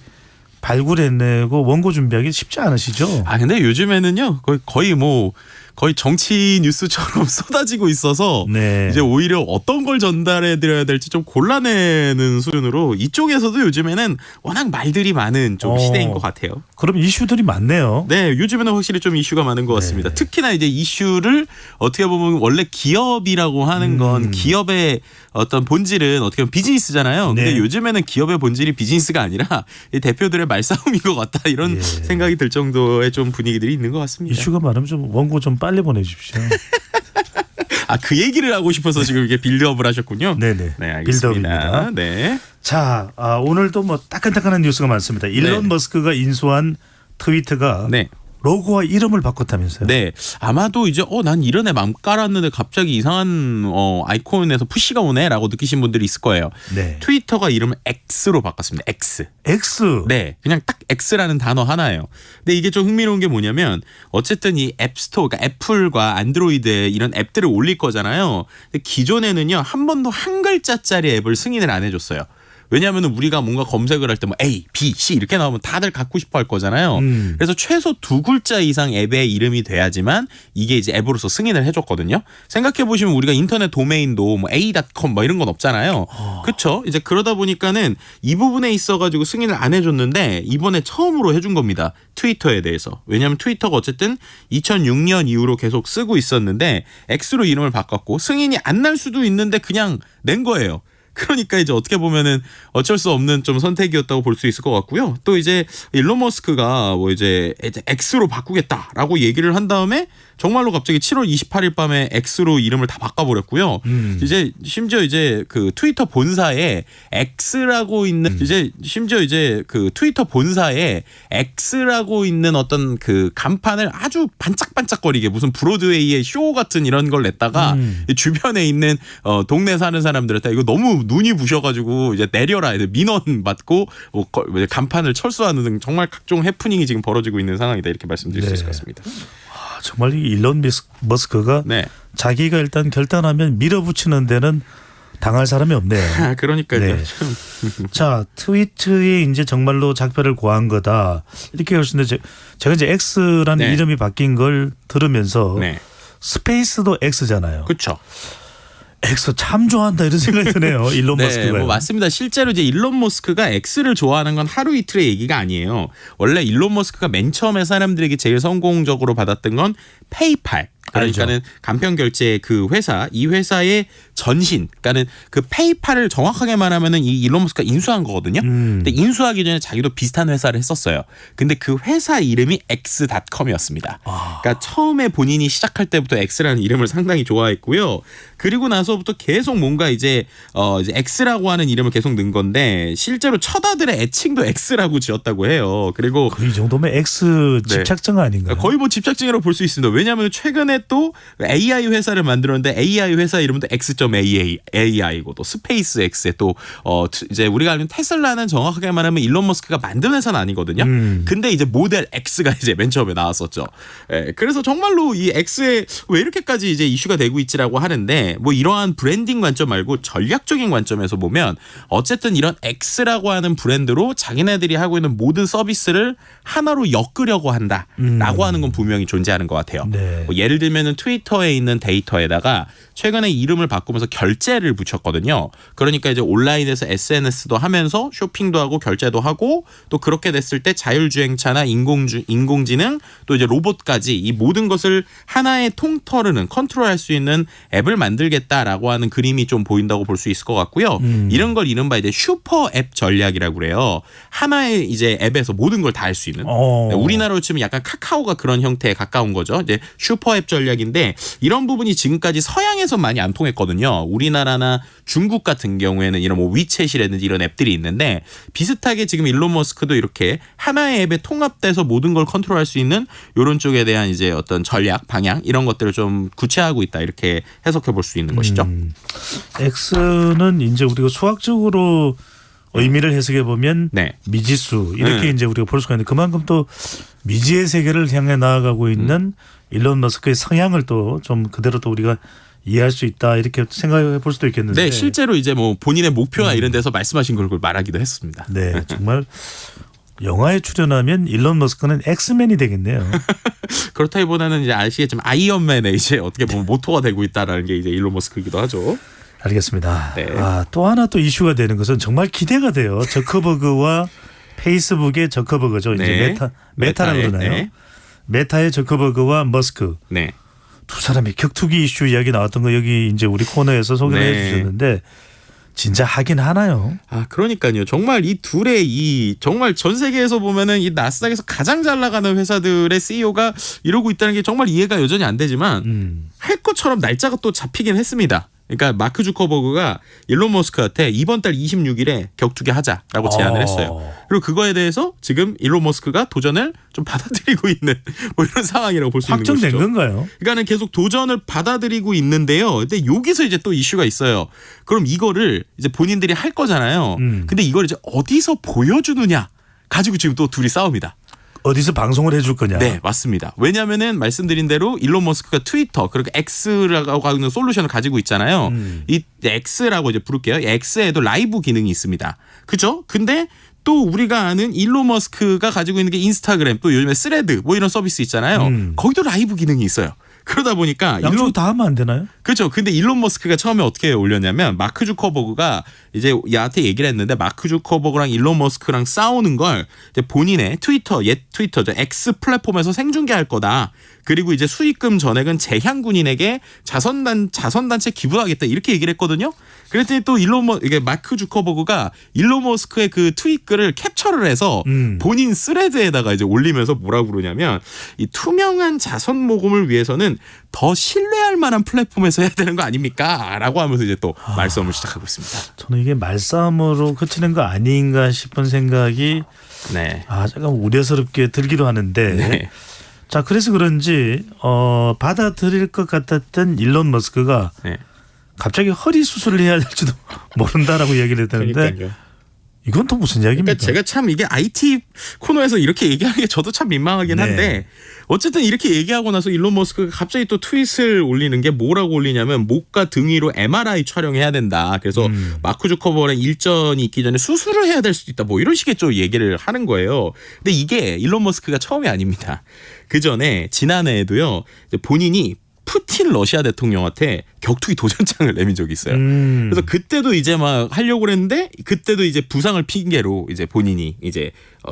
발굴해내고 원고 준비하기 쉽지 않으시죠? 근데 요즘에는요 거의 뭐 거의 정치 뉴스처럼 쏟아지고 있어서 네. 이제 오히려 어떤 걸 전달해 드려야 될지 좀 골라내는 수준으로 이쪽에서도 요즘에는 워낙 말들이 많은 좀 시대인 것 같아요. 그럼 이슈들이 많네요. 네, 요즘에는 확실히 좀 이슈가 많은 것 같습니다. 특히나 이제 이슈를 어떻게 보면 원래 기업이라고 하는 건 기업의 어떤 본질은 어떻게 보면 비즈니스잖아요. 근데 요즘에는 기업의 본질이 비즈니스가 아니라 이 대표들의 말싸움인 것 같다 이런 생각이 들 정도의 좀 분위기들이 있는 것 같습니다. 이슈가 많으면 좀 원고 좀 빨리 보내주십시오. 아, 그 얘기를 하고 싶어서 지금 이게 빌드업을 하셨군요. 네네. 네, 알겠습니다. 빌드업입니다. 네. 자, 오늘도 뭐 따끈따끈한 뉴스가 많습니다. 일론 머스크가 인수한 트위터가 로고와 이름을 바꿨다면서요? 네. 아마도 이제 난 이런 애 맘 깔았는데 갑자기 이상한 아이콘에서 푸시가 오네라고 느끼신 분들이 있을 거예요. 네. 트위터가 이름을 X로 바꿨습니다. X. X. 네. 그냥 딱 X라는 단어 하나예요. 근데 이게 좀 흥미로운 게 뭐냐면 어쨌든 이 앱스토어, 그러니까 애플과 안드로이드에 이런 앱들을 올릴 거잖아요. 근데 기존에는요 한 번도 한 글자짜리 앱을 승인을 안 해줬어요. 왜냐하면 우리가 뭔가 검색을 할 때 뭐 A, B, C 이렇게 나오면 다들 갖고 싶어 할 거잖아요. 그래서 최소 2글자 이상 앱의 이름이 돼야지만 이게 이제 앱으로서 승인을 해줬거든요. 생각해 보시면 우리가 인터넷 도메인도 뭐 A.com 뭐 이런 건 없잖아요. 그렇죠? 이제 그러다 보니까는 이 부분에 있어가지고 승인을 안 해줬는데 이번에 처음으로 해준 겁니다. 트위터에 대해서. 왜냐하면 트위터가 어쨌든 2006년 이후로 계속 쓰고 있었는데 X로 이름을 바꿨고 승인이 안 날 수도 있는데 그냥 낸 거예요. 그러니까 이제 어떻게 보면은 어쩔 수 없는 좀 선택이었다고 볼 수 있을 것 같고요. 또 이제 일론 머스크가 뭐 이제 X로 바꾸겠다라고 얘기를 한 다음에 정말로 갑자기 7월 28일 밤에 X로 이름을 다 바꿔버렸고요. 이제 심지어 이제 그 트위터 본사에 X라고 있는 X라고 있는 어떤 그 간판을 아주 반짝반짝거리게 무슨 브로드웨이의 쇼 같은 이런 걸 냈다가 주변에 있는 동네 사는 사람들한테 이거 너무 눈이 부셔가지고 이제 내려라 민원 받고 뭐 간판을 철수하는 등 정말 각종 해프닝이 지금 벌어지고 있는 상황이다 이렇게 말씀드릴 수 있을 것 같습니다. 정말 일론 머스크가 자기가 일단 결단하면 밀어붙이는 데는 당할 사람이 없네요. 그러니까요. 네. 자, 트위터에 이제 정말로 작별을 고한 거다 이렇게 할 수 있는데 제가 이제 X라는 이름이 바뀐 걸 들으면서 스페이스도 X잖아요. 그렇죠. X 참 좋아한다 이런 생각이 드네요. 일론 머스크가. 뭐 맞습니다. 실제로 이제 일론 머스크가 X를 좋아하는 건 하루 이틀의 얘기가 아니에요. 원래 일론 머스크가 맨 처음에 사람들에게 제일 성공적으로 받았던 건 페이팔. 그러니까는 간편 결제 그 회사, 이 회사의 전신, 그러니까는 그 페이팔을 정확하게 말하면은 이 일론 머스크가 인수한 거거든요. 근데 인수하기 전에 자기도 비슷한 회사를 했었어요. 근데 그 회사 이름이 X.com이었습니다. 그러니까 처음에 본인이 시작할 때부터 X라는 이름을 상당히 좋아했고요. 그리고 나서부터 계속 뭔가 이제 X라고 하는 이름을 계속 넣은 건데 실제로 처다들의 애칭도 X라고 지었다고 해요. 그리고 이 정도면 X 집착증 아닌가요? 거의 뭐 집착증이라고 볼 수 있습니다. 왜냐하면 최근에 또 AI 회사를 만들었는데 AI 회사 이름도 X.AI고 또 스페이스 X에 또 이제 우리가 알는 테슬라는 정확하게 말하면 일론 머스크가 만든 회사는 아니거든요. 근데 이제 모델 X가 이제 맨 처음에 나왔었죠. 그래서 정말로 이 X에 왜 이렇게까지 이제 이슈가 되고 있지라고 하는데 뭐 이러한 브랜딩 관점 말고 전략적인 관점에서 보면 어쨌든 이런 X라고 하는 브랜드로 자기네들이 하고 있는 모든 서비스를 하나로 엮으려고 한다라고 하는 건 분명히 존재하는 것 같아요. 뭐 예를 들면은 트위터에 있는 데이터에다가 최근에 이름을 바꾸면서 결제를 붙였거든요. 그러니까 이제 온라인에서 SNS도 하면서 쇼핑도 하고 결제도 하고 또 그렇게 됐을 때 자율주행차나 인공지능 또 이제 로봇까지 이 모든 것을 하나의 통틀어는 컨트롤할 수 있는 앱을 만들겠다라고 하는 그림이 좀 보인다고 볼 수 있을 것 같고요. 이런 걸 이른바 이제 슈퍼 앱 전략이라고 그래요. 하나의 이제 앱에서 모든 걸 다 할 수 있는. 우리나라로 치면 약간 카카오가 그런 형태에 가까운 거죠. 이제 슈퍼 앱 전략인데 이런 부분이 지금까지 서양에서 많이 안 통했거든요. 우리나라나 중국 같은 경우에는 이런 뭐 위챗이라든지 이런 앱들이 있는데 비슷하게 지금 일론 머스크도 이렇게 하나의 앱에 통합돼서 모든 걸 컨트롤할 수 있는 이런 쪽에 대한 이제 어떤 전략, 방향 이런 것들을 좀 구체화하고 있다 이렇게 해석해 볼 수 있는 것이죠. X는 이제 우리가 수학적으로 의미를 해석해 보면 미지수 이렇게 이제 우리가 볼 수가 있는데 그만큼 또 미지의 세계를 향해 나아가고 있는 일론 머스크의 성향을 또 좀 그대로 또 우리가 이해할 수 있다 이렇게 생각해 볼 수도 있겠는데. 네, 실제로 이제 뭐 본인의 목표나 이런 데서 말씀하신 걸 말하기도 했습니다. 네, 정말 영화에 출연하면 일론 머스크는 엑스맨이 되겠네요. 그렇다기보다는 이제 아시겠지만 아이언맨의 이제 어떻게 보면 모토가 되고 있다라는 게 이제 일론 머스크이기도 하죠. 알겠습니다. 네. 또 하나 또 이슈가 되는 것은 정말 기대가 돼요. 저커버그와 페이스북의 저커버그죠. 이제 네. 메타라고 메타의, 그러나요? 네. 메타의 저커버그와 머스크. 네. 두 사람이 격투기 이슈 이야기 나왔던 거 여기 이제 우리 코너에서 소개를 네. 해주셨는데 진짜 하긴 하나요? 그러니까요. 정말 이 둘의 정말 전 세계에서 보면은 이 나스닥에서 가장 잘 나가는 회사들의 CEO가 이러고 있다는 게 정말 이해가 여전히 안 되지만 할 것처럼 날짜가 또 잡히긴 했습니다. 그러니까 마크 주커버그가 일론 머스크한테 이번 달 26일에 격투기 하자라고 제안을 했어요. 그리고 그거에 대해서 지금 일론 머스크가 도전을 좀 받아들이고 있는 뭐 이런 상황이라고 볼 수 있는 것이죠. 확정된 건가요? 그러니까는 계속 도전을 받아들이고 있는데요. 근데 여기서 이제 또 이슈가 있어요. 그럼 이거를 이제 본인들이 할 거잖아요. 근데 이걸 이제 어디서 보여주느냐 가지고 지금 또 둘이 싸웁니다. 어디서 방송을 해줄 거냐? 네, 맞습니다. 왜냐하면은 말씀드린 대로 일론 머스크가 트위터 그리고 X라고 하는 솔루션을 가지고 있잖아요. 이 X라고 이제 부를게요. X에도 라이브 기능이 있습니다. 그죠? 근데 또 우리가 아는 일론 머스크가 가지고 있는 게 인스타그램 또 요즘에 스레드 뭐 이런 서비스 있잖아요. 거기도 라이브 기능이 있어요. 그러다 보니까 양쪽 다 하면 안 되나요? 그렇죠. 근데 일론 머스크가 처음에 어떻게 올렸냐면 마크 주커버그가 이제 야한테 얘기를 했는데 마크 주커버그랑 일론 머스크랑 싸우는 걸 이제 본인의 트위터 옛 트위터죠 X 플랫폼에서 생중계할 거다. 그리고 이제 수익금 전액은 재향 군인에게 자선단체 기부하겠다 이렇게 얘기를 했거든요. 그랬더니 또 이게 마크 주커버그가 일론 머스크의 그 트윗글을 캡처를 해서 본인 스레드에다가 이제 올리면서 뭐라고 그러냐면 이 투명한 자선 모금을 위해서는 더 신뢰할 만한 플랫폼에서 해야 되는 거 아닙니까? 라고 하면서 이제 또 말싸움을 시작하고 있습니다. 저는 이게 말싸움으로 그치는 거 아닌가 싶은 생각이 잠깐 우려스럽게 들기도 하는데 네. 자 그래서 그런지 받아들일 것 같았던 일론 머스크가 갑자기 허리 수술을 해야 될지도 모른다라고 얘기를 했다는데 그러니까요. 이건 또 무슨 이야기입니까? 그러니까 제가 참 이게 IT 코너에서 이렇게 얘기하는 게 저도 참 민망하긴 한데 어쨌든 이렇게 얘기하고 나서 일론 머스크가 갑자기 또 트윗을 올리는 게 뭐라고 올리냐면 목과 등 위로 MRI 촬영해야 된다. 그래서 마크 주커버그랑 일전이 있기 전에 수술을 해야 될 수도 있다. 뭐 이런 식의 좀 얘기를 하는 거예요. 근데 이게 일론 머스크가 처음이 아닙니다. 그 전에 지난해에도요. 본인이 푸틴 러시아 대통령한테 격투기 도전장을 내민 적이 있어요. 그래서 그때도 이제 막 하려고 그랬는데 그때도 이제 부상을 핑계로 이제 본인이 이제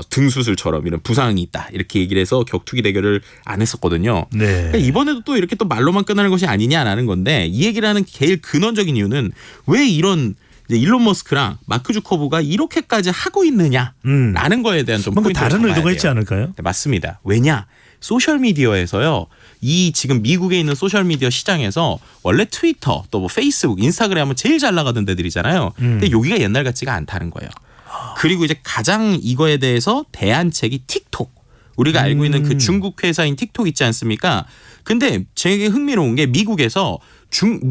등 수술처럼 이런 부상이 있다 이렇게 얘기를 해서 격투기 대결을 안 했었거든요. 그러니까 이번에도 또 이렇게 또 말로만 끝나는 것이 아니냐라는 건데 이 얘기를 하는 제일 근원적인 이유는 왜 이런 이제 일론 머스크랑 마크 주커버그가 이렇게까지 하고 있느냐라는 거에 대한 좀 뭔가 포인트를 다른 잡아야 의도가 돼요. 있지 않을까요? 네, 맞습니다. 왜냐? 소셜미디어에서요. 이 지금 미국에 있는 소셜미디어 시장에서 원래 트위터 또 뭐 페이스북, 인스타그램은 제일 잘 나가던 데들이잖아요. 근데 여기가 옛날 같지가 않다는 거예요. 그리고 이제 가장 이거에 대해서 대안책이 틱톡. 우리가 알고 있는 그 중국 회사인 틱톡 있지 않습니까? 근데 되게 흥미로운 게 미국에서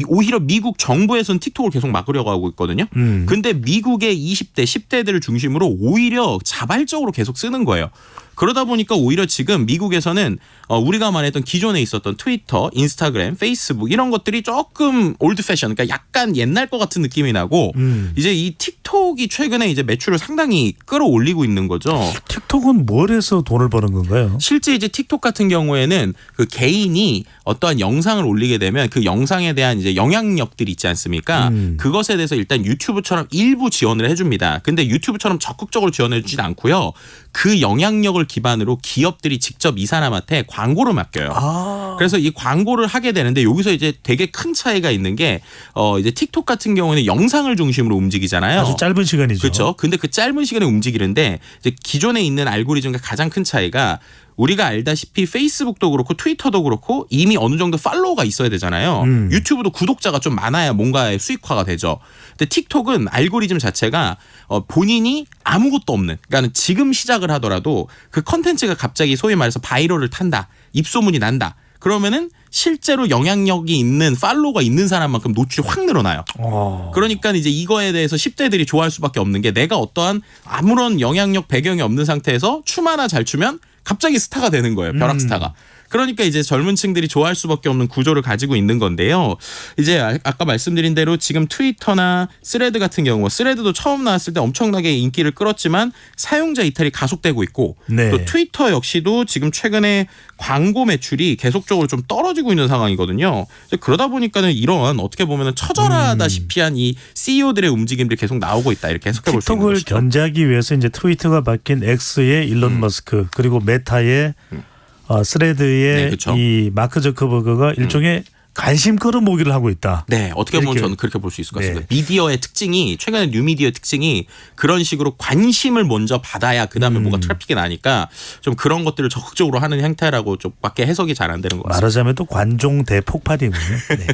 오히려 미국 정부에서는 틱톡을 계속 막으려고 하고 있거든요. 근데 미국의 20대, 10대들을 중심으로 오히려 자발적으로 계속 쓰는 거예요. 그러다 보니까 오히려 지금 미국에서는 우리가 말했던 기존에 있었던 트위터, 인스타그램, 페이스북 이런 것들이 조금 올드 패션, 그러니까 약간 옛날 것 같은 느낌이 나고 이제 이 틱톡이 최근에 이제 매출을 상당히 끌어올리고 있는 거죠. 틱톡은 뭘 해서 돈을 버는 건가요? 실제 이제 틱톡 같은 경우에는 그 개인이 어떠한 영상을 올리게 되면 그 영상에 대한 이제 영향력들이 있지 않습니까? 그것에 대해서 일단 유튜브처럼 일부 지원을 해줍니다. 근데 유튜브처럼 적극적으로 지원해주진 않고요. 그 영향력을 기반으로 기업들이 직접 이 사람한테 광고를 맡겨요. 그래서 이 광고를 하게 되는데 여기서 이제 되게 큰 차이가 있는 게 이제 틱톡 같은 경우는 영상을 중심으로 움직이잖아요. 아주 짧은 시간이죠. 그렇죠. 근데 그 짧은 시간에 움직이는데 이제 기존에 있는 알고리즘과 가장 큰 차이가 우리가 알다시피 페이스북도 그렇고 트위터도 그렇고 이미 어느 정도 팔로워가 있어야 되잖아요. 유튜브도 구독자가 좀 많아야 뭔가의 수익화가 되죠. 근데 틱톡은 알고리즘 자체가 본인이 아무것도 없는, 그러니까 지금 시작을 하더라도 그 컨텐츠가 갑자기 소위 말해서 바이럴을 탄다, 입소문이 난다. 그러면은 실제로 영향력이 있는 팔로워가 있는 사람만큼 노출이 확 늘어나요. 그러니까 이제 이거에 대해서 10대들이 좋아할 수밖에 없는 게 내가 어떠한 아무런 영향력 배경이 없는 상태에서 춤 하나 잘 추면 갑자기 스타가 되는 거예요. 벼락 스타가. 그러니까 이제 젊은 층들이 좋아할 수밖에 없는 구조를 가지고 있는 건데요. 이제 아까 말씀드린 대로 지금 트위터나 스레드 같은 경우, 스레드도 처음 나왔을 때 엄청나게 인기를 끌었지만 사용자 이탈이 가속되고 있고 네. 또 트위터 역시도 지금 최근에 광고 매출이 계속적으로 좀 떨어지고 있는 상황이거든요. 그러다 보니까는 이런 어떻게 보면 처절하다시피 한 이 CEO들의 움직임들이 계속 나오고 있다 이렇게 해석해 볼 수 있는 틱톡을 것이죠. 견제하기 위해서 이제 트위터가 바뀐 X의 일론 머스크 그리고 메타의 스레드의 네, 그렇죠. 이 마크 저커버그가 일종의 관심 끌어모기를 하고 있다. 네, 어떻게 보면 이렇게. 저는 그렇게 볼 수 있을 것 같습니다. 미디어의 특징이 최근에 뉴미디어의 특징이 그런 식으로 관심을 먼저 받아야 그다음에 뭐가 트래픽이 나니까 좀 그런 것들을 적극적으로 하는 형태라고 좀 밖에 해석이 잘 안 되는 것 같습니다. 말하자면 또 관종 대폭발이군요. 네.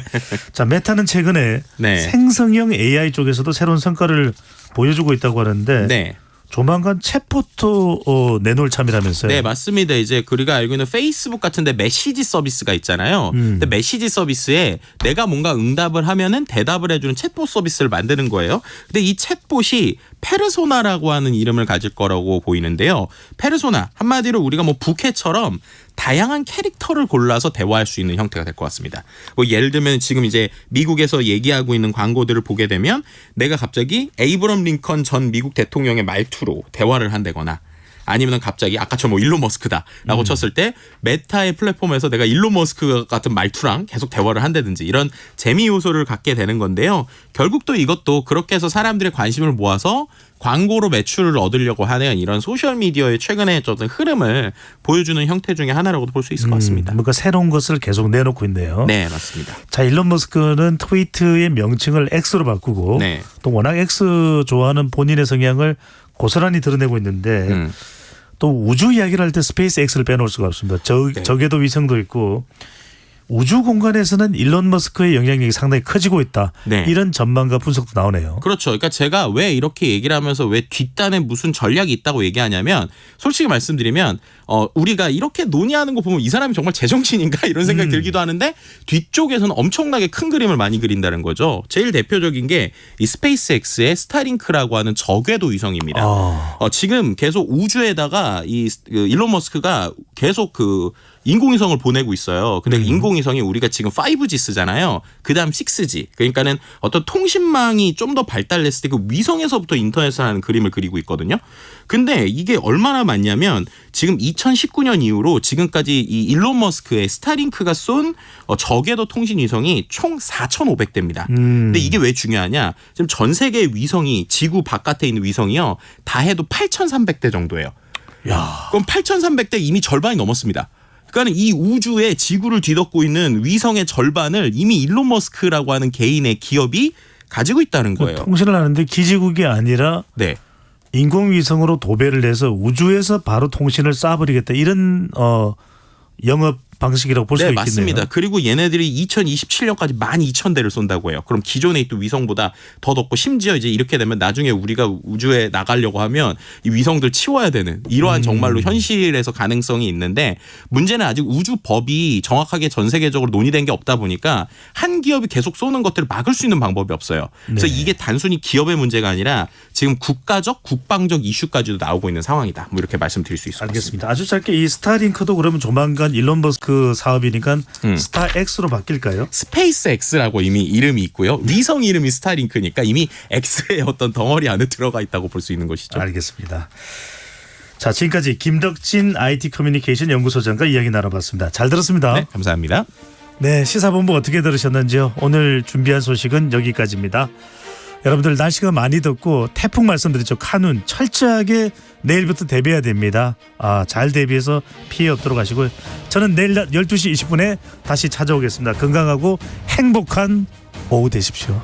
자, 메타는 최근에 네. 생성형 AI 쪽에서도 새로운 성과를 보여주고 있다고 하는데 네. 조만간 챗봇도 내놓을 참이라면서요. 네, 맞습니다. 이제 우리가 알고 있는 페이스북 같은데 메시지 서비스가 있잖아요. 근데 메시지 서비스에 내가 뭔가 응답을 하면은 대답을 해주는 챗봇 서비스를 만드는 거예요. 근데 이 챗봇이 페르소나라고 하는 이름을 가질 거라고 보이는데요. 페르소나 한마디로 우리가 뭐 부캐처럼 다양한 캐릭터를 골라서 대화할 수 있는 형태가 될 것 같습니다. 뭐 예를 들면 지금 이제 미국에서 얘기하고 있는 광고들을 보게 되면 내가 갑자기 에이브럼 링컨 전 미국 대통령의 말투로 대화를 한다거나 아니면 갑자기 아까처럼 뭐 일론 머스크다라고 쳤을 때 메타의 플랫폼에서 내가 일론 머스크 같은 말투랑 계속 대화를 한다든지 이런 재미 요소를 갖게 되는 건데요. 결국 또 이것도 그렇게 해서 사람들의 관심을 모아서 광고로 매출을 얻으려고 하는 이런 소셜미디어의 최근의 어떤 흐름을 보여주는 형태 중에 하나라고도 볼 수 있을 것 같습니다. 뭔가 새로운 것을 계속 내놓고 있네요. 네, 맞습니다. 자, 일론 머스크는 트위터의 명칭을 X로 바꾸고 네. 또 워낙 X 좋아하는 본인의 성향을 고스란히 드러내고 있는데 또 우주 이야기를 할 때 스페이스 X를 빼놓을 수가 없습니다. 저궤도 위성도 있고 우주 공간에서는 일론 머스크의 영향력이 상당히 커지고 있다. 네. 이런 전망과 분석도 나오네요. 그렇죠. 그러니까 제가 왜 이렇게 얘기를 하면서 왜 뒷단에 무슨 전략이 있다고 얘기하냐면 솔직히 말씀드리면 우리가 이렇게 논의하는 거 보면 이 사람이 정말 제정신인가 이런 생각이 들기도 하는데 뒤쪽에서는 엄청나게 큰 그림을 많이 그린다는 거죠. 제일 대표적인 게 이 스페이스X의 스타링크라고 하는 저궤도 위성입니다. 지금 계속 우주에다가 이 일론 머스크가 계속 그 인공위성을 보내고 있어요. 근데 인공위성이 우리가 지금 5G 쓰잖아요. 그다음 6G. 그러니까는 어떤 통신망이 좀 더 발달했을 때 그 위성에서부터 인터넷을 하는 그림을 그리고 있거든요. 근데 이게 얼마나 많냐면 지금 2019년 이후로 지금까지 이 일론 머스크의 스타링크가 쏜 저궤도 통신 위성이 총 4,500대입니다. 근데 이게 왜 중요하냐? 지금 전 세계의 위성이 지구 바깥에 있는 위성이요. 다 해도 8,300대 정도예요. 야. 그럼 8,300대 이미 절반이 넘었습니다. 그러니까 이 우주에 지구를 뒤덮고 있는 위성의 절반을 이미 일론 머스크라고 하는 개인의 기업이 가지고 있다는 거예요. 통신을 하는데 기지국이 아니라 네. 인공위성으로 도배를 해서 우주에서 바로 통신을 쏴버리겠다. 이런 영업 방식이라고 볼 수 있겠네요. 맞습니다. 그리고 얘네들이 2027년까지 12,000대를 쏜다고 해요. 그럼 기존에 있던 위성보다 더 높고 심지어 이제 이렇게 되면 나중에 우리가 우주에 나가려고 하면 이 위성들 치워야 되는 이러한 정말로 현실에서 가능성이 있는데 문제는 아직 우주법이 정확하게 전 세계적으로 논의된 게 없다 보니까 한 기업이 계속 쏘는 것들을 막을 수 있는 방법이 없어요. 그래서 이게 단순히 기업의 문제가 아니라 지금 국가적 국방적 이슈까지도 나오고 있는 상황이다. 뭐 이렇게 말씀드릴 수 있을 것 같습니다. 알겠습니다. 아주 짧게 이 스타링크도 그러면 조만간 일론 머스크 사업이니까 스타X로 바뀔까요? 스페이스 X라고 이미 이름이 있고요. 위성 이름이 스타링크니까 이미 X의 어떤 덩어리 안에 들어가 있다고 볼 수 있는 것이죠. 알겠습니다. 자, 지금까지 김덕진 IT 커뮤니케이션 연구소장과 이야기 나눠봤습니다. 잘 들었습니다. 네, 감사합니다. 네, 시사본부 어떻게 들으셨는지요? 오늘 준비한 소식은 여기까지입니다. 여러분들 날씨가 많이 덥고 태풍 말씀드렸죠. 카눈 철저하게 내일부터 대비해야 됩니다. 잘 대비해서 피해 없도록 하시고요. 저는 내일 낮 12시 20분에 다시 찾아오겠습니다. 건강하고 행복한 오후 되십시오.